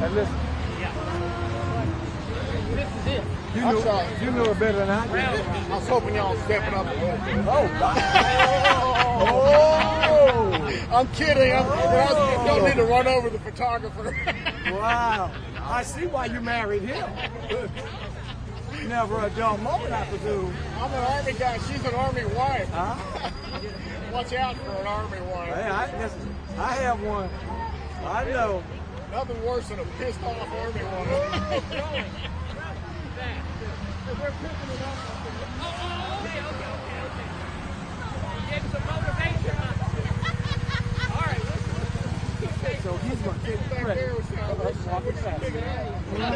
And listen, This is it. you know it better than I do. I was hoping y'all was stepping up a little bit. Oh, I'm kidding. You don't need to run over the photographer. Wow. I see why you married him. Never a dull moment, I presume. I'm an Army guy. She's an Army wife. Huh? Watch out for an Army wife. Hey, I have one. I know. Nothing worse than a pissed off Army woman. We're picking it up. Okay. Get some motivation. All right, So he's going to take credit. I'm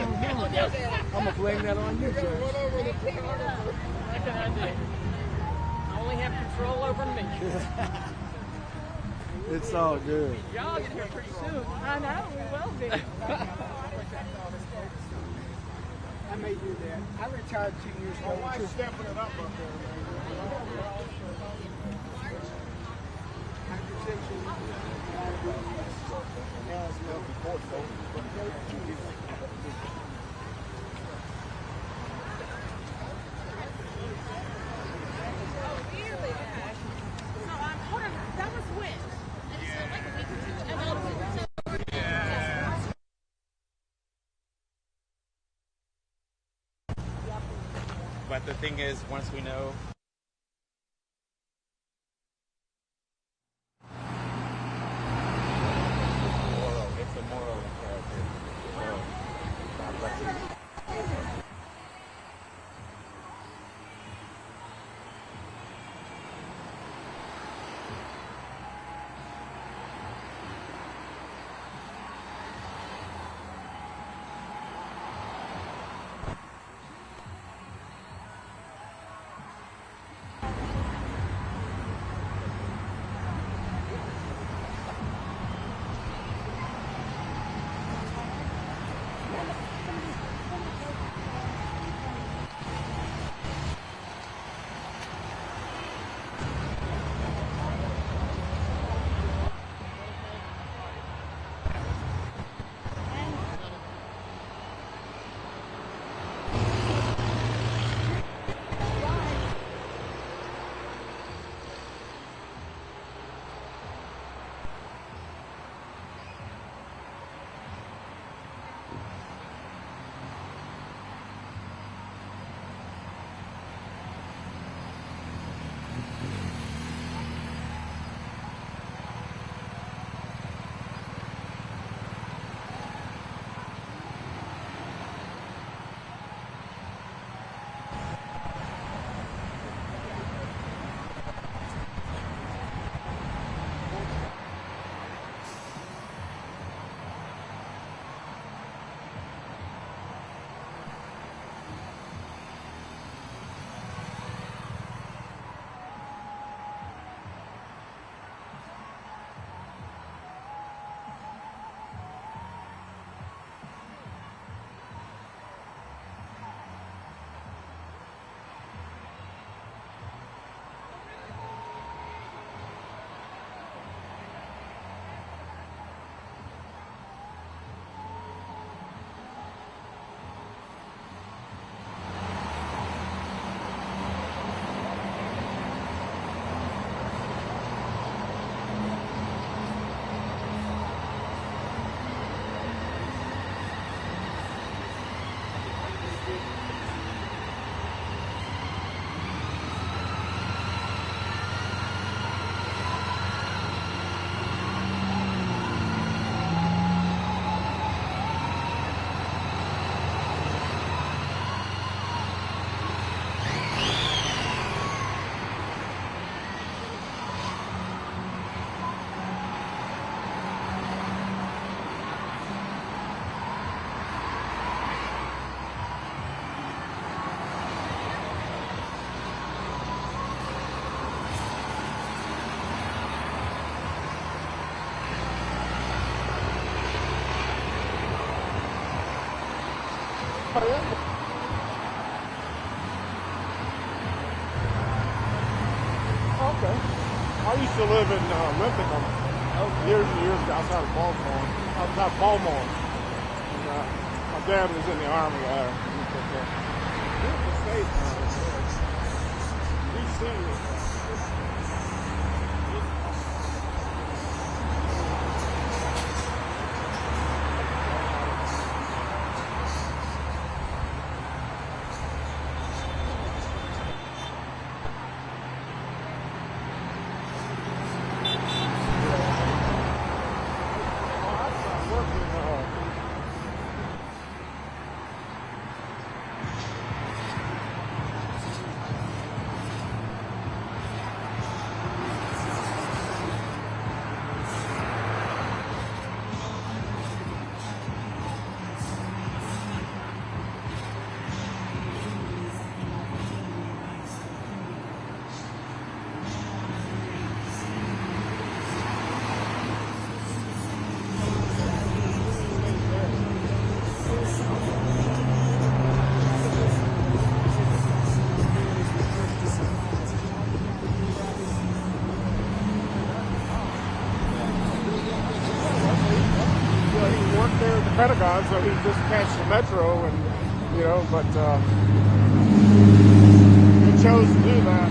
going to blame that on you, Judge. What can I do? I only have control over me. It's all good. Y'all get here pretty soon. I know, we will be. I may do that. I retired 2 years ago. My wife's stepping it up there, But the thing is, once we know. It's a moral imperative. God bless you. Okay. I used to live in Lincoln. years and years outside of Baltimore. And, my dad was in the Army. Beautiful state. DC. Pentagon, so he just catch the metro, and but he chose to do that.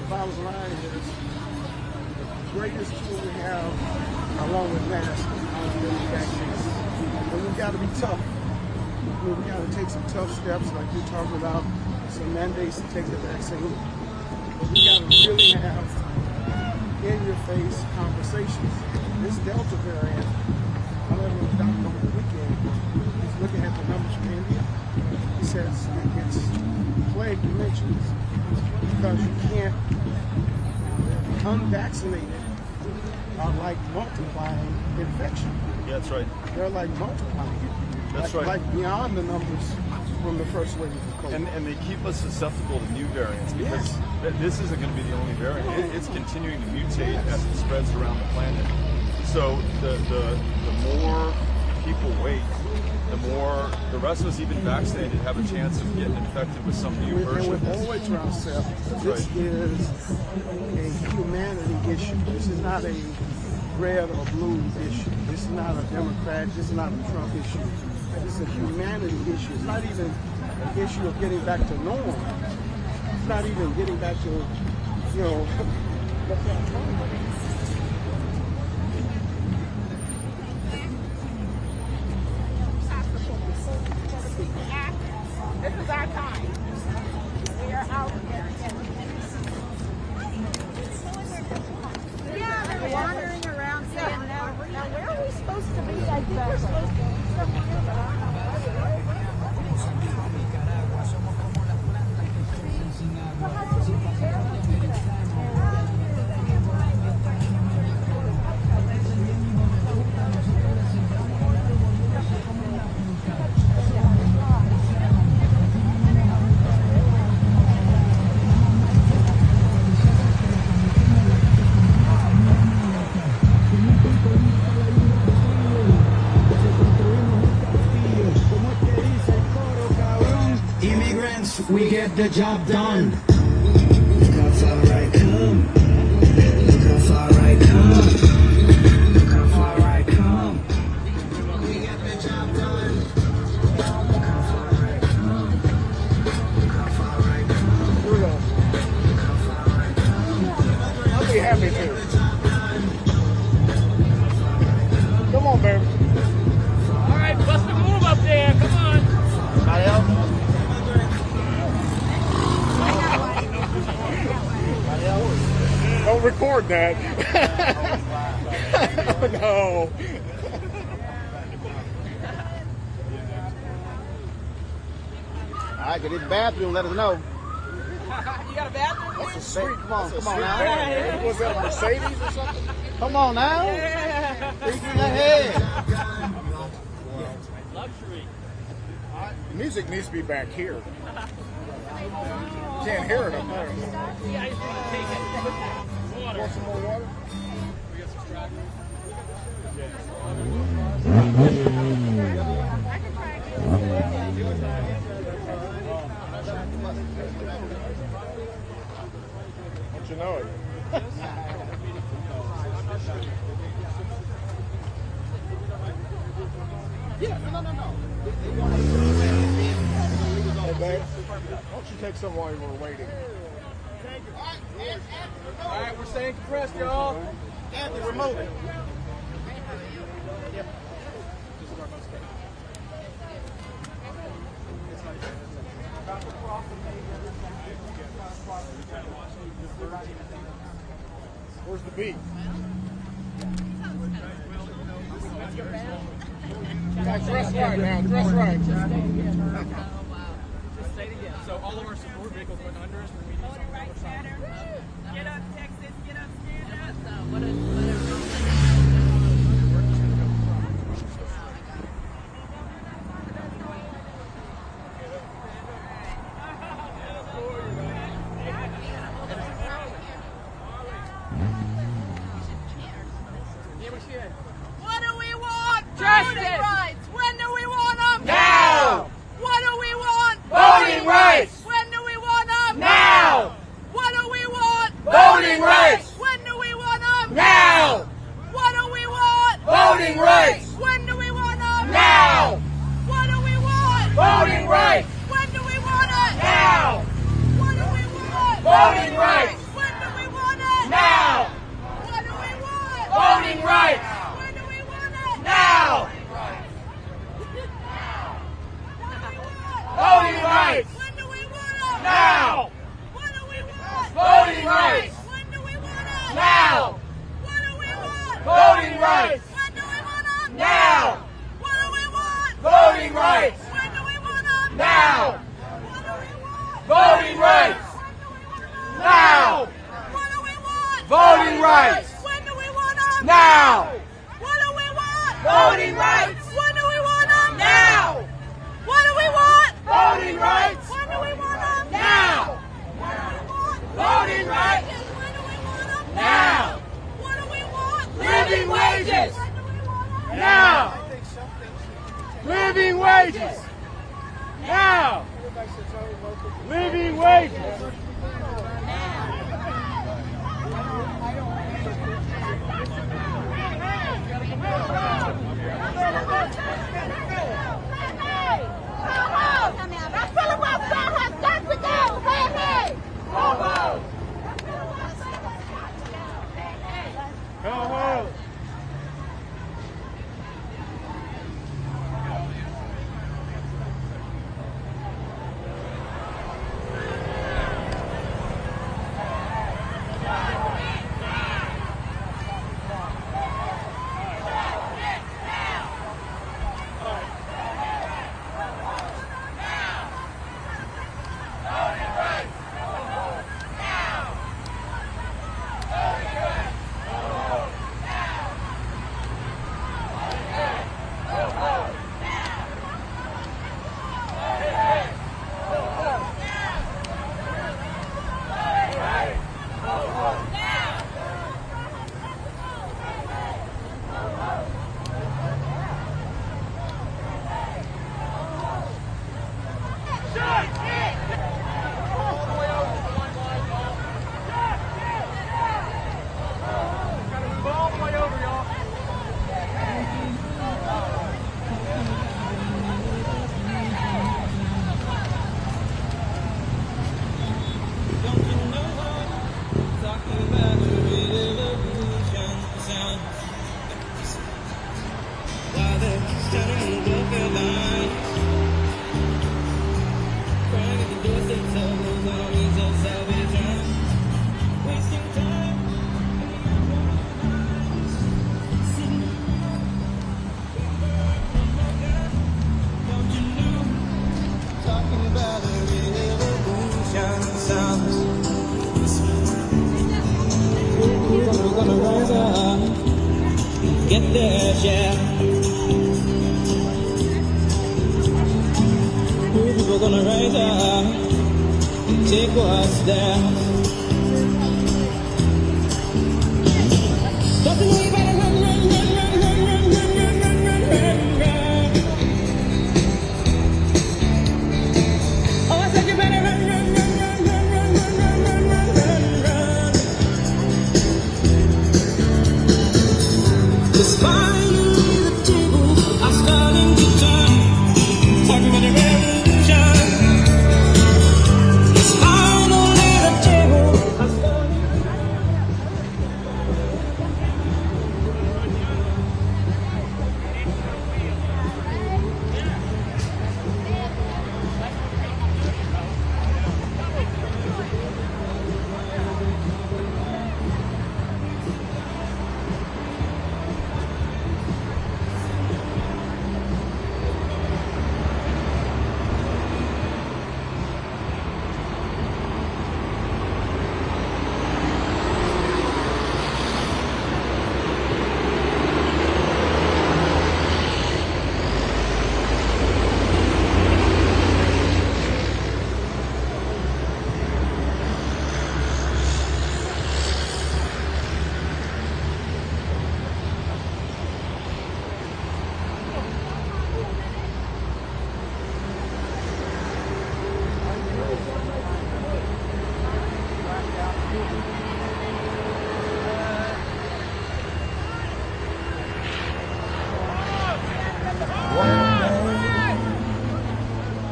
If I was lying, the greatest tool we have, along with masks, is vaccines. But we've got to be tough. We've got to take some tough steps, like you're talking about, some mandates to take the vaccine. But we got to really have in-your-face conversations. This Delta variant, I met with a doctor over the weekend. He's looking at the numbers from India. He says it's plague dimensions because you can't. Unvaccinated are like multiplying infection. Yeah, that's right. They're like multiplying. That's right. Like beyond the numbers from the first wave of COVID. And they keep us susceptible to new variants because this isn't going to be the only variant. It's continuing to mutate as it spreads around the planet. So the more people wait, the more the rest of us, even vaccinated, have a chance of getting infected with some new version. And we owe it to ourselves. This is a humanity issue. This is not a red or blue issue. This is not a Democrat. This is not a Trump issue. This is a humanity issue. It's not even an issue of getting back to normal. It's not even getting back to, This is our time. We are out there. Yeah, they're wandering around saying, now where are we supposed to be? I think we're supposed to be somewhere here, but I'm not. We get the job done. Look how far I come. Look how far I come. Look how far I come. We get the job done. Look how far I come. Look how far I come. Here we go. Look how far I come. I'll be happy to. Come on, baby. All right, bust a move up there. Come on. Anybody else? Don't record that. No. All right, get in the bathroom, let us know. got a bathroom? That's a sweet. Come on now. Yeah. Was that a Mercedes or something? Come on now. Yeah. Thinking ahead. Luxury. Music needs to be back here. Can't hear it up there. Want some more water? We got some strawberries. Don't you know it? Yeah, no. Hey, babe, don't you take some while you were waiting? All right, we're staying compressed, y'all. Anthony, we're moving. Where's the beat? Dress right now, dress right. So all of our support vehicles went under us. Get up, Texas. Get up, stand up. What do we want? Justice. Voting rights. When do we want them? Now. What do we want? Voting rights. When do we want them? Now. What do we want? Voting rights. When do we want them? Now. What do we want? Voting rights. When do we want them? Now. What do we want? Voting rights. When do we want it? Now. What do we want? Voting rights. When do we want it? Now. What do we want? Voting rights. When do we want it? Now. Voting rights. When do we want it? Now. What do we want? Voting rights. When do we want it? Now. What do we want? Voting rights. When do we want it? Now. What do we want? Voting rights. When do we want it? Now. What do we want? Voting rights. Now. What do we want? Voting rights. When do we want them? Now. What do we want? Voting rights. When do we want them? Now. What do we want? Voting rights. When do we want them? Now. What do we want? Voting rights. When do we want them? Now. What do we want? Living wages. When do we want them? Now. Living wages. Now. Living wages. That filibuster has got to go. Hey, hey. Talking about a revolution sounds rise, yeah. People gonna rise up and take what's theirs. Don't you know you better run, run, run, run, run, run, run, run, run, run, run, run. Oh, I said you better run, run, run, run, run, run, run, run, run, run, run. 'Cause finally the tables are starting to turn. Talking about the revolution. 'Cause finally the tables are starting.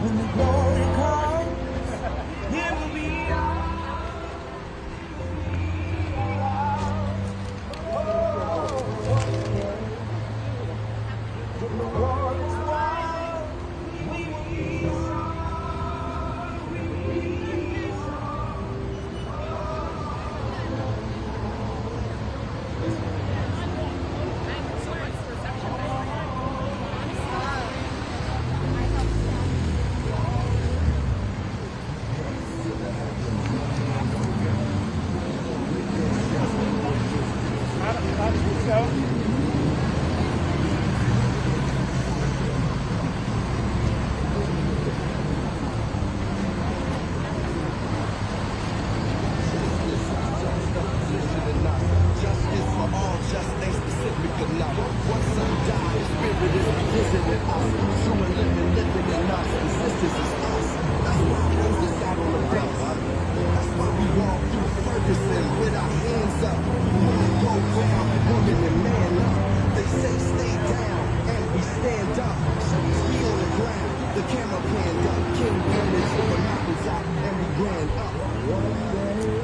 When the glory comes, it will be when the war is won, we will be justice for all, just ain't specific enough. Once some die, the spirit is visiting us. Human living in us. Resistance is us. That's why Moses out on the bus. That's why we walk through Ferguson with our hands up. Go down, woman and man up. They say stay down, and we stand up. So we on the ground, the camera panned up. King Bernard took the mountains out, and we ran up. One day.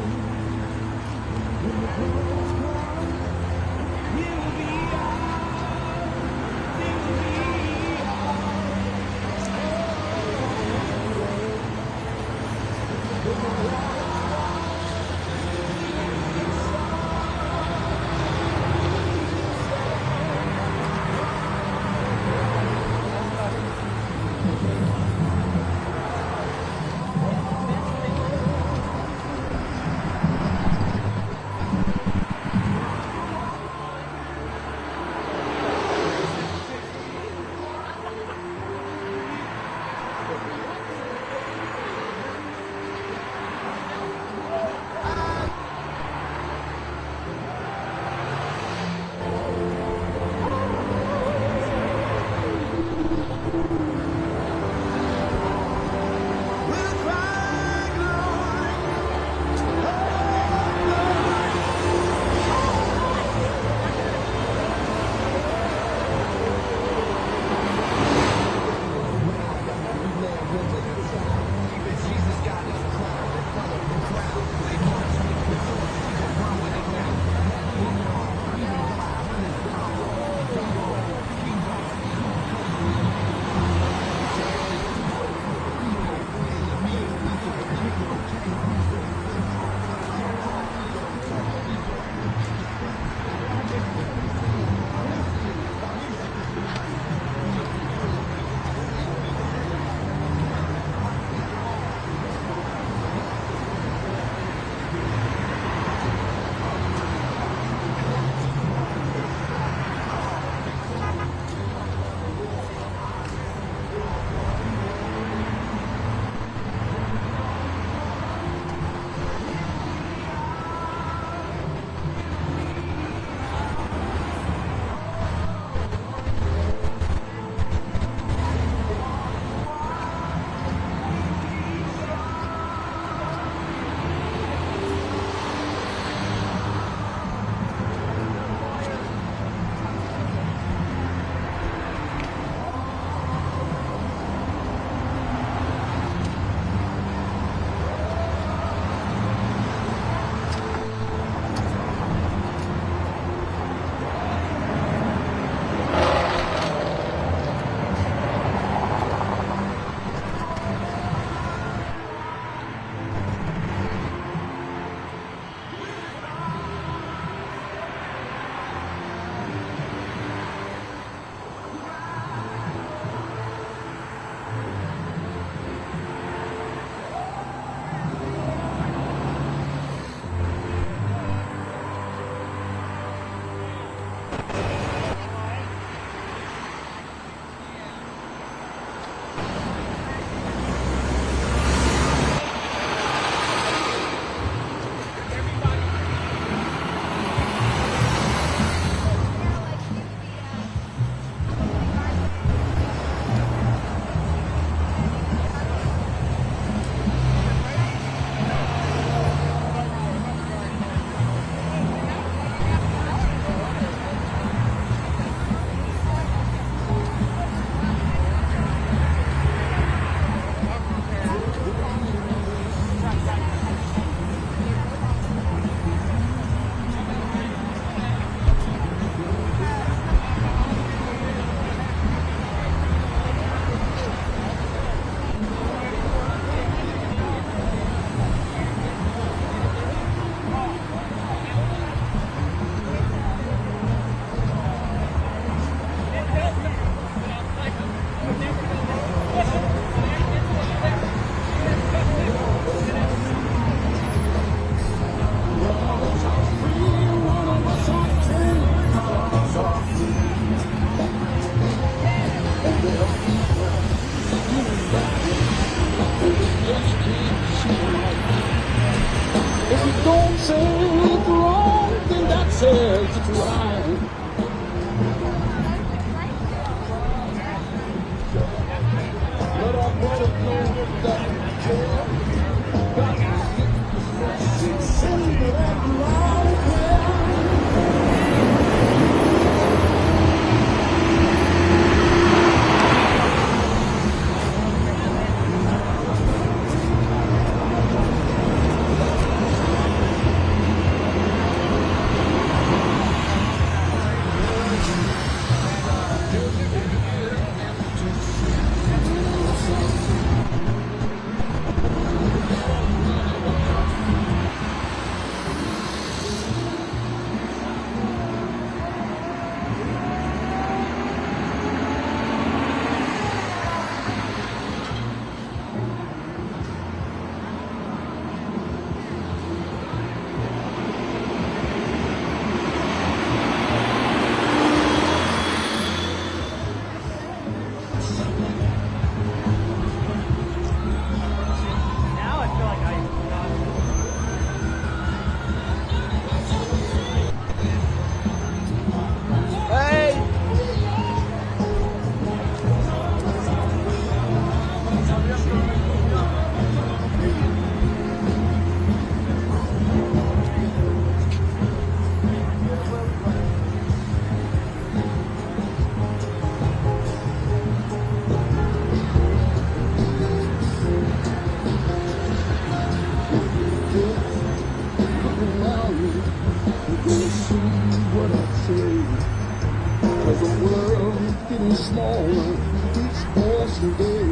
small, each passing day.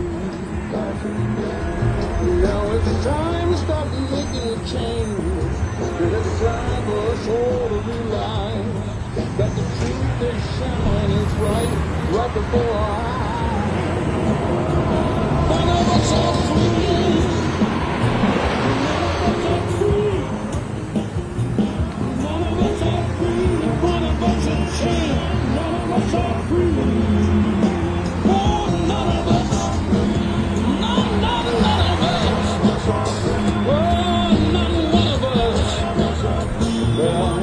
Now it's time to start making a change. It's time for us all to realize that the truth is shining right before our eyes. None of us are free. None of us are free. None of us are free. None of us are chained. None of us are free. Oh, none of us. None of us. Oh, not one of us. Well,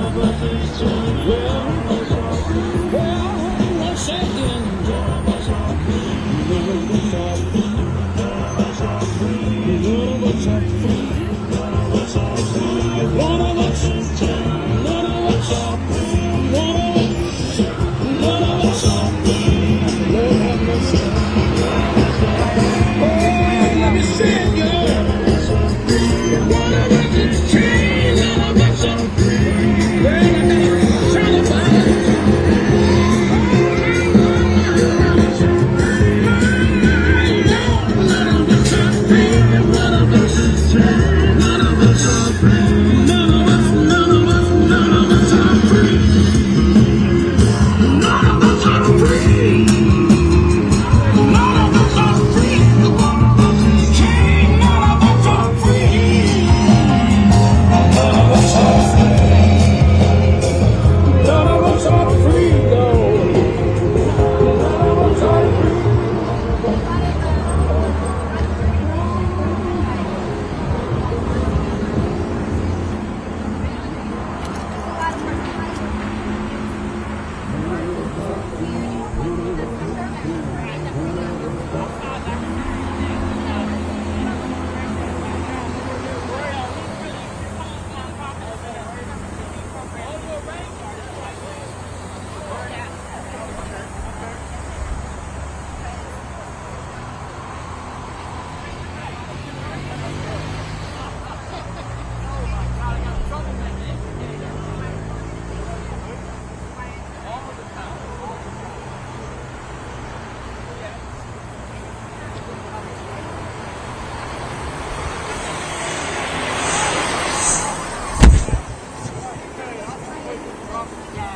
once again.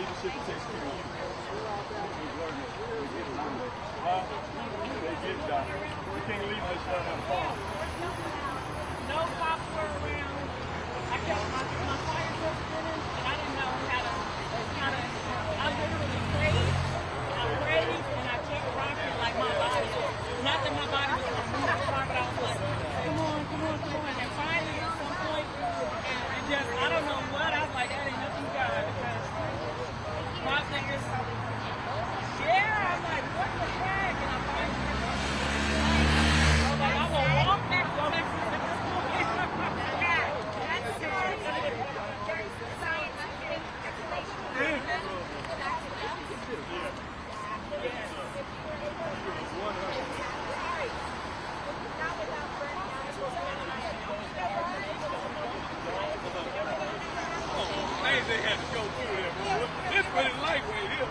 leadership takes care of you. We've learned that. We'll get it one day. They get it, Doctor. We can't leave this down on the farm. No cops were around. I kept my fire truck spinning, and I didn't know how to. I literally prayed. I prayed, and I kept rocking like my body. Not that my body was going to move apart, but I was like, come on. And then finally, at some point, and just, I don't know what, I was like, that ain't nothing God. Because my thing is, yeah, I'm like, what's the flag? And I finally, I was like, I will walk back to Texas at this point. Things they had to go through there, boy. It's pretty lightweight here.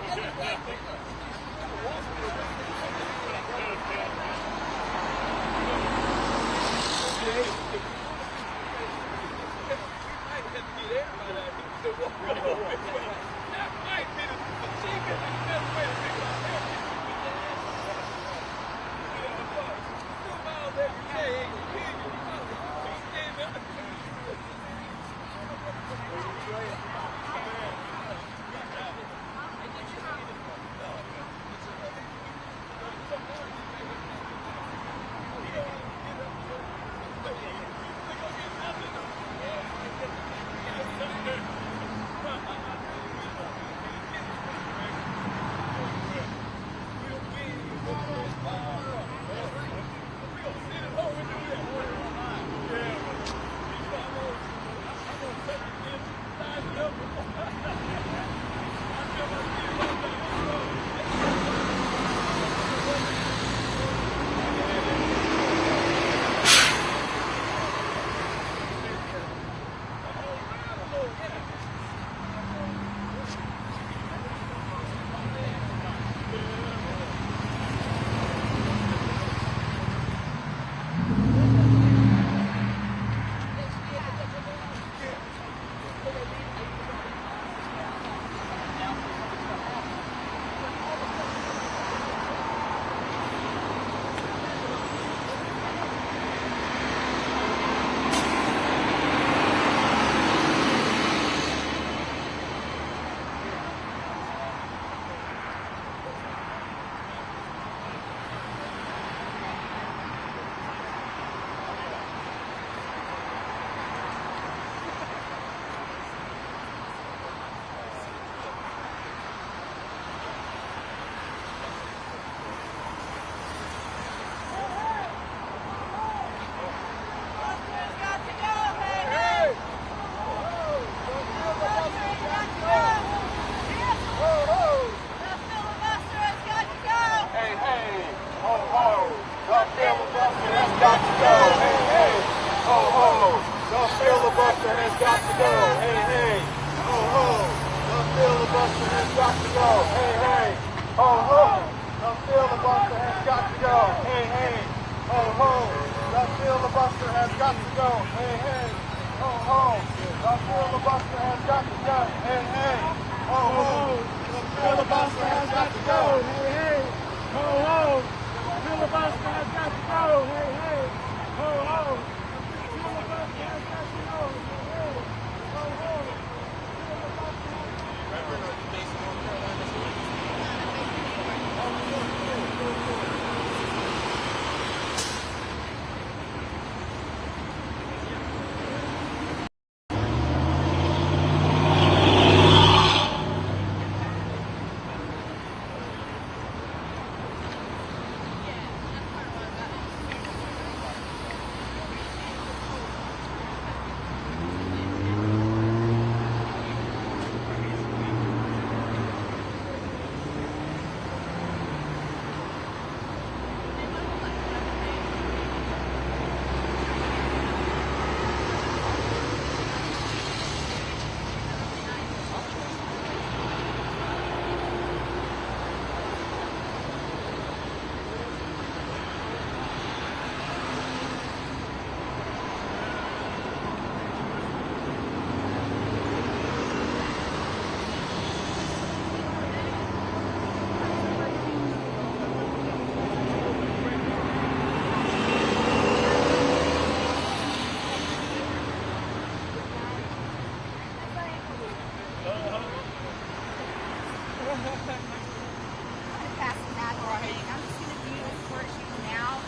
passing that whole thing. I'm just gonna do sport shoes now.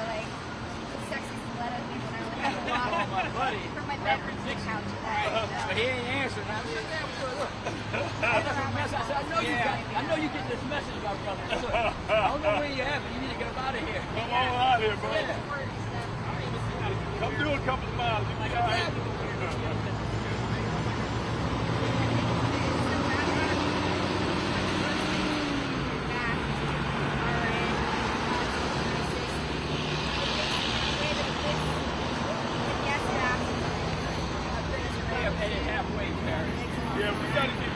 Like sexy stiletto things when I look at the wall. For my bedroom couch. But he ain't answering. I said, "Yeah, look." I know you get this message, my brother. I don't know where you have it. You need to get out of here. Come on out here, bro. Come do a couple of miles. You be all right. Yeah, we gotta get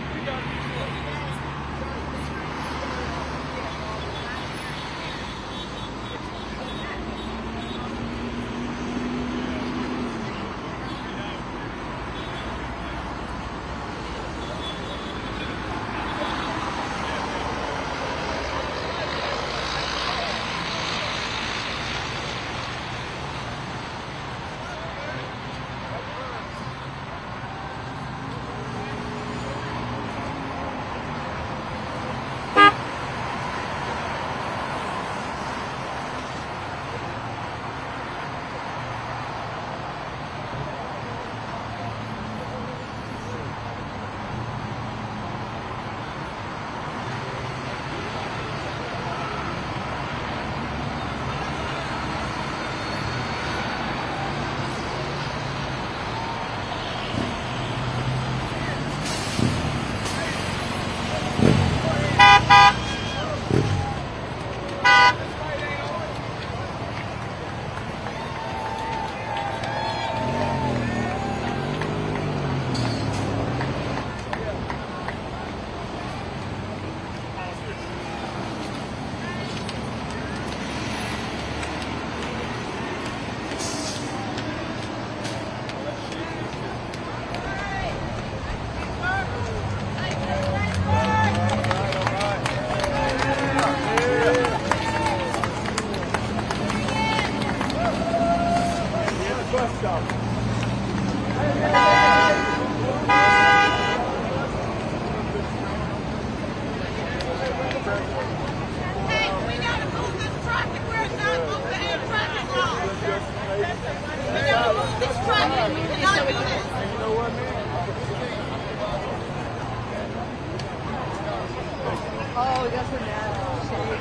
Oh, that's a nasty shape.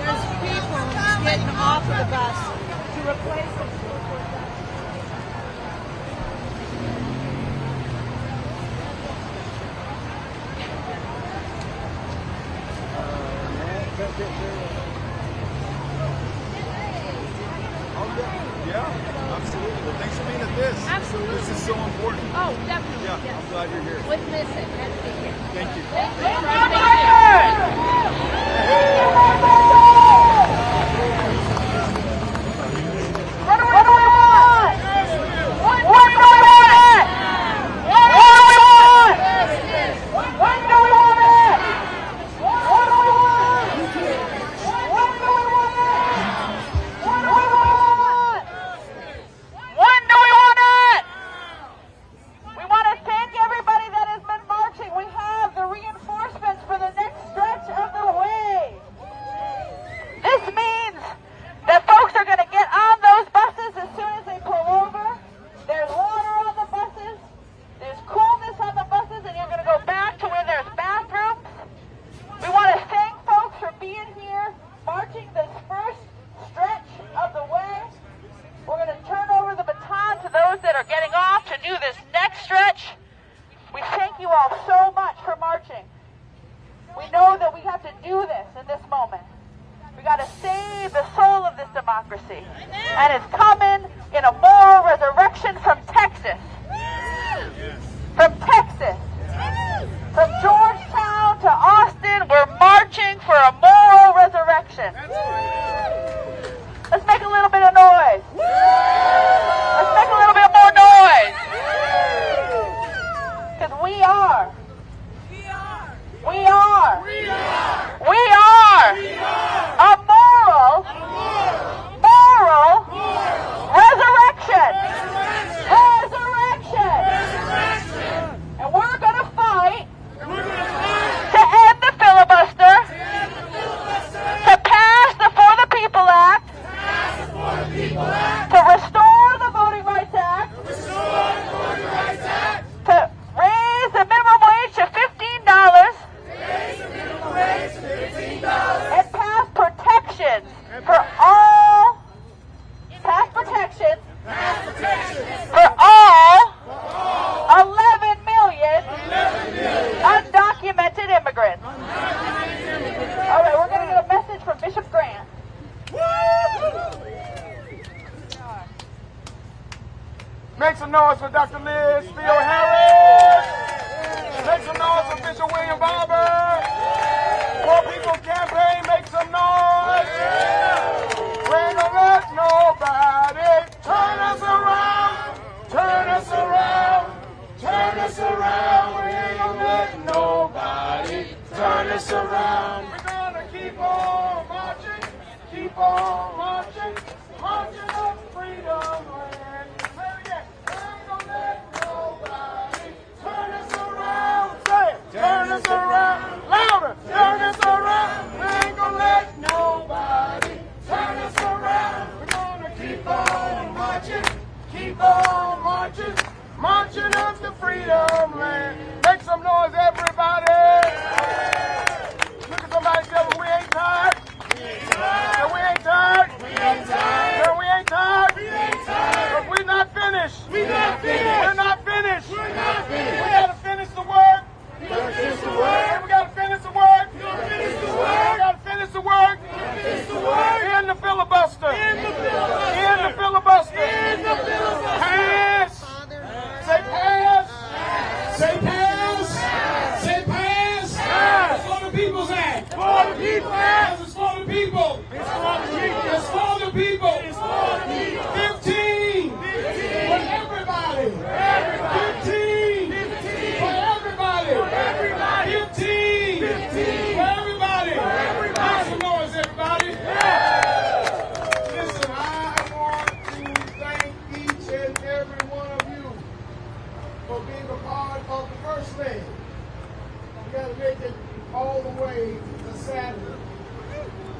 There's people getting off of the bus to replace them. Yeah, absolutely. Well, thanks for being at this. Absolutely. This is so important. Oh, definitely. Yeah, Yes. I'm glad you're here. Wouldn't miss it. Had to be here. Thank you. Thank you. What do we want? What do we want? What do we want? When do we want it? What do we want? When do we want it? What do we want? When do we want it? We want to thank everybody that has been marching. We have the reinforcements for the next stretch of the way. This means that folks are going to get on those buses as soon as they pull over. There's water on the buses. There's coolness on the buses, and you're going to go back to where there's bathrooms. We want to thank folks for being here, marching this first stretch of the way. We're going to turn over the baton to those that are getting off to do this next stretch. We thank you all so much for marching. We know that we have to do this in this moment. We got to save the soul of this democracy. And it's coming in a moral resurrection from Texas. From Texas. From Georgetown to Austin, we're marching for a moral resurrection. Let's make a little bit of noise. Let's make a little bit more noise. Because we are. A moral resurrection. And we're going to fight immigrants. All right, we're going to get a message from Bishop Grant. Make some noise for Dr. Liz Theo Harris. Make some noise for Bishop William Barber. Poor People's Campaign, make some noise. We ain't gonna let nobody turn us around, turn us around, turn us around. We ain't gonna let nobody turn us around. We're gonna keep on marching, keep on marching, marching up freedom land. Say it again. We ain't gonna let nobody turn us around. Say it. Turn us around. Louder. Turn us around. We ain't gonna let nobody turn us around. We're gonna keep on marching, keep on marching, marching up to freedom land. Make some noise, everybody. Look at somebody, tell them we ain't tired. We ain't tired. No, we ain't tired. We ain't tired. No, we ain't tired. We ain't tired. But we're not finished. We're not finished. We're not finished. We're not finished. We gotta finish the work. We gotta finish the work. We gotta finish the work. We gotta finish the work. We gotta finish the work. We gotta finish the work. In the filibuster. In the filibuster. In the filibuster. In the filibuster. Pass. Say pass. Say pass. Say pass. It's for the People's Act. For the People's Act. It's for the people. It's for the people. It's for the people. It's for the people. 15. 15. For everybody. For everybody. 15. 15. For everybody. For everybody. 15. 15. For everybody. For everybody. Make some noise, everybody. Listen, I want to thank each and every one of you for being a part of the first leg. We got to make it all the way to Saturday.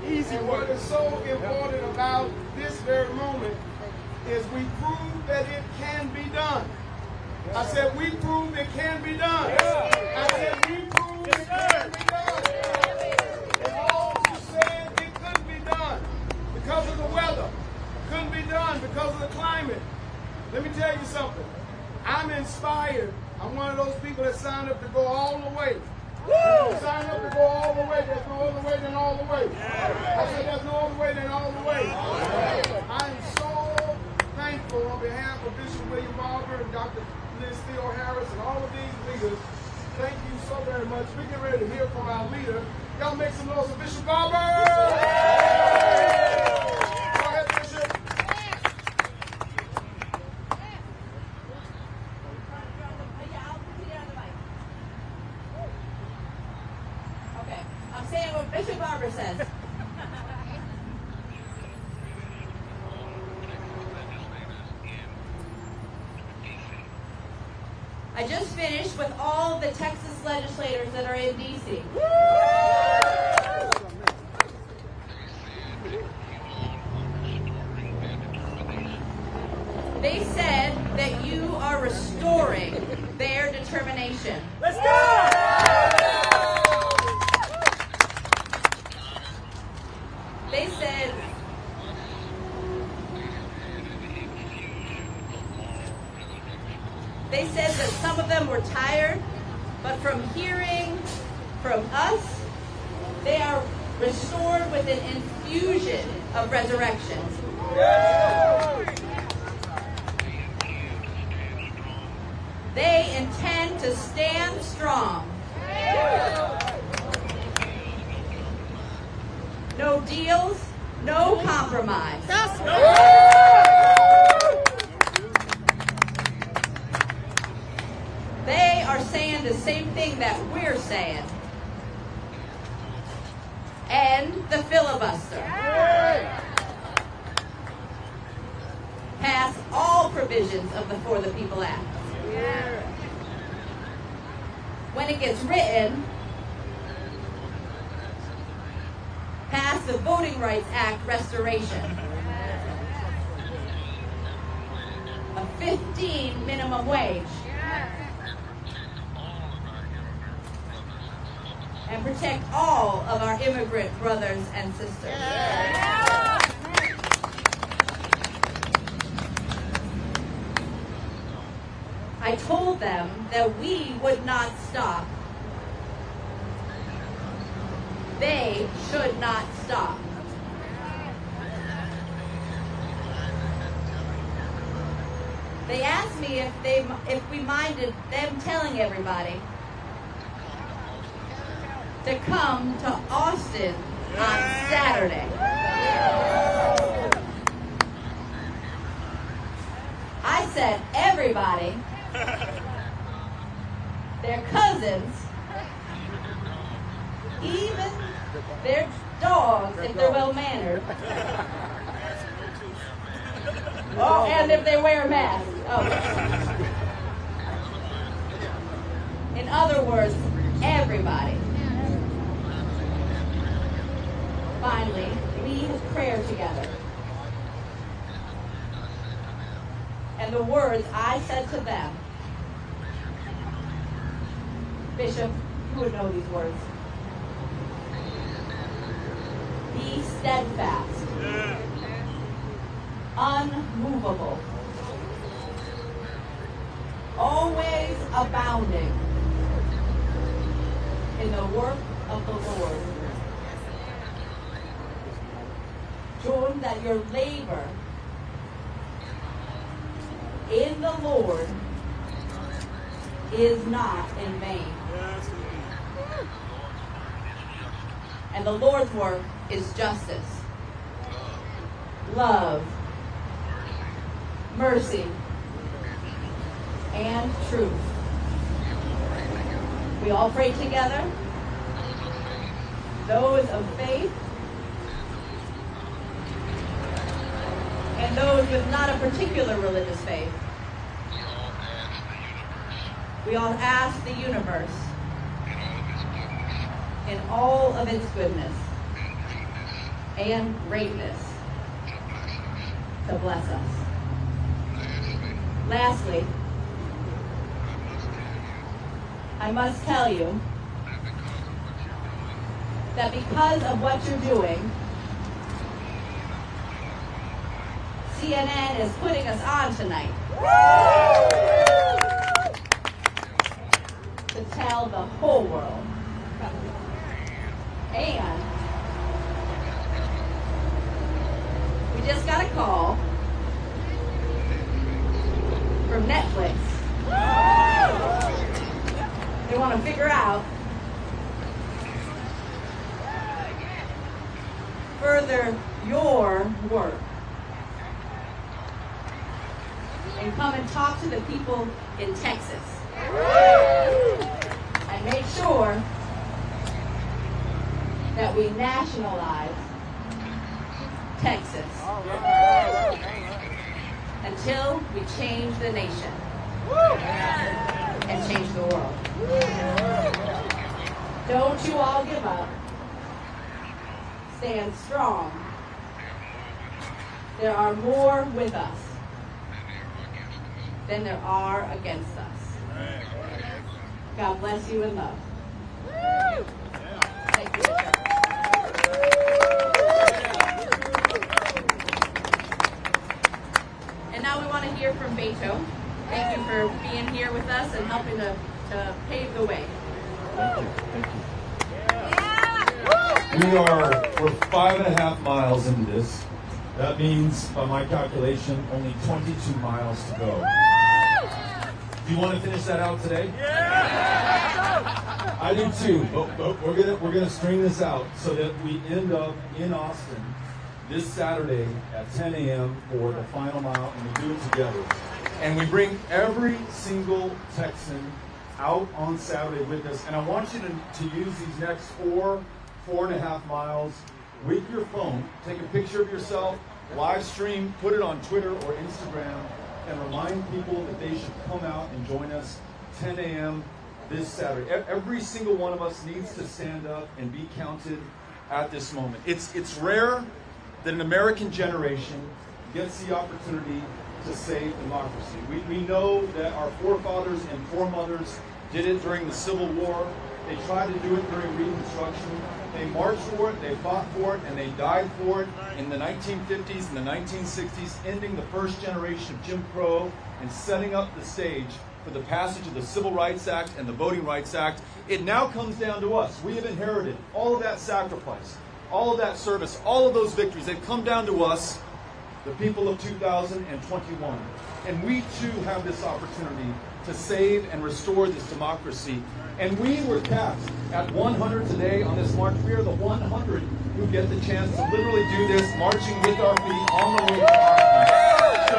Easy. And what is so important about this very moment is we prove that it can be done. I said we prove it can be done. I said we prove it can be done. And all who said it couldn't be done because of the weather, couldn't be done because of the climate. Let me tell you something. I'm inspired. I'm one of those people that signed up to go all the way. Sign up to go all the way. There's no other way than all the way. I said there's no other way than all the way. I am so thankful on behalf of Bishop William Barber and Dr. Liz Theo Harris and all of these leaders. Thank you so very much. We get ready to hear from our leader. Y'all make some noise for Bishop Barber. Go ahead, Bishop. I'm saying what Bishop Barber says. I just finished with all the Texas legislators that are in D.C. They said that you are restoring their determination. Let's go! They said that some of them were tired, but from hearing from us, they are restored with an infusion of resurrection. They intend to stand strong. No deals, no compromise. They are saying the same thing that we're saying. End the filibuster. Pass all provisions of the For the People Act. When it gets written, pass the Voting Rights Act restoration. A 15 minimum wage. And protect all of our immigrant brothers and sisters. I told them that we would not stop They should not stop. They asked me if we minded them telling everybody to come to Austin on Saturday. I said everybody, their cousins, even their dogs if they're well-mannered. Oh, and if they wear a mask. Oh. In other words, everybody. Finally, lead prayer together. And the words I said to them, Bishop, you would know these words. Be steadfast, unmovable, always abounding in the work of the Lord. Jordan, that your labor in the Lord is not in vain. And the Lord's work is justice, love, mercy, and truth. We all pray together. Those of faith and those with not a particular religious faith. We all ask the universe in all of its goodness and greatness to bless us. Lastly, I must tell you that because of what you're doing, CNN is putting us on tonight to tell the whole world. And we just got a call from Netflix. They want to figure out further your work and come and talk to the people in Texas and make sure that we nationalize Texas until we change the nation and change the world. Don't you all give up. Stand strong. There are more with us than there are against us. God bless you and love. Thank you. And now we want to hear from Beto. Thank you for being here with us and helping to pave the way. Thank you. Thank you. We're 5.5 miles into this. That means, by my calculation, only 22 miles to go. Do you want to finish that out today? Yeah! I do too, but we're gonna string this out so that we end up in Austin this Saturday at 10 a.m. for the final mile, and we do it together. And we bring every single Texan out on Saturday with us. And I want you to use these next 4.5 miles with your phone. Take a picture of yourself, live stream, put it on Twitter or Instagram, and remind people that they should come out and join us 10 a.m. this Saturday. Every single one of us needs to stand up and be counted at this moment. It's rare that an American generation gets the opportunity to save democracy. We know that our forefathers and foremothers did it during the Civil War. They tried to do it during Reconstruction. They marched for it, they fought for it, and they died for it in the 1950s and the 1960s, ending the first generation of Jim Crow and setting up the stage for the passage of the Civil Rights Act and the Voting Rights Act. It now comes down to us. We have inherited all of that sacrifice, all of that service, all of those victories. They come down to us, the people of 2021. And we too have this opportunity to save and restore this democracy. And we were capped at 100 today on this march. We are the 100 who get the chance to literally do this, marching with our feet on the way to our So,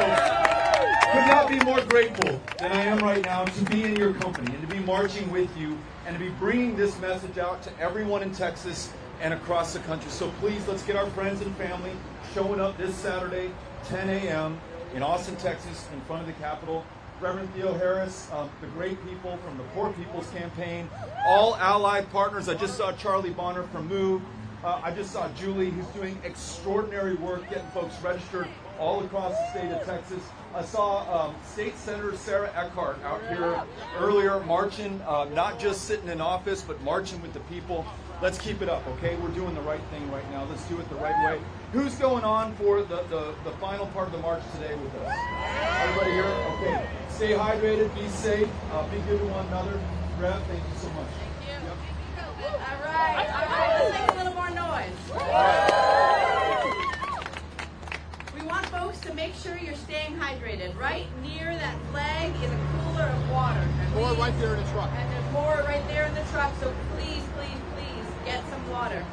could not be more grateful than I am right now to be in your company and to be marching with you and to be bringing this message out to everyone in Texas and across the country. So please, let's get our friends and family showing up this Saturday, 10 a.m. in Austin, Texas, in front of the Capitol. Reverend Theo Harris, the great people from the Poor People's Campaign, all allied partners. I just saw Charlie Bonner from MOVE. I just saw Julie, who's doing extraordinary work getting folks registered all across the state of Texas. I saw State Senator Sarah Eckhart out here earlier marching, not just sitting in office, but marching with the people. Let's keep it up, okay? We're doing the right thing right now. Let's do it the right way. Who's going on for the final part of the march today with us? Everybody here? Okay. Stay hydrated, be safe, be good to one another. Rev, thank you so much. Thank you. All right, let's make a little more noise. We want folks to make sure you're staying hydrated. Right near that flag is a cooler of water. More right there in the truck. And there's more right there in the truck, so please, please, please get some water.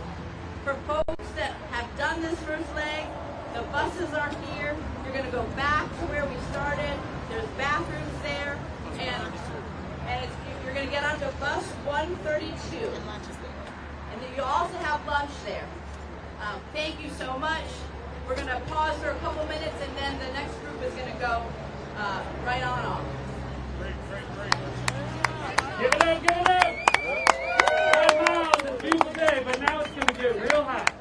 For folks that have done this first leg, the buses are here. You're going to go back to where we started. There's bathrooms there, and you're going to get onto bus 132. And then you also have lunch there. Thank you so much. We're going to pause for a couple minutes, and then the next group is going to go right on off. Great. Give it up, give it up! 5 miles, it's a beautiful day, but now it's going to get real hot.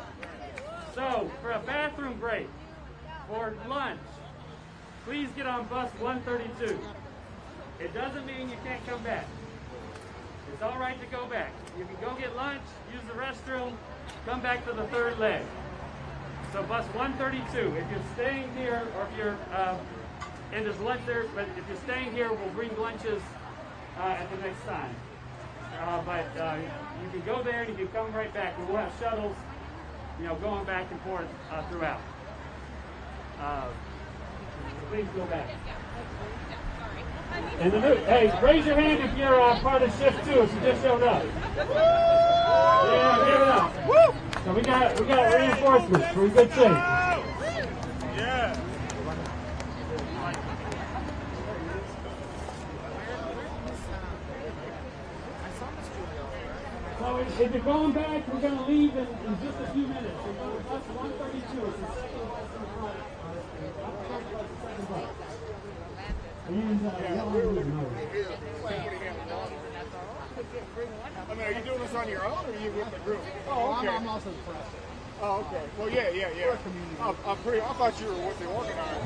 So, for a bathroom break, for lunch, please get on bus 132. It doesn't mean you can't come back. It's all right to go back. You can go get lunch, use the restroom, come back to the third leg. So bus 132, if you're staying here, or if you're, and there's lunch there, but if you're staying here, we'll bring lunches at the next time. But you can go there and you can come right back. And we'll have shuttles, going back and forth throughout. Please go back. And hey, raise your hand if you're part of shift 2, if you just showed up. Yeah, give it up. So we got reinforcements. We're in good shape. Yeah. So if you're going back, we're going to leave in just a few minutes. We're going to bus 132. It's the second bus in front. I mean, are you doing this on your own, or are you with the group? Oh, okay. I'm also the press. Oh, okay. Well, yeah. I thought you were with the organizer.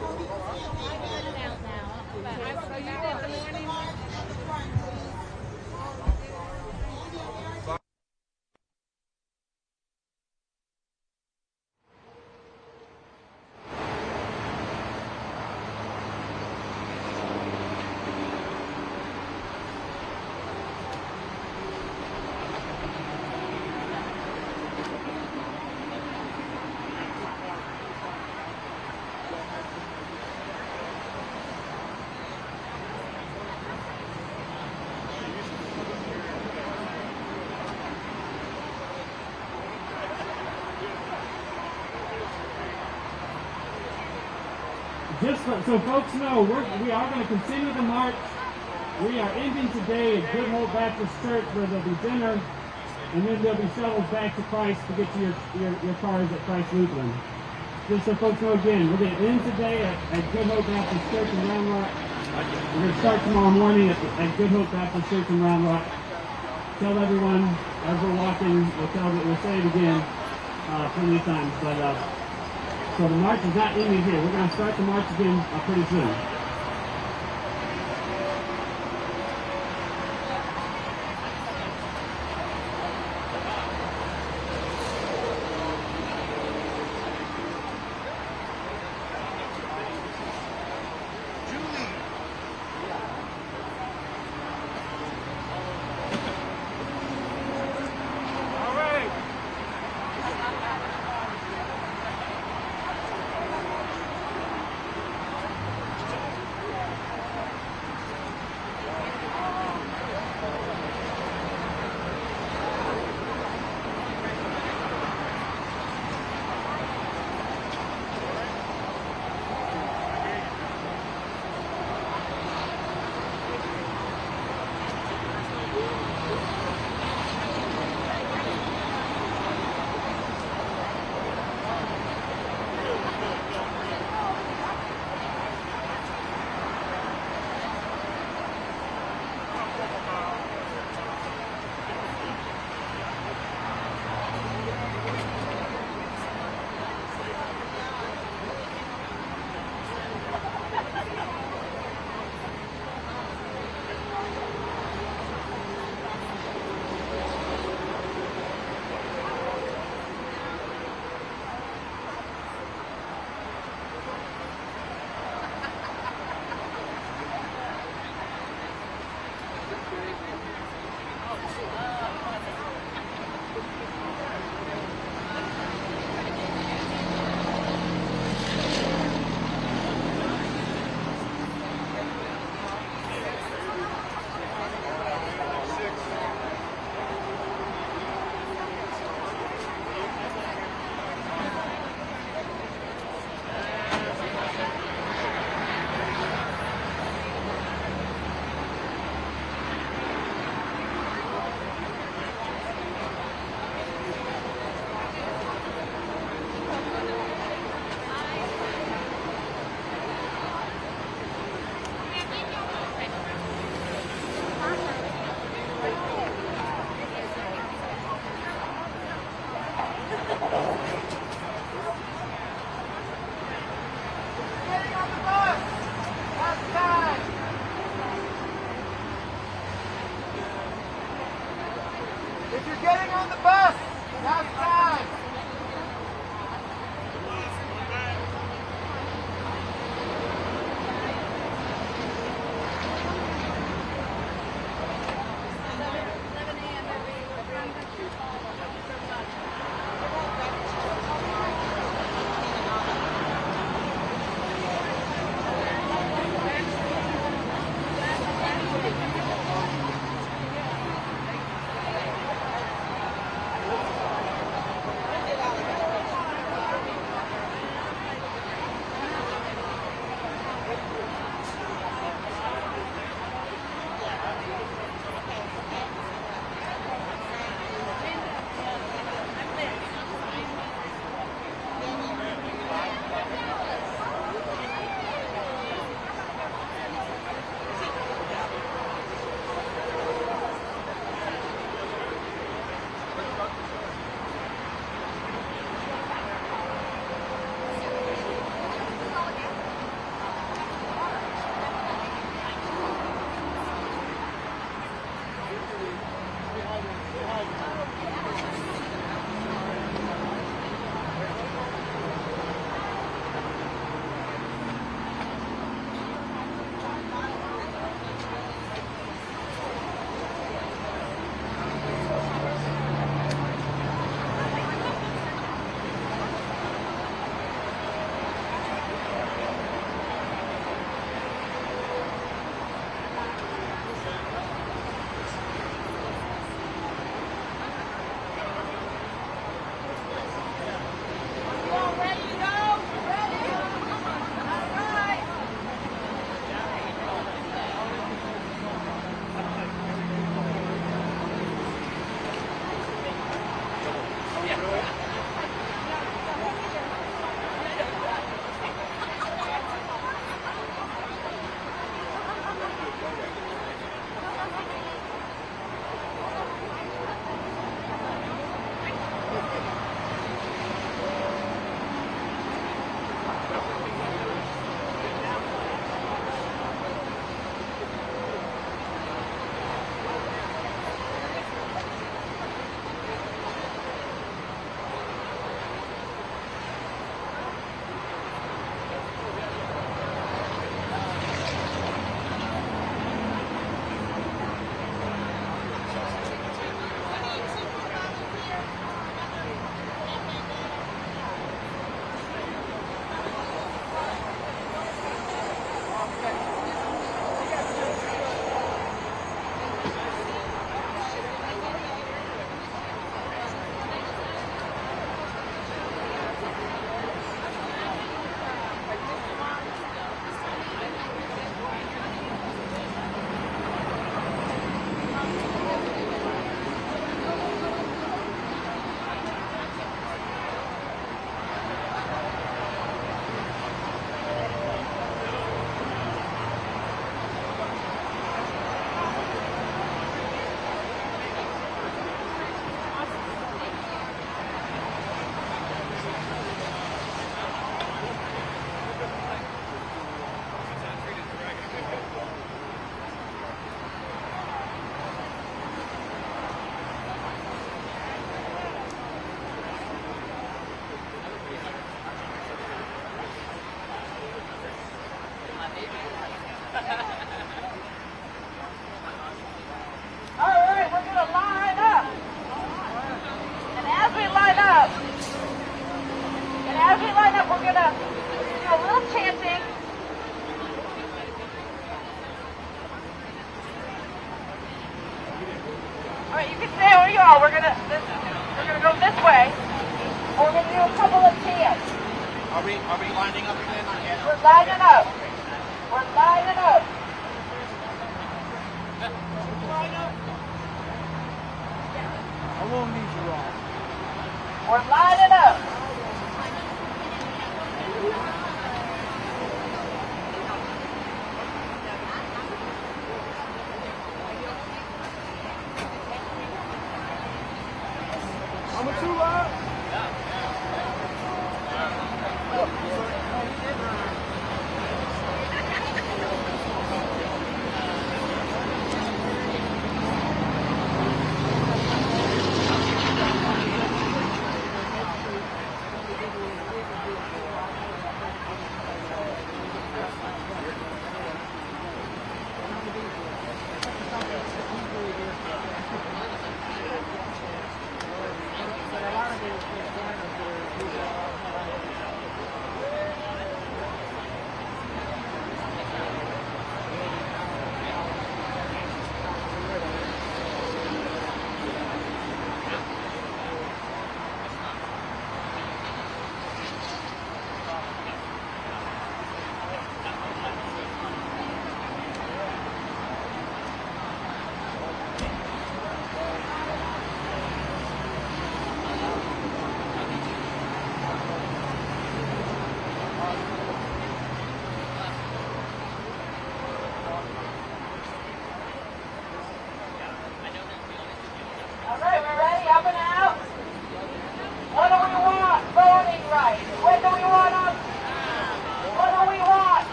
Just so folks know, we are going to continue the march. We are ending today at Good Hope Baptist Church, where there'll be dinner, and then there'll be shuttles back to Christ to get to your cars at Christ Lutheran. Just so folks know again, we're going to end today at Good Hope Baptist Church in Round Rock. We're going to start tomorrow morning at Good Hope Baptist Church in Round Rock. Tell everyone as we're walking, we'll say it again plenty of times, but so the march is not ending here. We're going to start the march again pretty soon. If you're getting on the bus, now's the time.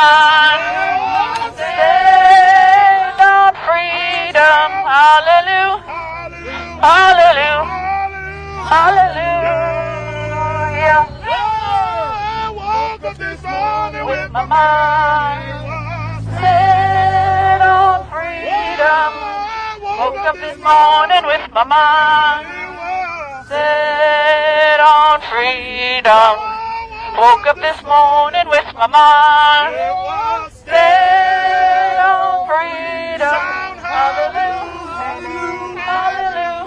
mind. Stand on freedom. Hallelujah. Hallelujah. Hallelujah. I woke up this morning with my mind set on freedom. Woke up this morning with my mind set on freedom. Woke up this morning with my mind set on freedom. Hallelujah. Hallelujah.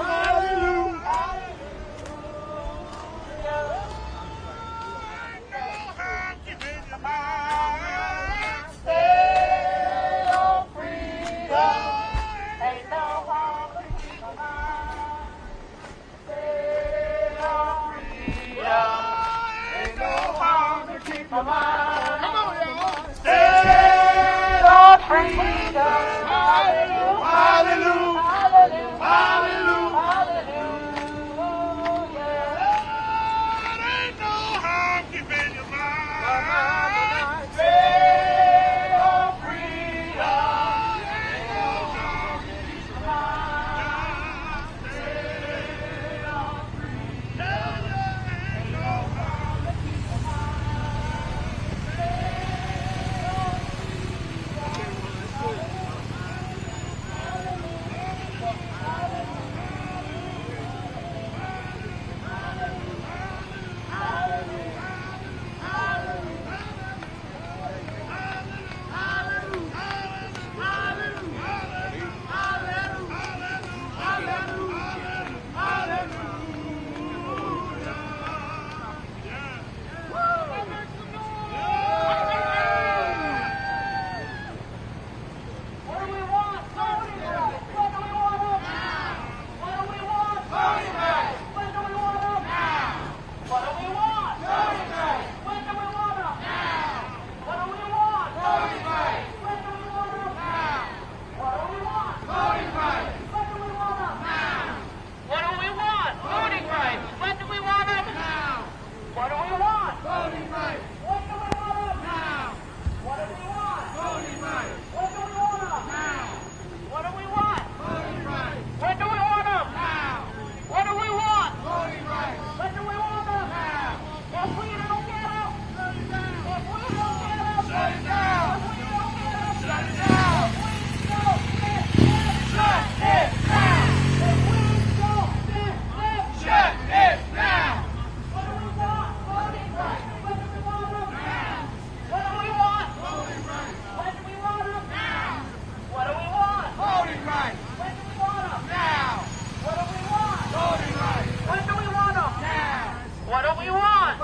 Stand on freedom. Hallelujah. Hallelujah. Hallelujah. Hallelujah. Ain't no harm keeping your mind. Stand on freedom. Ain't no harm keeping your mind. Stand on freedom. Ain't no harm keeping your mind. What do we want?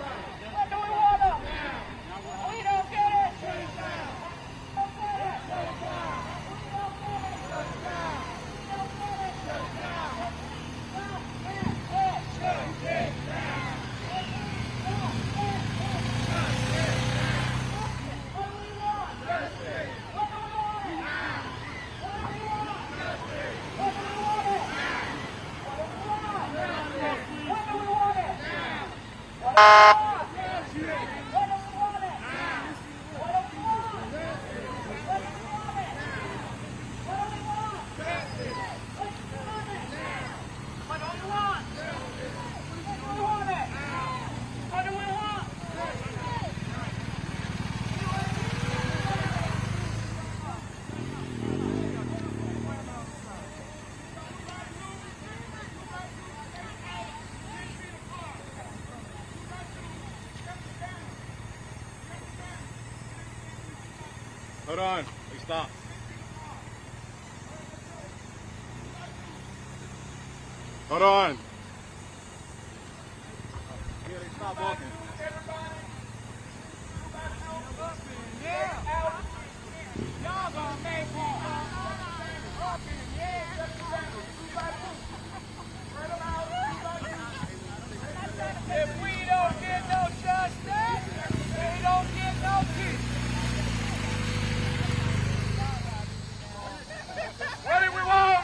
What do we want? We don't get it. Hold on. We stop. Hold on. Yeah, they stop walking. Y'all gonna make if we don't get no justice, we don't get no peace. What do we want?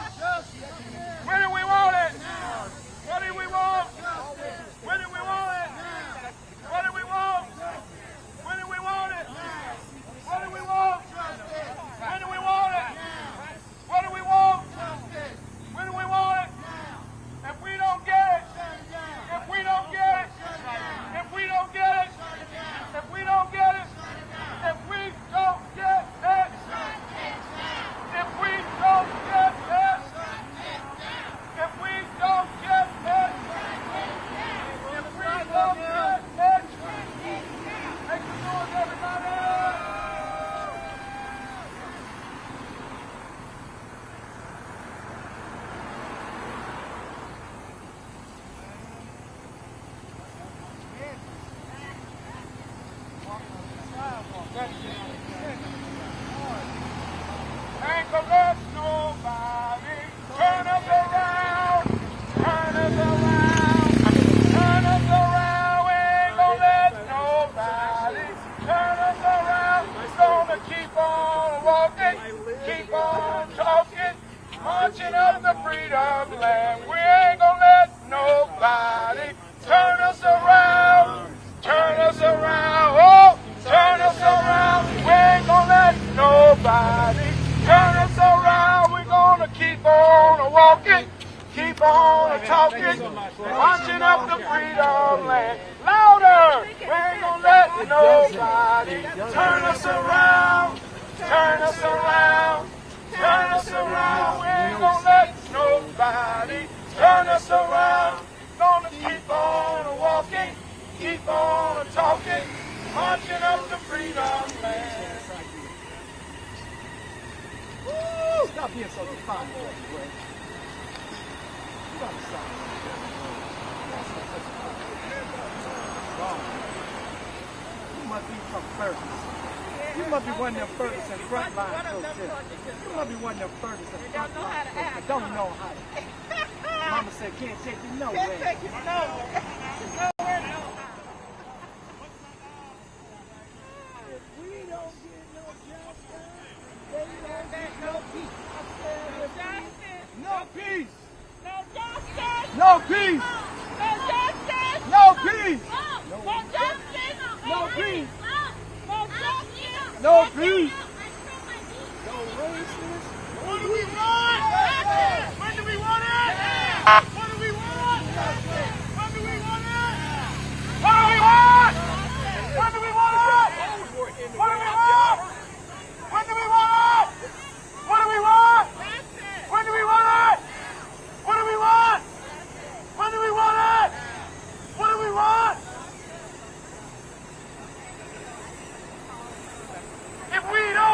Where do we want it? What do we want? Where do we want it? What do we want? Where do we want it? What do we want? When do we want it? What do we want? When do we want it? If we don't get it, if we don't get it, if we don't get it, if we don't get it, if we don't get it, if we don't get it, if we don't get it, if we don't get it, make some noise, everybody! Ain't gonna let nobody turn us around, turn us around, turn us around. We ain't gonna let nobody turn us around. Gonna keep on walking, keep on talking, marching up the freedom land. We ain't gonna let nobody turn us around, turn us around, oh, turn us around. We ain't gonna let nobody turn us around. We're gonna keep on walking, keep on talking, marching up the freedom land. Louder! We ain't gonna let nobody turn us around, turn us around, turn us around. We ain't gonna let nobody turn us around. Gonna keep on walking, keep on talking, marching up the freedom land. Woo! Stop being so defiant, boy. You gotta stop. Wrong. You must be from Ferguson. You must be one of them Ferguson front line coaches. You must be one of them Ferguson front line coaches. Don't know how to act. Mama said can't take you nowhere. Can't take you nowhere. Nowhere to go. If we don't get no justice, they don't get no peace. No peace. No justice. No peace. No justice. No peace. No justice. No peace. No justice. No peace. No racist. What do we want? When do we want it? What do we want? When do we want it? What do we want? When do we want it? What do we want? When do we want it? What do we want? When do we want it? What do we want? When do we want it? What do we want? If we don't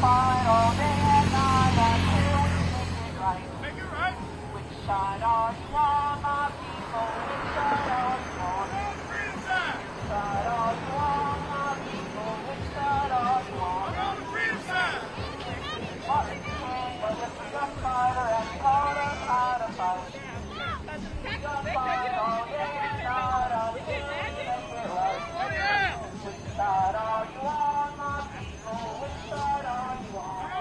fight all day and night until we make it right. Which side are you on, my people? Which side are you on? Which side are you on, my people? Which side are you on? I'm on the freedom side. Martin King was a freedom fighter and he taught us how to fight. Freedom fight all day and night until we make it right. Which side are you on, my people? Which side are you on?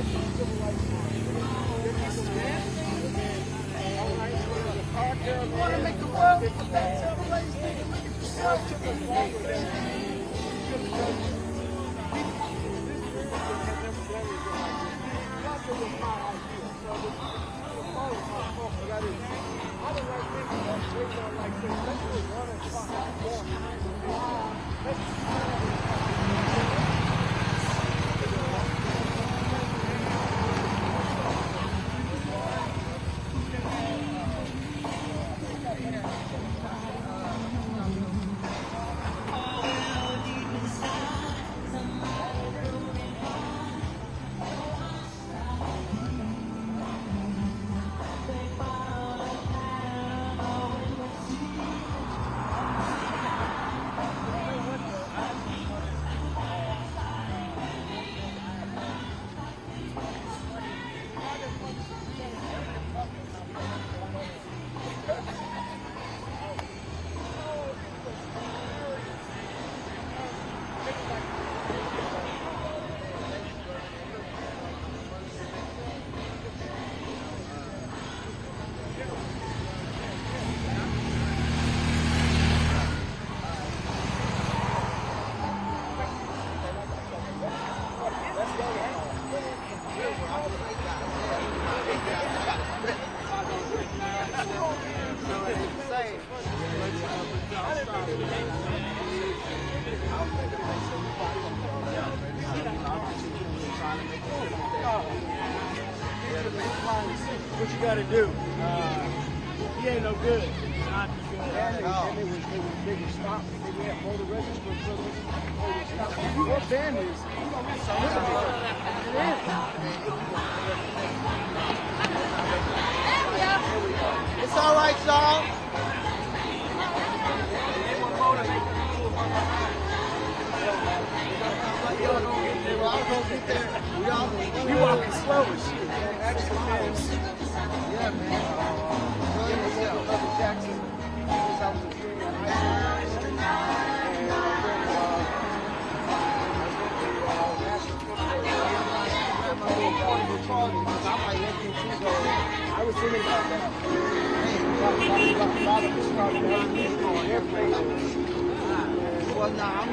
You want to make the world a better place, nigga? Look at yourself. Took us longer than what you got to do. He ain't no good. Not good. And they were stopped. They had motor register for what band is? It's all right, y'all. You walking slow as shit. Yeah, man. Jackson. I was thinking about that. Well, no, I'm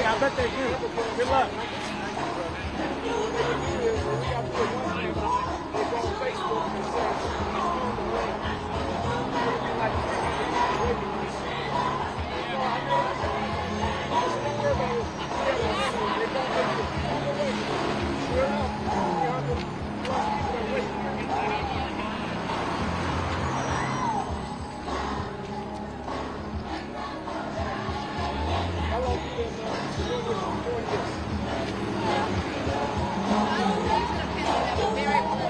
I bet they do. Good luck. Very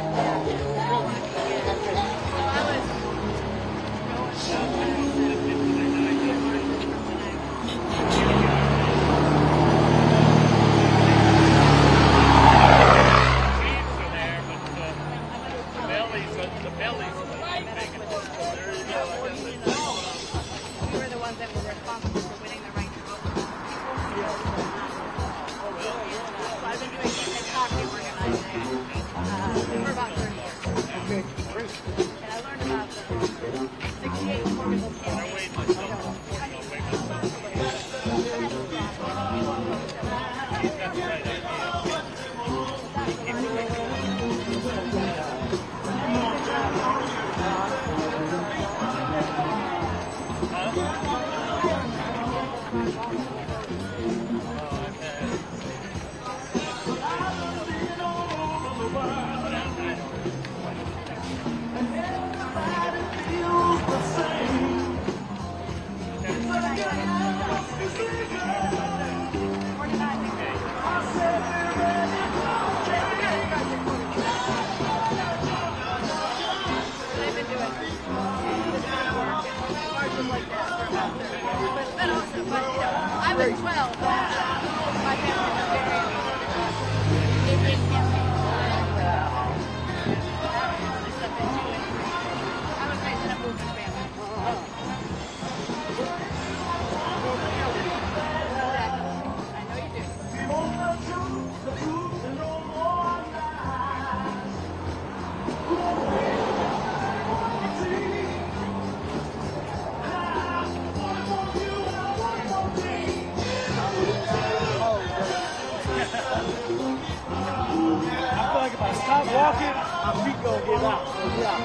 our feet gonna give out. So yeah.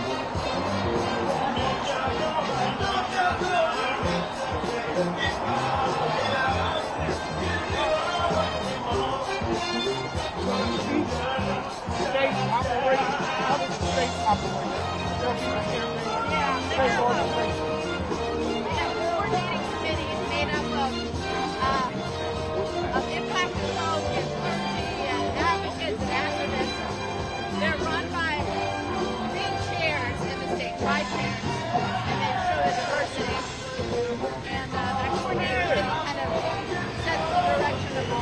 State operation. How does the state operate? State organization. Coordinating committee is made up of impacted folks and clergy and advocates and activists. They're run by three chairs in the state, tri-chairs, and they show the diversity. And that coordinating committee kind of sets the direction of the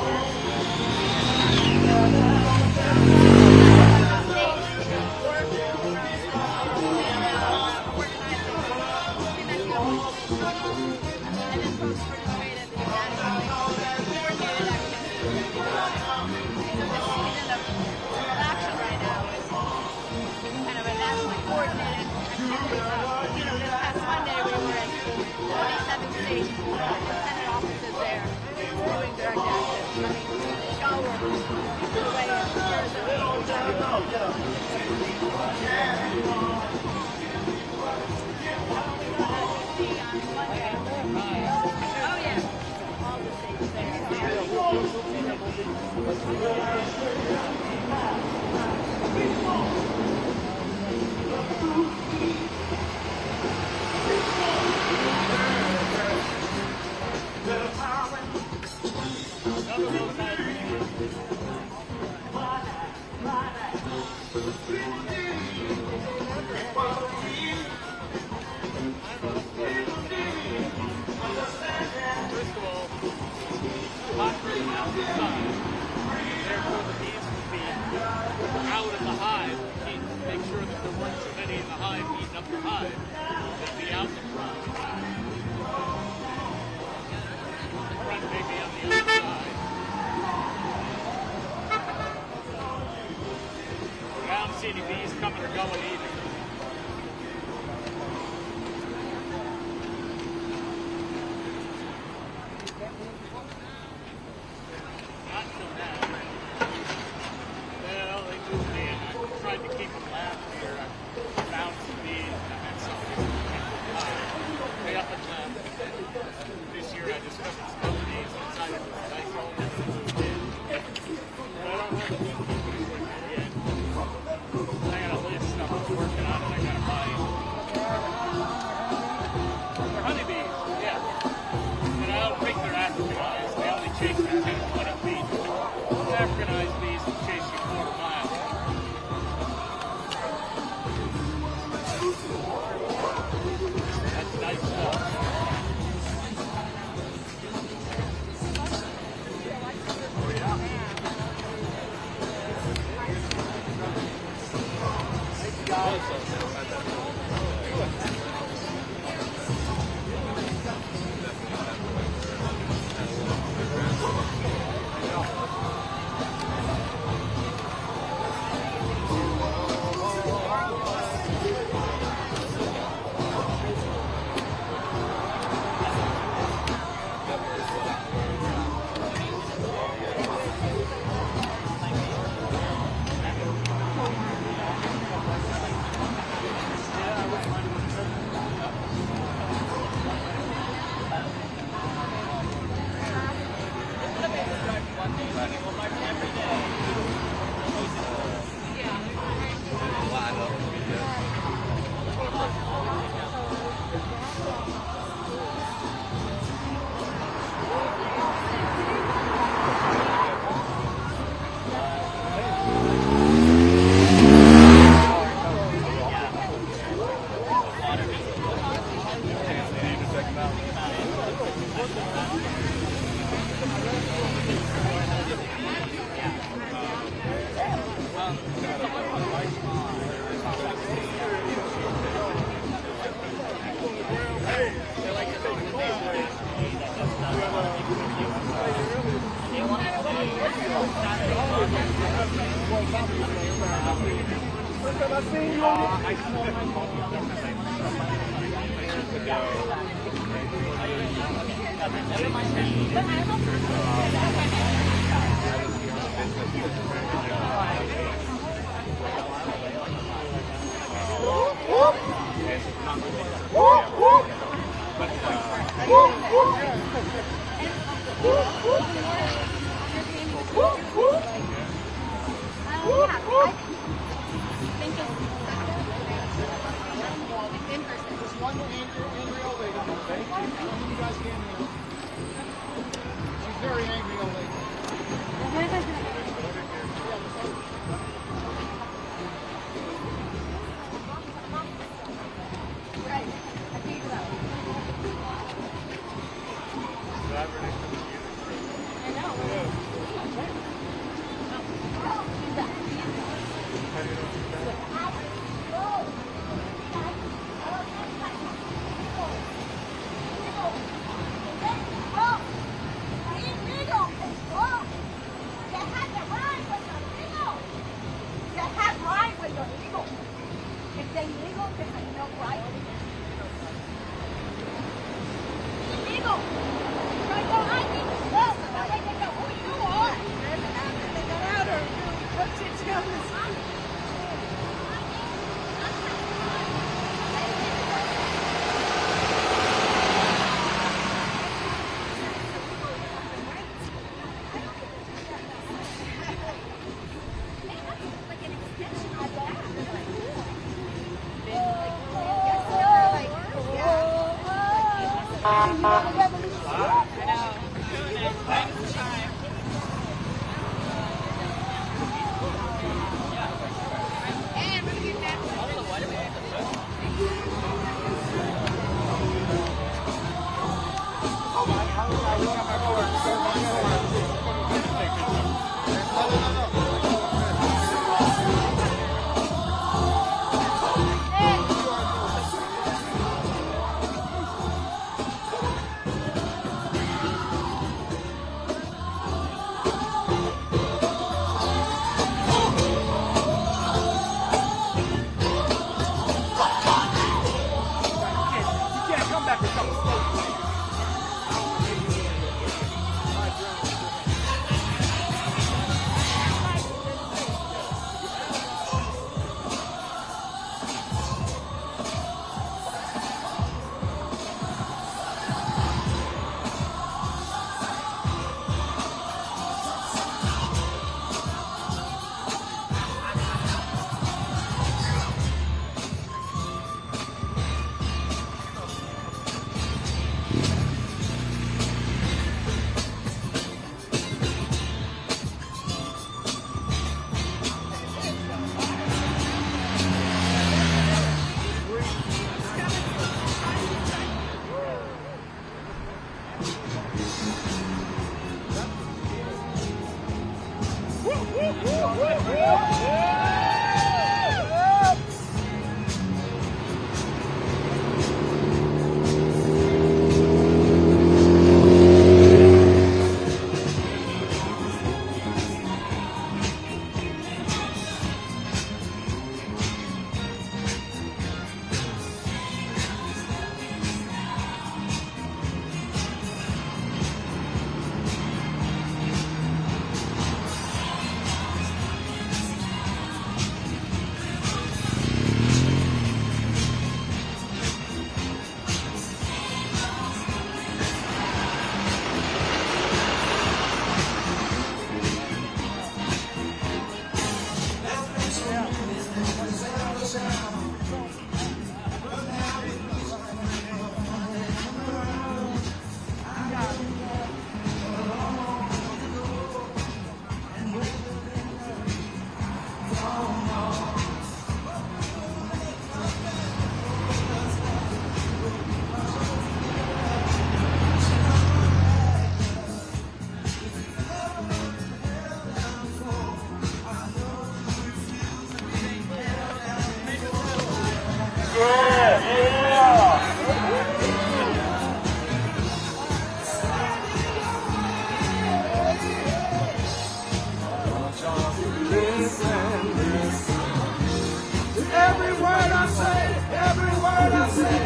Every word I say, every word I say.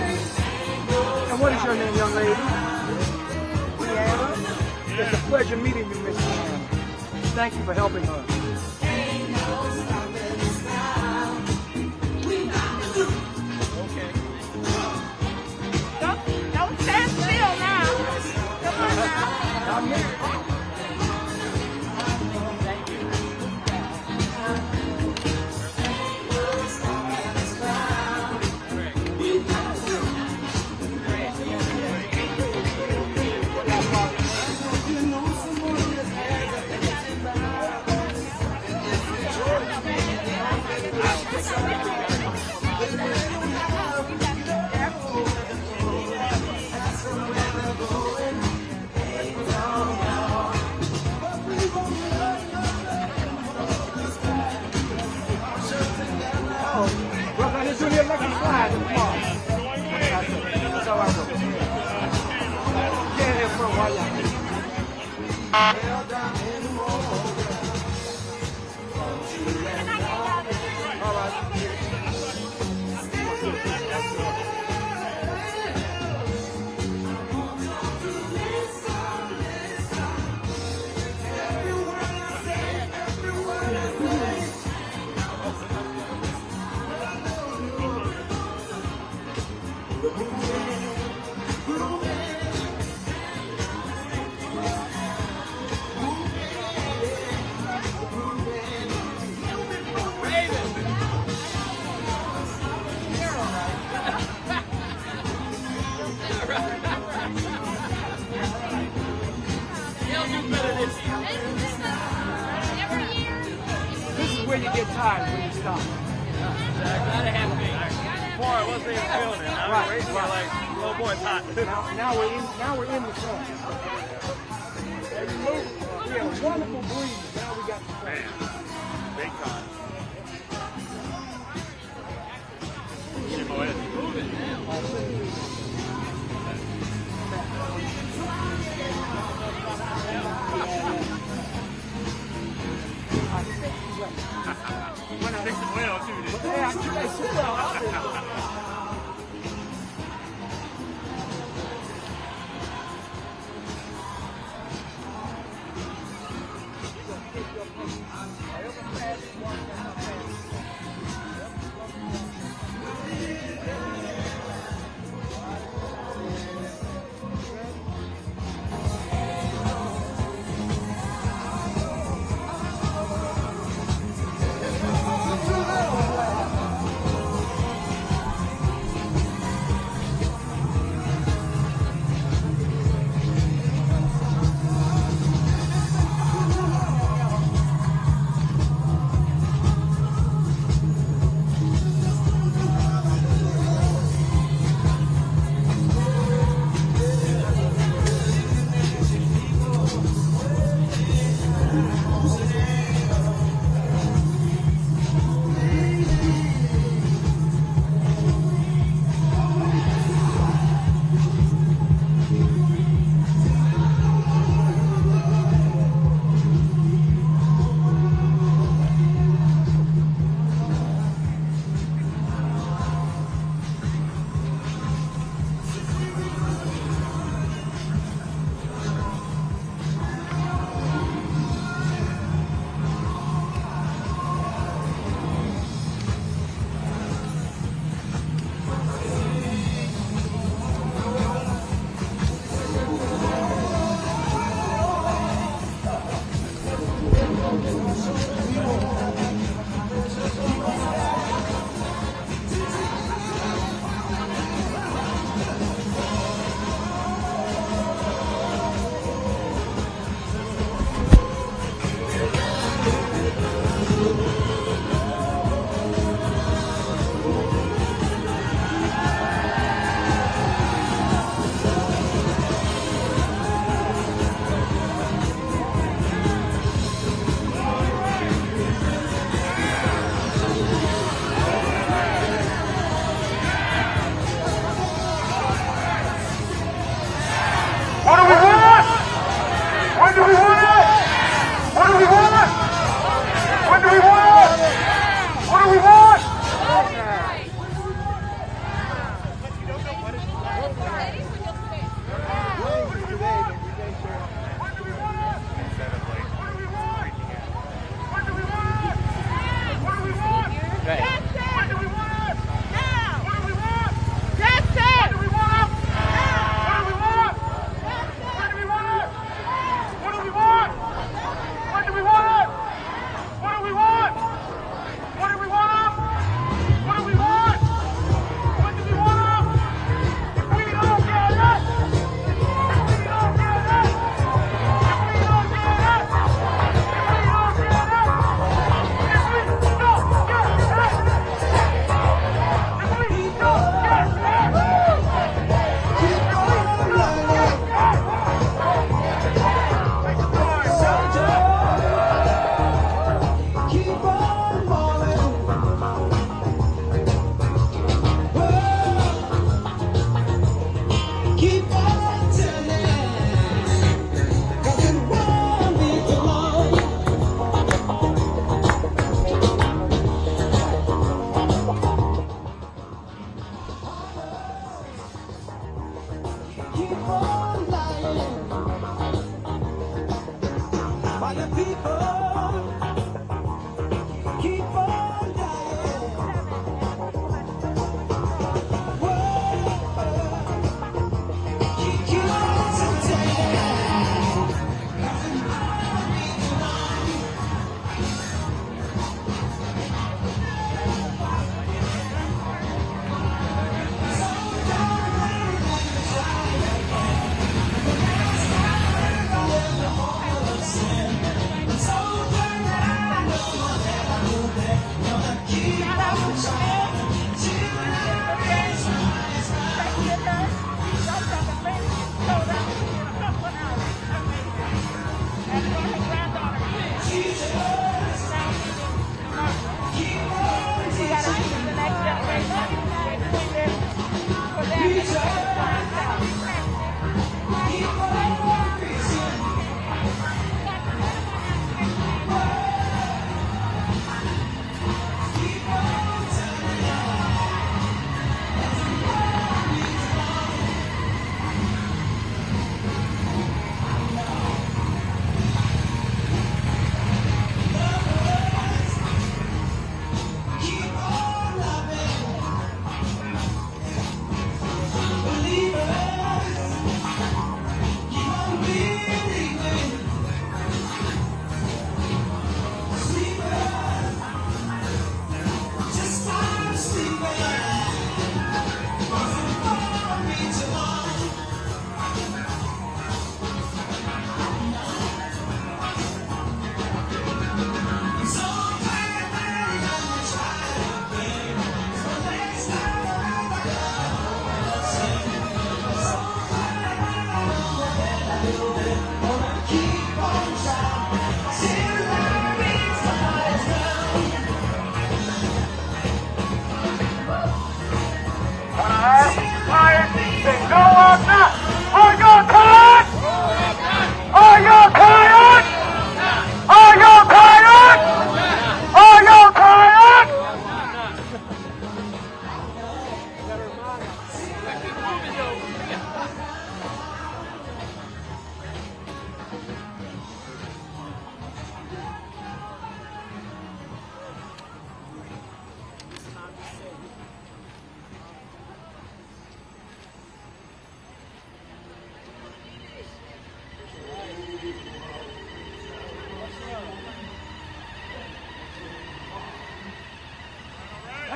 And what is your name, young lady? Deanna. It's a pleasure meeting you, Miss Deanna. Thank you for helping her. Don't stand still now. Come on now. I'm here. This is where you get tired when you stop. Before I wasn't even feeling it. Now I'm racing like, little boy, it's hot. Now we're in the sun. We had a wonderful breeze. Now we got the sun. Man, big time.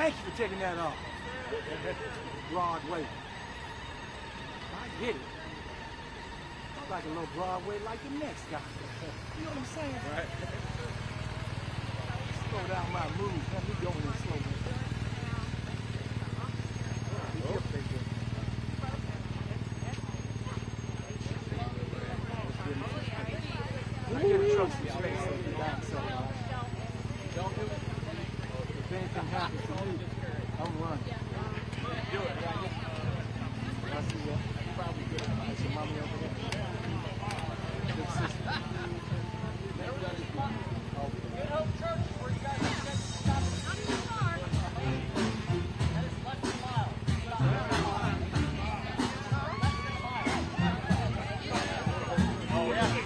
Thank you for taking that off. Broadway. I get it. I'm like a little Broadway like the next guy. You know what I'm saying? Right. Slow down my moves. Let me go in and slow down. Give the truck some space so you can back so don't do it. If anything happens to me, I'm running. Do it. I see that. Probably good. There's your mommy over there. Good sister. Good Hope Church is where you guys are going to stop. Not too far. That is less than a mile. Oh, yeah.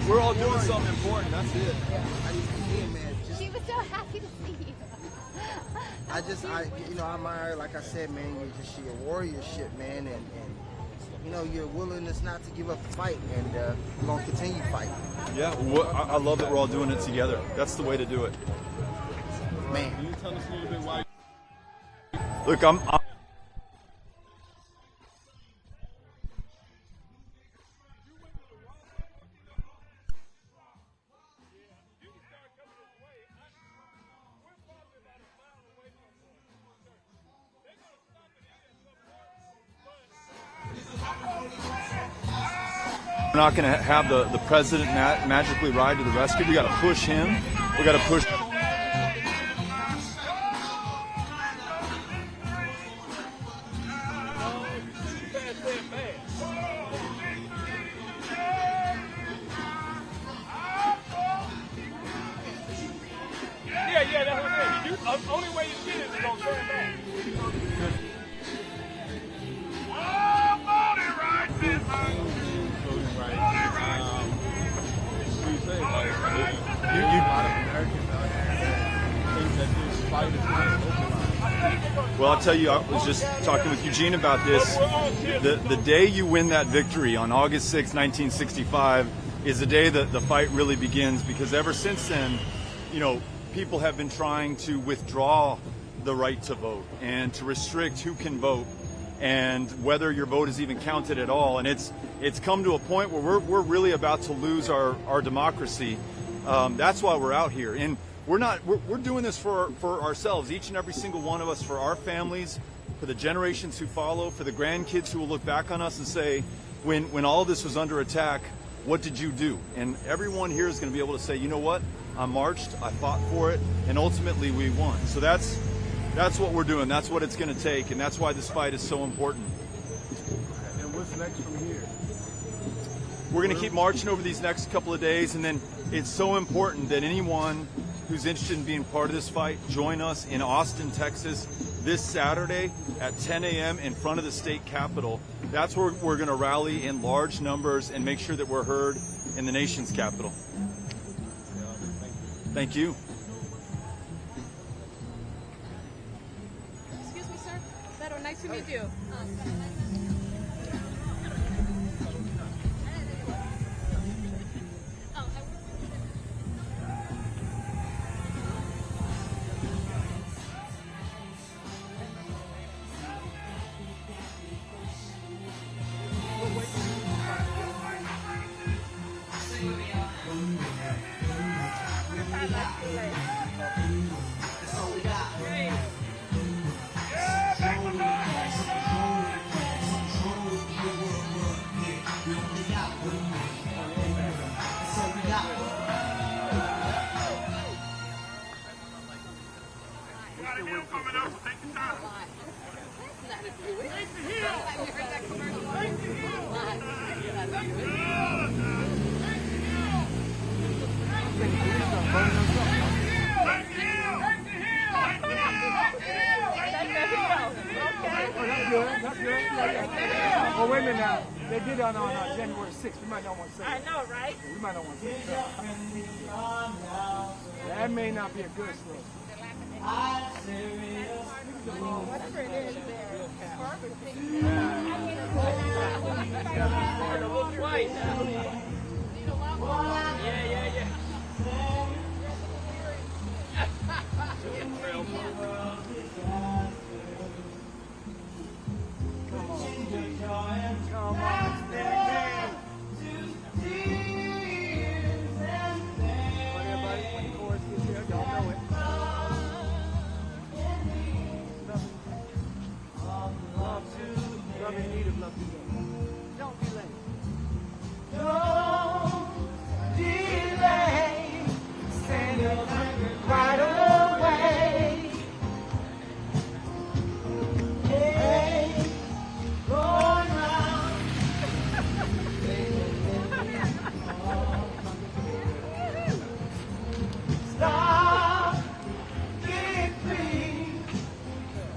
We're all doing something important, that's it. She was so happy to see you. I admire, like I said, man, your warriorship, man, and you know, your willingness not to give up the fight, and we're going to continue fighting. Yeah, I love that we're all doing it together. That's the way to do it. Man. Can you tell us a little bit why? Look, I'm We're not going to have the president magically ride to the rescue. We got to push him. We got to push. Yeah, that's what I'm saying. The only way you get it is going to turn back. Well, I'll tell you, I was just talking with Eugene about this. The day you win that victory on August 6, 1965 is the day that the fight really begins, because ever since then, you know, people have been trying to withdraw the right to vote and to restrict who can vote and whether your vote is even counted at all. And it's come to a point where we're really about to lose our democracy. That's why we're out here. And we're doing this for ourselves, each and every single one of us, for our families, for the generations who follow, for the grandkids who will look back on us and say, when all this was under attack, what did you do? And everyone here is going to be able to say, you know what? I marched, I fought for it, and ultimately we won. So that's what we're doing. That's what it's going to take, and that's why this fight is so important. And what's next from here? We're going to keep marching over these next couple of days, and then it's so important that anyone who's interested in being part of this fight, join us in Austin, Texas, this Saturday at 10 a.m. in front of the state capitol. That's where we're going to rally in large numbers and make sure that we're heard in the nation's capital. Thank you. Excuse me, sir. Beto, nice to meet you. That's good. Oh, wait a minute now. They did it on January 6th. We might not want to say I know, right? We might not want to say that may not be a good slogan. Whatever it is there.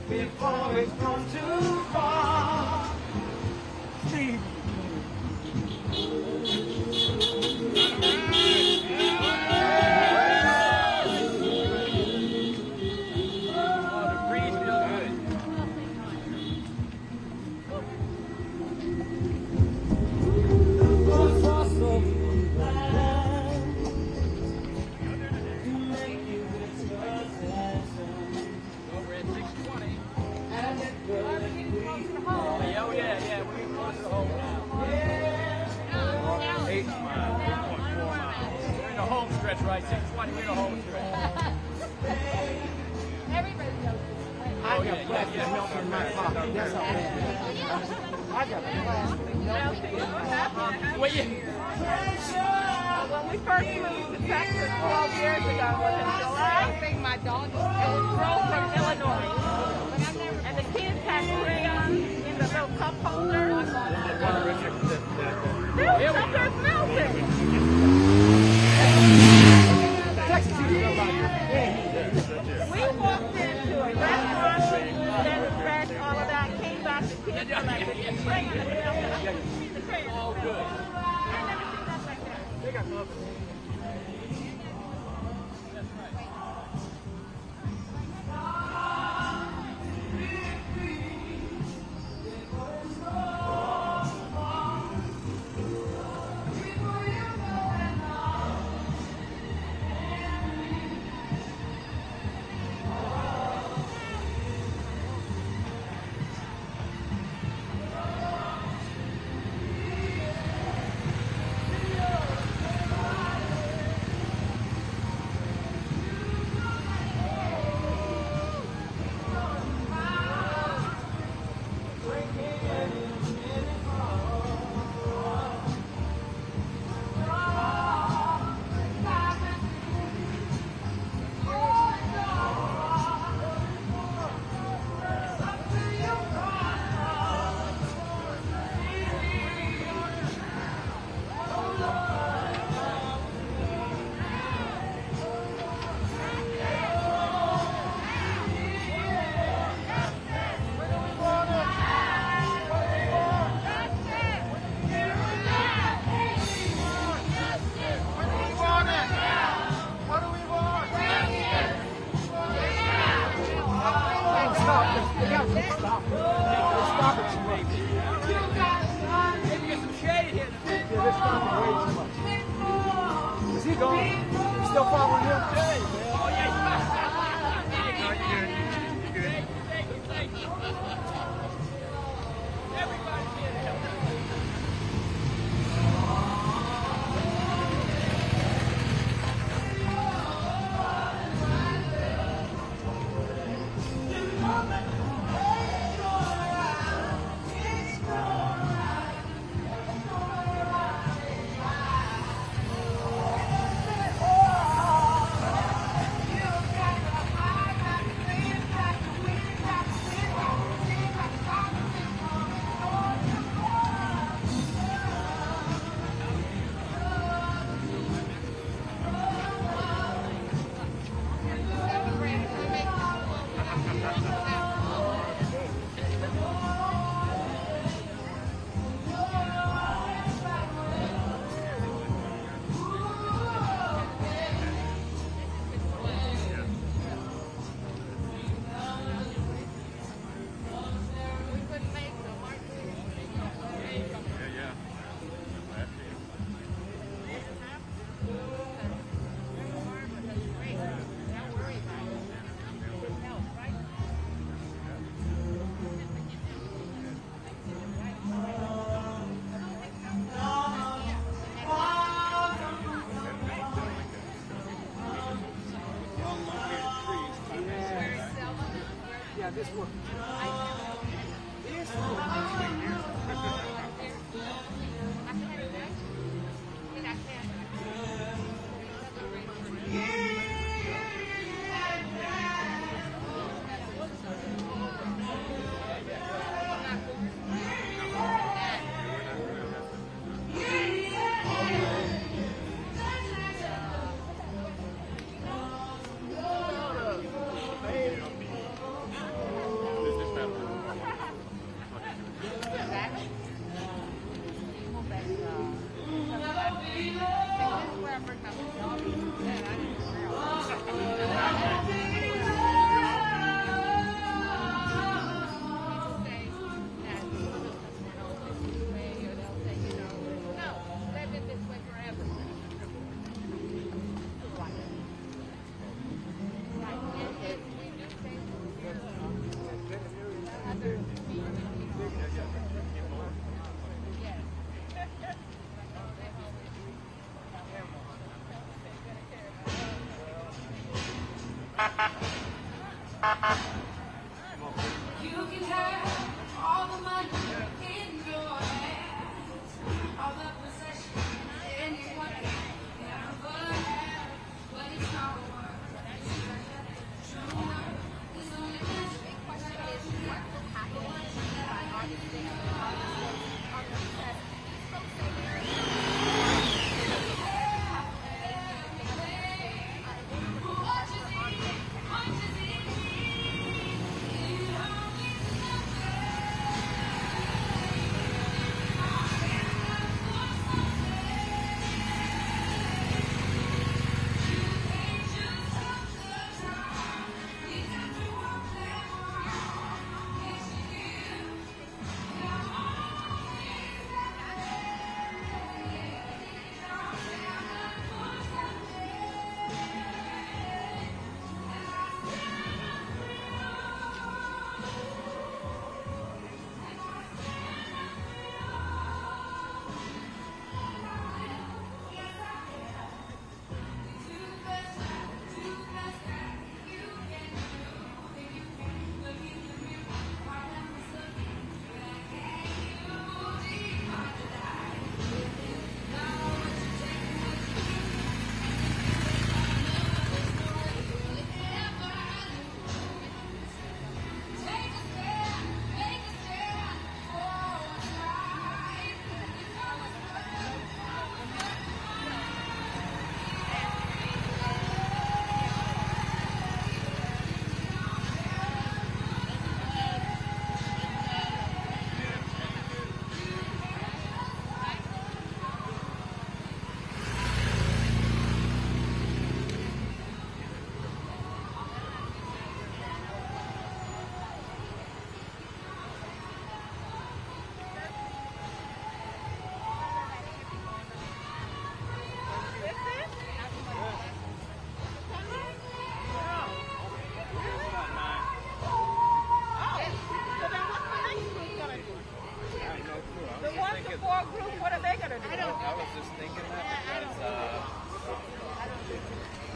Before it's gone too far. Steve. Right, 620, we're in a home stretch. Everybody knows this. I got plastic milk in my pocket. That's how bad it is. I got plastic milk. Well, When we first moved to Texas 12 years ago, was in July, my dog was grown from Illinois. And the kids had crayons in the little cup holder. Sometimes melting. We walked into a restaurant, then fresh, all of that, came back, the kids were like, the crayon, the crayon. all good. I never seen that like that. They got love. Is he gone? You still following him? Oh, yeah. this one. You can have all the money in your hands, all the possessions anyone can ever have, but it's not worth true love. It's only this big question is what will happen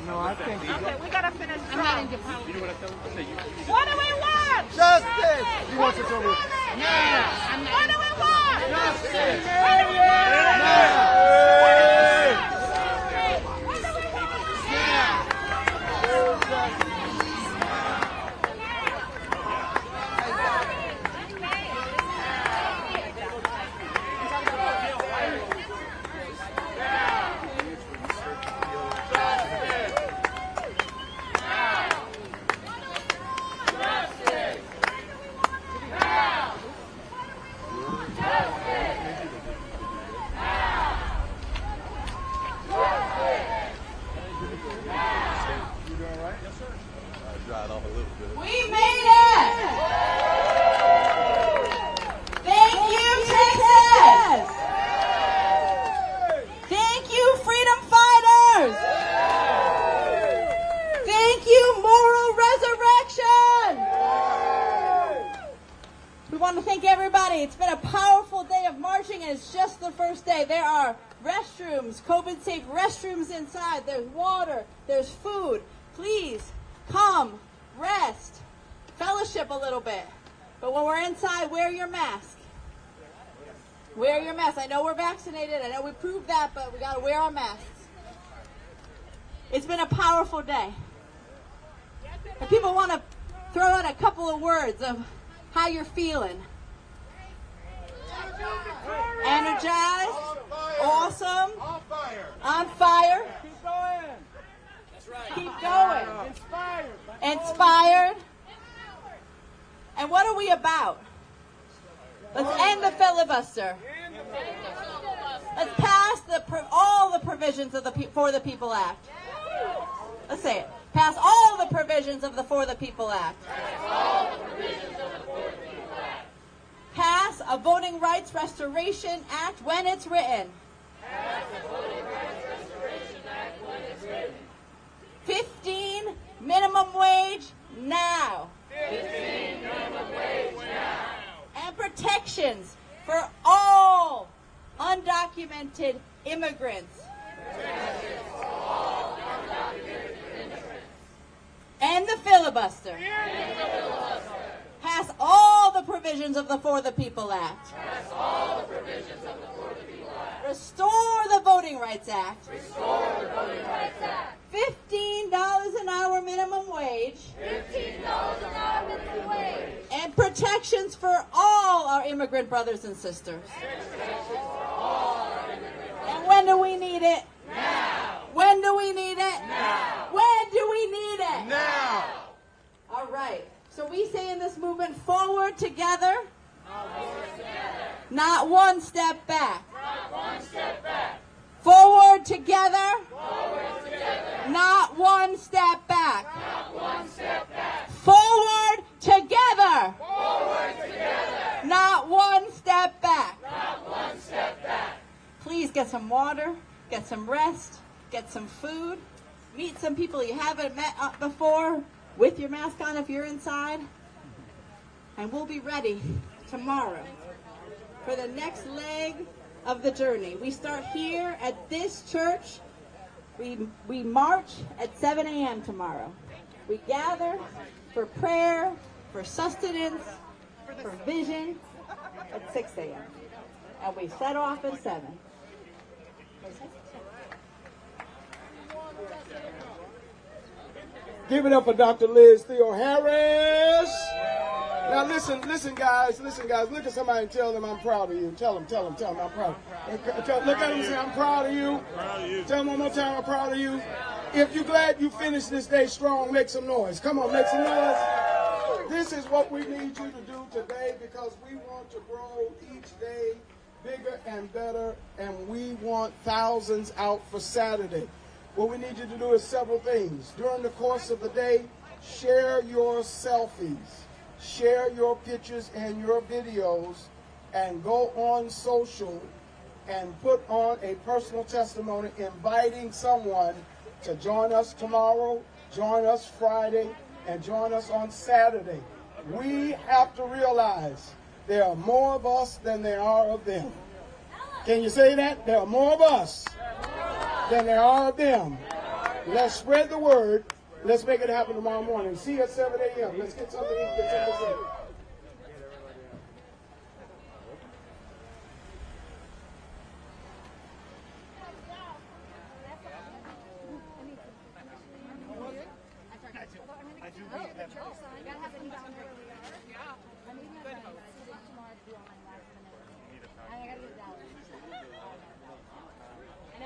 No, I think. Okay, we gotta finish strong. You know what I tell him? I say, What do we want? Justice! He wants it over. What do we want? Justice! What do we want? Dried off a little bit. We made it! Thank you, Texas! Thank you, freedom fighters! Thank you, moral resurrection! We want to thank everybody. It's been a powerful day of marching, and it's just the first day. There are restrooms, COVID-safe restrooms inside. There's water. There's food. Please come, rest, fellowship a little bit. But when we're inside, wear your mask. Wear your mask. I know we're vaccinated. I know we proved that, but we got to wear our masks. It's been a powerful day. If people want to throw out a couple of words of how you're feeling. Energized. Awesome. On fire. Keep going. That's right. Keep going. Inspired. Inspired. And what are we about? Let's end the filibuster. Let's pass all the provisions of the For the People Act. Let's say it. Pass all the provisions of the For the People Act. Pass a Voting Rights Restoration Act when it's written. 15 minimum wage now. And protections for all undocumented immigrants. End the filibuster. Pass all the provisions of the For the People Act. Restore the Voting Rights Act. $15 an hour minimum wage. And protections for all our immigrant brothers and sisters. And when do we need it? Now. When do we need it? Now. When do we need it? Now. All right. So we say in this movement, forward together. Not one step back. Forward together. Not one step back. Forward together. Not one step back. Please get some water, get some rest, get some food, meet some people you haven't met before with your mask on if you're inside. And we'll be ready tomorrow for the next leg of the journey. We start here at this church. We march at 7 a.m. tomorrow. We gather for prayer, for sustenance, for vision at 6 a.m. And we set off at 7. Give it up for Dr. Liz Theo Harris. Now listen guys. Look at somebody and tell them I'm proud of you. Tell them I'm proud. Look at them and say I'm proud of you. Tell them one more time I'm proud of you. If you're glad you finished this day strong, make some noise. Come on, make some noise. This is what we need you to do today because we want to grow each day bigger and better, and we want thousands out for Saturday. What we need you to do is several things. During the course of the day, share your selfies, share your pictures and your videos, and go on social and put on a personal testimony inviting someone to join us tomorrow, join us Friday, and join us on Saturday. We have to realize there are more of us than there are of them. Can you say that? There are more of us than there are of them. Let's spread the word. Let's make it happen tomorrow morning. See you at 7 a.m. Let's get something to eat, get something to say.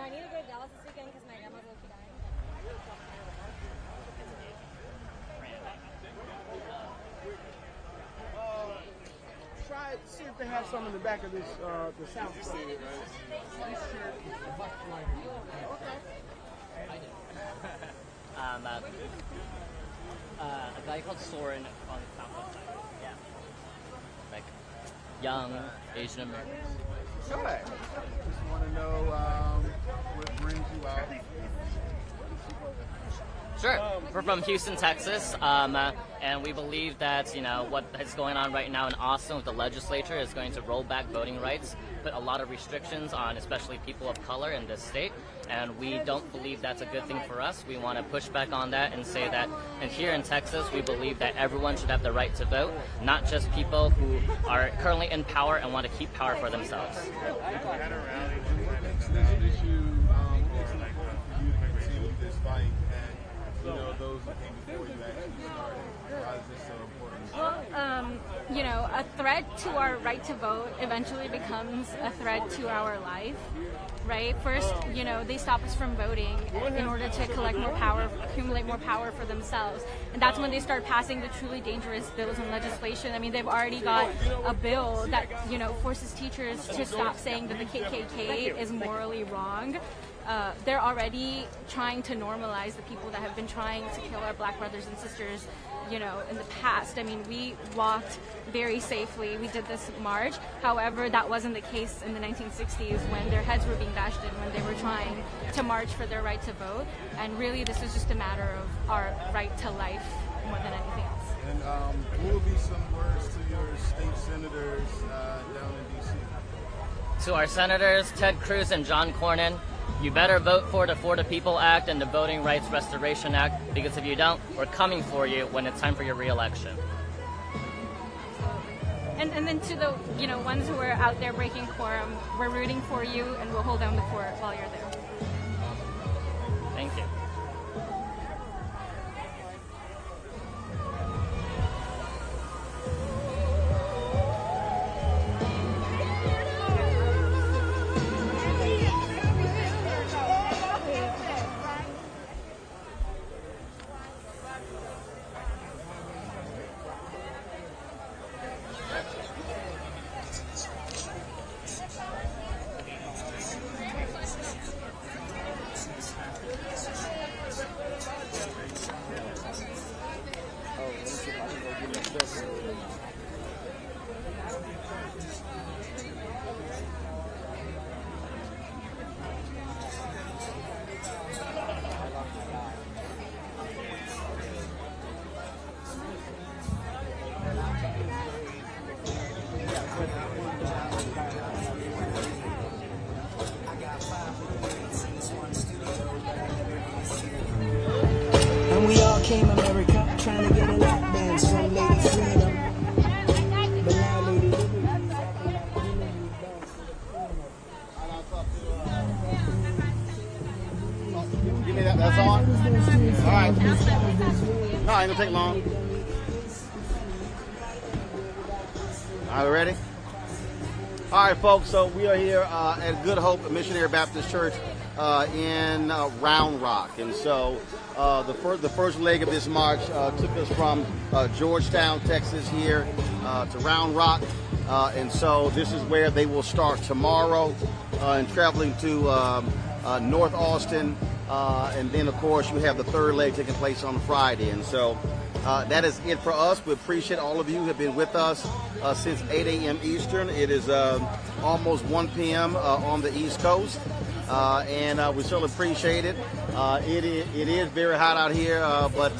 I need to go to Dallas this weekend because my grandma's low-key dying. Try to see if they have some in the back of this, the sound. A guy called Soren on the southwest side. Yeah. Like young Asian Americans. Sure. Just want to know what brings you out. Sure. We're from Houston, Texas, and we believe that what is going on right now in Austin with the legislature is going to roll back voting rights put a lot of restrictions on especially people of color in this state, and we don't believe that's a good thing for us. We want to push back on that and say that, and here in Texas, we believe that everyone should have the right to vote, not just people who are currently in power and want to keep power for themselves. Well, you know, a threat to our right to vote eventually becomes a threat to our life, right? First, you know, they stop us from voting in order to collect more power, accumulate more power for themselves. And that's when they start passing the truly dangerous bills and legislation. I mean, they've already got a bill that, you know, forces teachers to stop saying that the KKK is morally wrong. They're already trying to normalize the people that have been trying to kill our black brothers and sisters, you know, in the past. I mean, we walked very safely. We did this march. However, that wasn't the case in the 1960s when their heads were being bashed in, when they were trying to march for their right to vote. And really, this is just a matter of our right to life more than anything else. And what will be some words to your state senators down in D.C.? To our senators, Ted Cruz and John Cornyn, you better vote for the For the People Act and the Voting Rights Restoration Act, because if you don't, we're coming for you when it's time for your re-election. And then to the, you know, ones who are out there breaking quorum, we're rooting for you and we'll hold down the fort while you're there. Thank you. And we all came America, trying to get a lap dance, some lady freedom. But now lady liberty. Give me that. That's on? All right. No, it ain't going to take long. All right, ready? All right, folks. So we are here at Good Hope Missionary Baptist Church in Round Rock. And so the first leg of this march took us from Georgetown, Texas here to Round Rock. And so this is where they will start tomorrow and traveling to North Austin. And then, of course, you have the third leg taking place on Friday. And so that is it for us. We appreciate all of you who have been with us since 8 a.m. Eastern. It is almost 1 p.m. On the East Coast. And we certainly appreciate it. It is very hot out here, but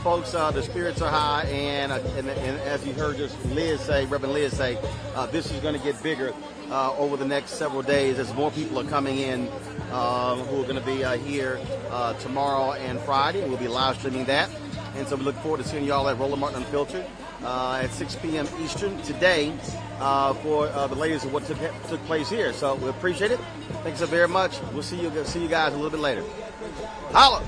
folks, the spirits are high, and as you heard just Reverend Liz say, this is going to get bigger over the next several days as more people are coming in who are going to be here tomorrow and Friday. We'll be live streaming that, and so we look forward to seeing y'all at Roland Martin Unfiltered at 6 p.m. Eastern today for the latest of what took place here. So we appreciate it. Thanks so very much. We'll see you guys a little bit later. Holla!